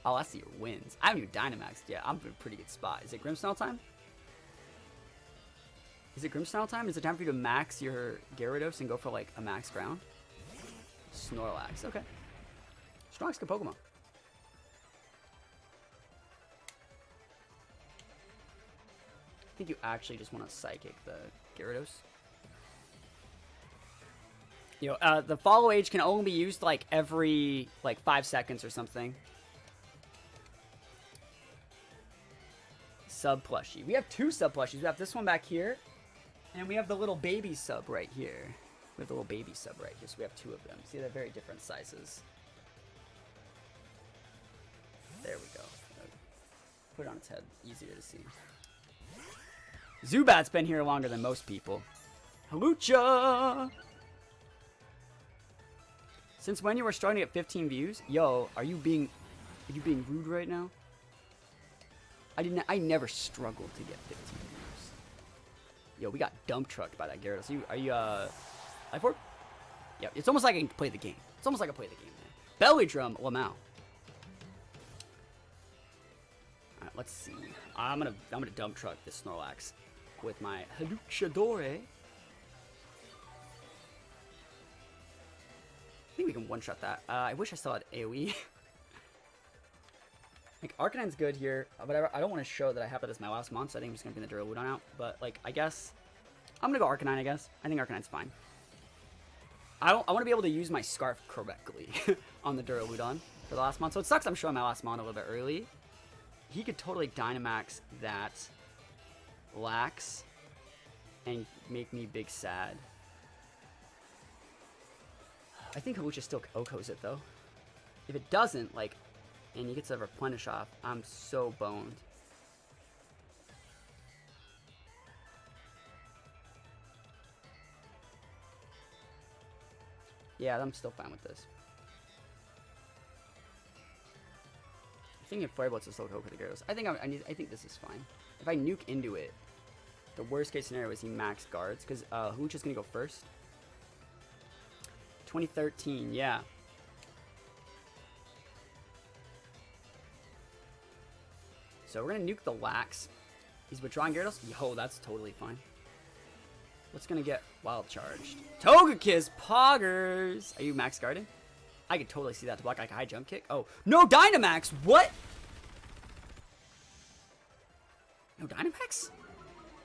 Oh, I see your wins. I haven't even Dynamaxed yet. I'm in a pretty good spot. Is it Grimmsnarl time? Is it Grimmsnarl time? Is it time for you to max your Gyarados and go for like a max ground? Snorlax. Okay. Snorlax good Pokemon. I think you actually just want to Psychic the Gyarados. You know, the follow age can only be used like every 5 seconds or something. Sub plushie. We have 2 sub plushies. We have this one back here, and we have the little baby sub right here. We have the little baby sub right here, so we have 2 of them. See, they're very different sizes. There we go. Put it on its head. Easier to see. Zubat's been here longer than most people. Halucha! Since when you were starting to get 15 views? Yo, are you being rude right now? I never struggled to get 15 views. Yo, we got dump trucked by that Gyarados. Are you Life Orb? Yeah, it's almost like I can play the game. It's almost like I play the game, man. Belly Drum, Lamau. Alright, let's see. I'm gonna dump truck this Snorlax with my Haluchadore. I think we can one-shot that. I wish I still had AoE. Like, Arcanine's good here, but I don't want to show that I have that as my last month, so I think I'm just going to bring the Duraludon out. But, like, I guess... I'm going to go Arcanine, I guess. I think Arcanine's fine. I want to be able to use my Scarf correctly on the Duraludon for the last month. So it sucks I'm showing my last month a little bit early. He could totally Dynamax that Lax and make me big sad. I think Halucha still Oko's it, though. If it doesn't, like, and he gets a replenish off, I'm so boned. Yeah, I'm still fine with this. I think if Flare Blitz is still Oko the Gyarados. I think this is fine. If I nuke into it, the worst case scenario is he max guards, because Halucha's gonna go first. 2013, yeah. So we're gonna nuke the Lax. He's withdrawing Gyarados. Yo, that's totally fine. What's gonna get wild charged? Togekiss Poggers! Are you max guarding? I could totally see that to block like a high jump kick. Oh, no Dynamax! What? No Dynamax?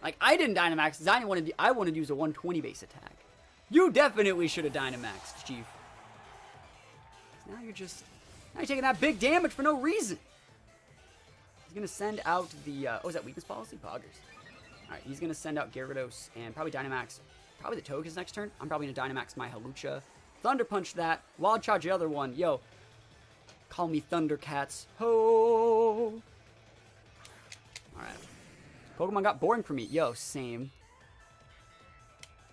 Like, I didn't Dynamax because I wanted to use a 120 base attack. You definitely should have Dynamaxed, Chief. Now you're taking that big damage for no reason. He's gonna send out the oh, is that weakness policy? Poggers. Alright, he's gonna send out Gyarados and probably Dynamax. Probably the Togekiss next turn. I'm probably gonna Dynamax my Halucha. Thunder Punch that. Wild Charge the other one. Yo. Call me Thundercats. Ho! Alright. Pokemon got boring for me. Yo, same.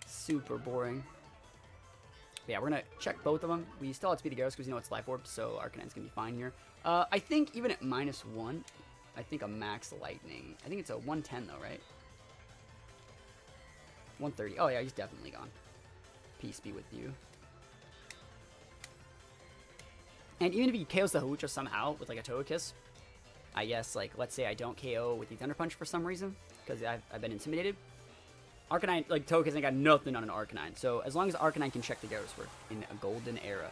Super boring. But yeah, we're gonna check both of them. We still have Speedy Gyarados because you know it's Life Orb, so Arcanine's gonna be fine here. I think even at -1, I think a max Lightning. I think it's a 110 though, right? 130. Oh yeah, he's definitely gone. Peace be with you. And even if he KOs the Halucha somehow with like a Togekiss, I guess, like, let's say I don't KO with the Thunder Punch for some reason, because I've been intimidated. Arcanine, like, Togekiss ain't got nothing on an Arcanine. So as long as Arcanine can check the Gyarados, we're in a golden era.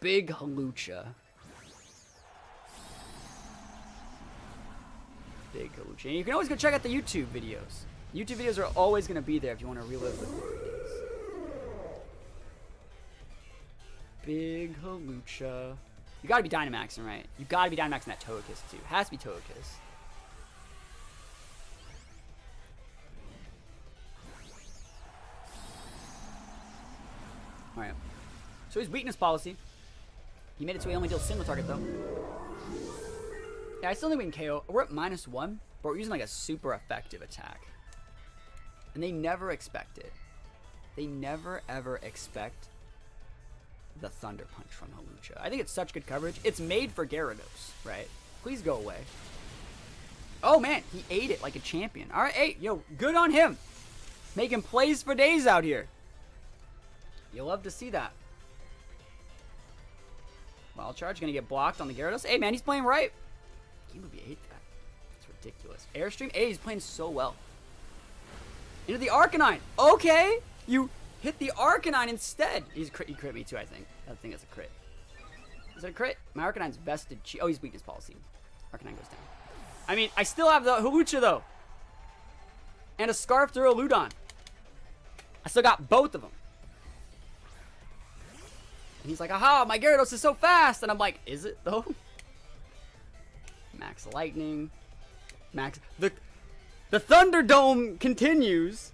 Big Halucha. Big Halucha. And you can always go check out the YouTube videos. YouTube videos are always going to be there if you want to relive the glory days. Big Halucha. You gotta be Dynamaxing, right? You gotta be Dynamaxing that Togekiss, too. Has to be Togekiss. Alright. So his weakness policy. He made it so he only deals single target, though. Yeah, I still think we can KO. We're at -1, but we're using like a super effective attack. And they never expect it. They never ever expect the Thunder Punch from Hawlucha. I think it's such good coverage. It's made for Gyarados, right? Please go away. Oh man, he ate it like a champion. All right, hey, yo, good on him. Making plays for days out here. You'll love to see that. Wild Charge gonna get blocked on the Gyarados. Hey man, he's playing right. Can't believe he ate that. It's ridiculous. Airstream. Hey, he's playing so well. Into the Arcanine. Okay, you hit the Arcanine instead. He crit me too, I think. I think that's a crit. Is that a crit? My Arcanine's vested. Oh, he's weakness policy. Arcanine goes down. I mean, I still have the Hawlucha though. And a Scarf Duraludon. I still got both of them. And he's like, aha, my Gyarados is so fast. And I'm like, is it though? Max Lightning. Max. The Thunderdome continues.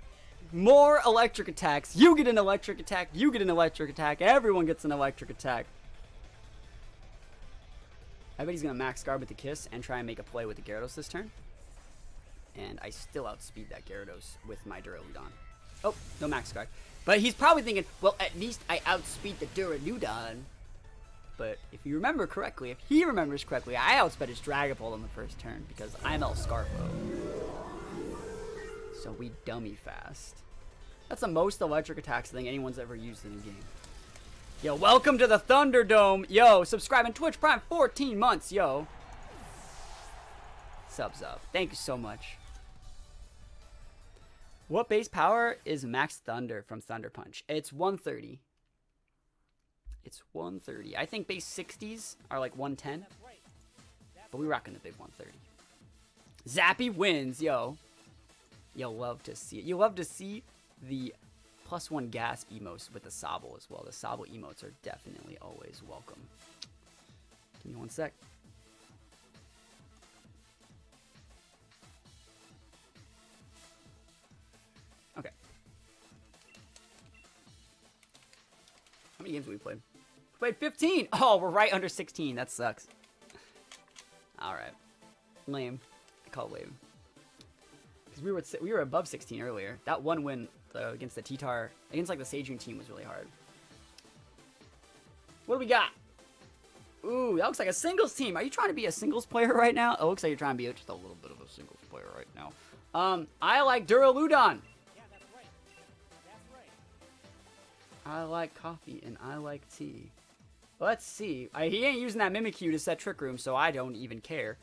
More electric attacks. You get an electric attack. You get an electric attack. Everyone gets an electric attack. I bet he's going to max guard with the Kiss and try and make a play with the Gyarados this turn. And I still outspeed that Gyarados with my Duraludon. Oh, no max guard. But he's probably thinking, well, at least I outspeed the Duraludon. But if you remember correctly, if he remembers correctly, I outsped his Dragapult on the first turn because I'm El Scarfo. So we dummy fast. That's the most electric attacks thing anyone's ever used in a game. Yo, welcome to the Thunderdome. Yo, subscribe on Twitch Prime 14 months, yo. Subs up. Thank you so much. What base power is Max Thunder from Thunder Punch? It's 130. It's 130. I think base 60s are like 110. But we rocking the big 130. Zappy wins, yo. You'll love to see it. You'll love to see the +1 gas emotes with the Sobble as well. The Sobble emotes are definitely always welcome. Give me one sec. Okay. How many games have we played? We played 15! Oh, we're right under 16. That sucks. Alright. Lame. I call it lame. Because we were above 16 earlier. That one win against the T-Tar, against like the Sejun team was really hard. What do we got? Ooh, that looks like a singles team. Are you trying to be a singles player right now? It looks like you're trying to be just a little bit of a singles player right now. I like Duraludon. Yeah, that's right. That's right. I like coffee and I like tea. Let's see. He ain't using that Mimikyu to set Trick Room, so I don't even care.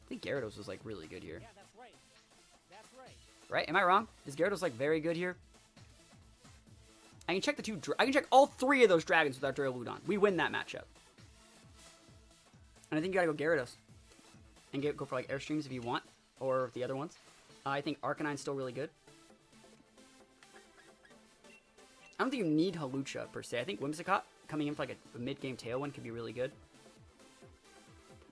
I think Gyarados was like really good here. Yeah, that's right. That's right. Right? Am I wrong? Is Gyarados like very good here? I can check I can check all 3 of those dragons with our Duraludon. We win that matchup. And I think you gotta go Gyarados. And go for like Airstreams if you want. Or the other ones. I think Arcanine's still really good. I don't think you need Hawlucha per se. I think Whimsicott coming in for like a mid-game Tailwind could be really good.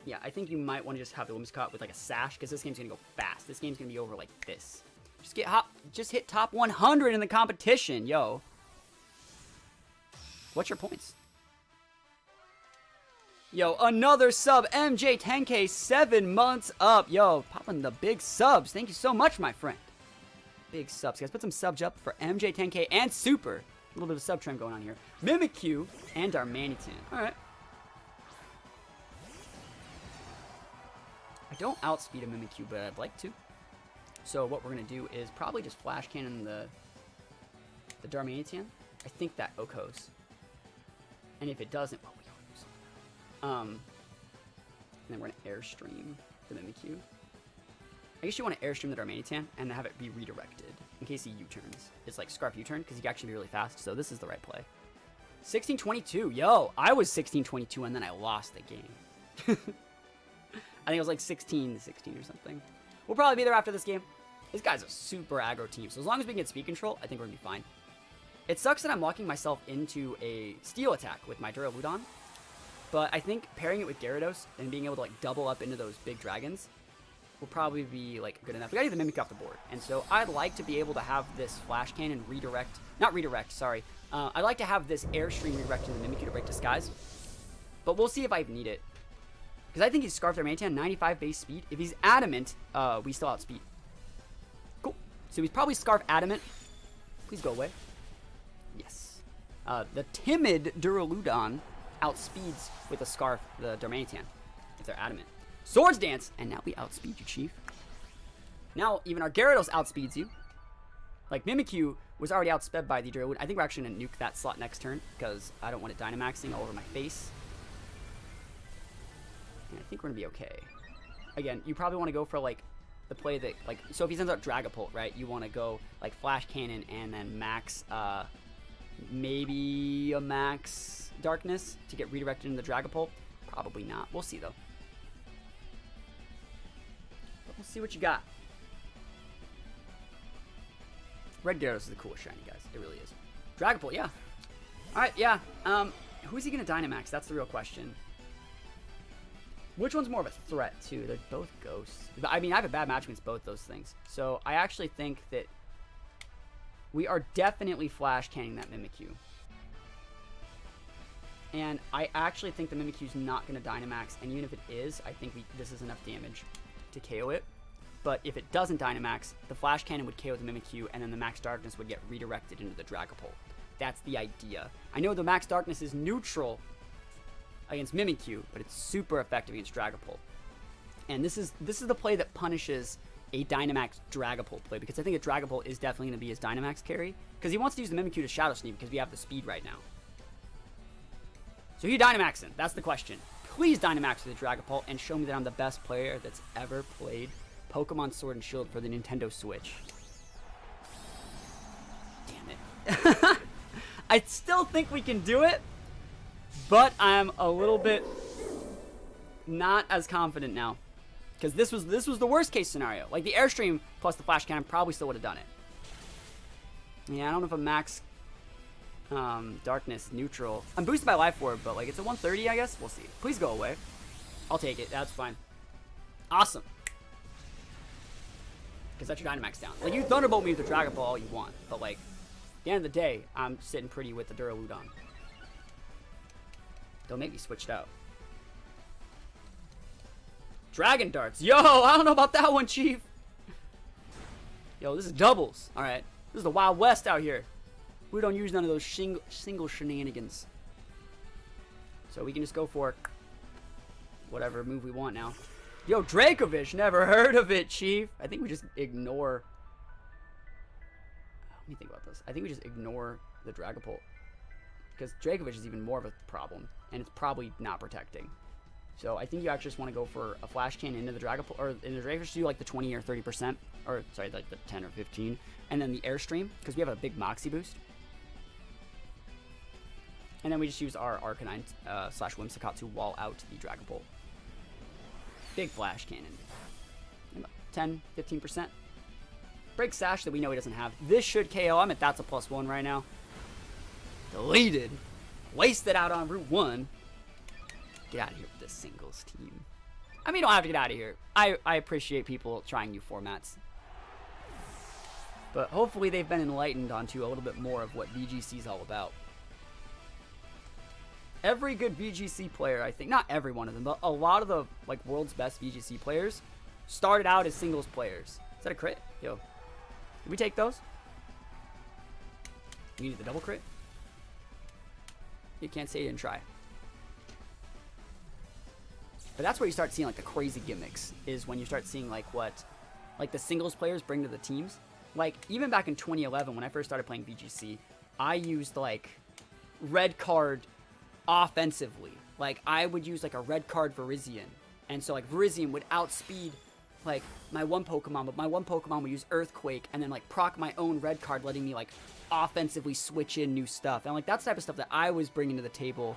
Yeah, I think you might want to just have the Whimsicott with like a Sash because this game's gonna go fast. This game's gonna be over like this. Just hit top 100 in the competition, yo. What's your points? Yo, another sub, MJ10K, 7 months up. Yo, popping the big subs. Thank you so much, my friend. Big subs, guys. Put some subs up for MJ10K and Super. A little bit of sub trend going on here. Mimikyu and Darmanitan. All right. I don't outspeed a Mimikyu, but I'd like to. So what we're going to do is probably just Flash Cannon the Darmanitan. I think that Okos. And if it doesn't, well, we always. And then we're going to Airstream the Mimikyu. I guess you want to Airstream the Darmanitan and have it be redirected in case he U-turns. It's like Scarf U-turn because he can actually be really fast, so this is the right play. 16-22. Yo, I was 16-22 and then I lost the game. I think it was like 16-16 or something. We'll probably be there after this game. This guy's a super aggro team, so as long as we can get speed control, I think we're going to be fine. It sucks that I'm locking myself into a steel attack with my Duraludon, but I think pairing it with Gyarados and being able to like double up into those big dragons will probably be like good enough. We gotta get the Mimikyu off the board. And so I'd like to be able to have this Flash Cannon redirect, not redirect, sorry. I'd like to have this Airstream redirect to the Mimikyu to break Disguise. But we'll see if I need it. Because I think he's Scarf Darmanitan, 95 base speed. If he's Adamant, we still outspeed. Cool. So he's probably Scarf Adamant. Please go away. Yes. The timid Duraludon outspeeds with a Scarf the Darmanitan if they're Adamant. Swords Dance, and now we outspeed you, Chief. Now even our Gyarados outspeeds you. Like Mimikyu was already outsped by the Duraludon. I think we're actually gonna nuke that slot next turn because I don't want it Dynamaxing all over my face. And I think we're gonna be okay. Again, you probably want to go for like the play that like so if he sends out Dragapult, right? You want to go like Flash Cannon and then max maybe a max Darkness to get redirected into the Dragapult. Probably not. We'll see though. But we'll see what you got. Red Gyarados is the coolest shiny, guys. It really is. Dragapult, yeah. Alright, yeah. Who's he gonna Dynamax? That's the real question. Which one's more of a threat, too? They're both ghosts. I mean, I have a bad match against both those things. So, I actually think that we are definitely Flash Canning that Mimikyu. And I actually think the Mimikyu's not going to Dynamax. And even if it is, I think this is enough damage to KO it. But if it doesn't Dynamax, the Flash Cannon would KO the Mimikyu, and then the Max Darkness would get redirected into the Dragapult. That's the idea. I know the Max Darkness is neutral against Mimikyu, but it's super effective against Dragapult. And this is the play that punishes a Dynamax Dragapult play, because I think a Dragapult is definitely going to be his Dynamax carry, because he wants to use the Mimikyu to Shadow Sneak because we have the speed right now. So he Dynamaxing, that's the question. Please Dynamax with the Dragapult and show me that I'm the best player that's ever played Pokemon Sword and Shield for the Nintendo Switch. Damn it. I still think we can do it, but I'm a little bit not as confident now. Because this was the worst case scenario. Like the Airstream plus the Flash Cannon probably still would have done it. Yeah, I don't know if a max Darkness neutral. I'm boosted by Life Orb, but like it's a 130, I guess. We'll see. Please go away. I'll take it. That's fine. Awesome. Because that's your Dynamax down. Like you Thunderbolt me with the Dragon Ball all you want, but like at the end of the day, I'm sitting pretty with the Duraludon. Don't make me switched out. Dragon Darts. Yo, I don't know about that one, Chief. Yo, this is doubles. Alright. This is the Wild West out here. We don't use none of those single shenanigans. So we can just go for whatever move we want now. Yo, Dracovish. Never heard of it, Chief. I think we just ignore... Let me think about this. I think we just ignore the Dragapult. Because Dracovish is even more of a problem. And it's probably not protecting. So I think you actually just want to go for a Flash Cannon into the Dragapult, or in the Dracovish, do like the 20 or 30%, or sorry, like the 10 or 15, and then the Airstream, because we have a big Moxie boost. And then we just use our Arcanine slash Whimsicott to wall out the Dragapult. Big Flash Cannon. 10, 15%. Break Sash that we know he doesn't have. This should KO. I'm at THATSAplusONE right now. Deleted. Wasted out on Route 1. Get out of here with this singles team. I mean, you don't have to get out of here. I appreciate people trying new formats. But hopefully they've been enlightened onto a little bit more of what VGC is all about. Every good VGC player, I think, not every one of them, but a lot of the like world's best VGC players started out as singles players. Is that a crit? Yo. Did we take those? You need the double crit? You can't say you didn't try. But that's where you start seeing like the crazy gimmicks, is when you start seeing like what like the singles players bring to the teams. Like even back in 2011 when I first started playing VGC, I used like red card offensively. Like I would use like a red card Virizion. And so like Virizion would outspeed like my one Pokemon, but my one Pokemon would use Earthquake and then like proc my own red card, letting me like offensively switch in new stuff. And like that's the type of stuff that I was bringing to the table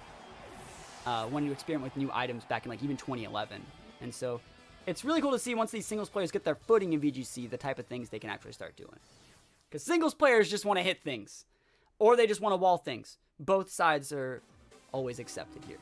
when you experiment with new items back in like even 2011. And so it's really cool to see once these singles players get their footing in VGC, the type of things they can actually start doing. Because singles players just want to hit things, or they just want to wall things. Both sides are always accepted here.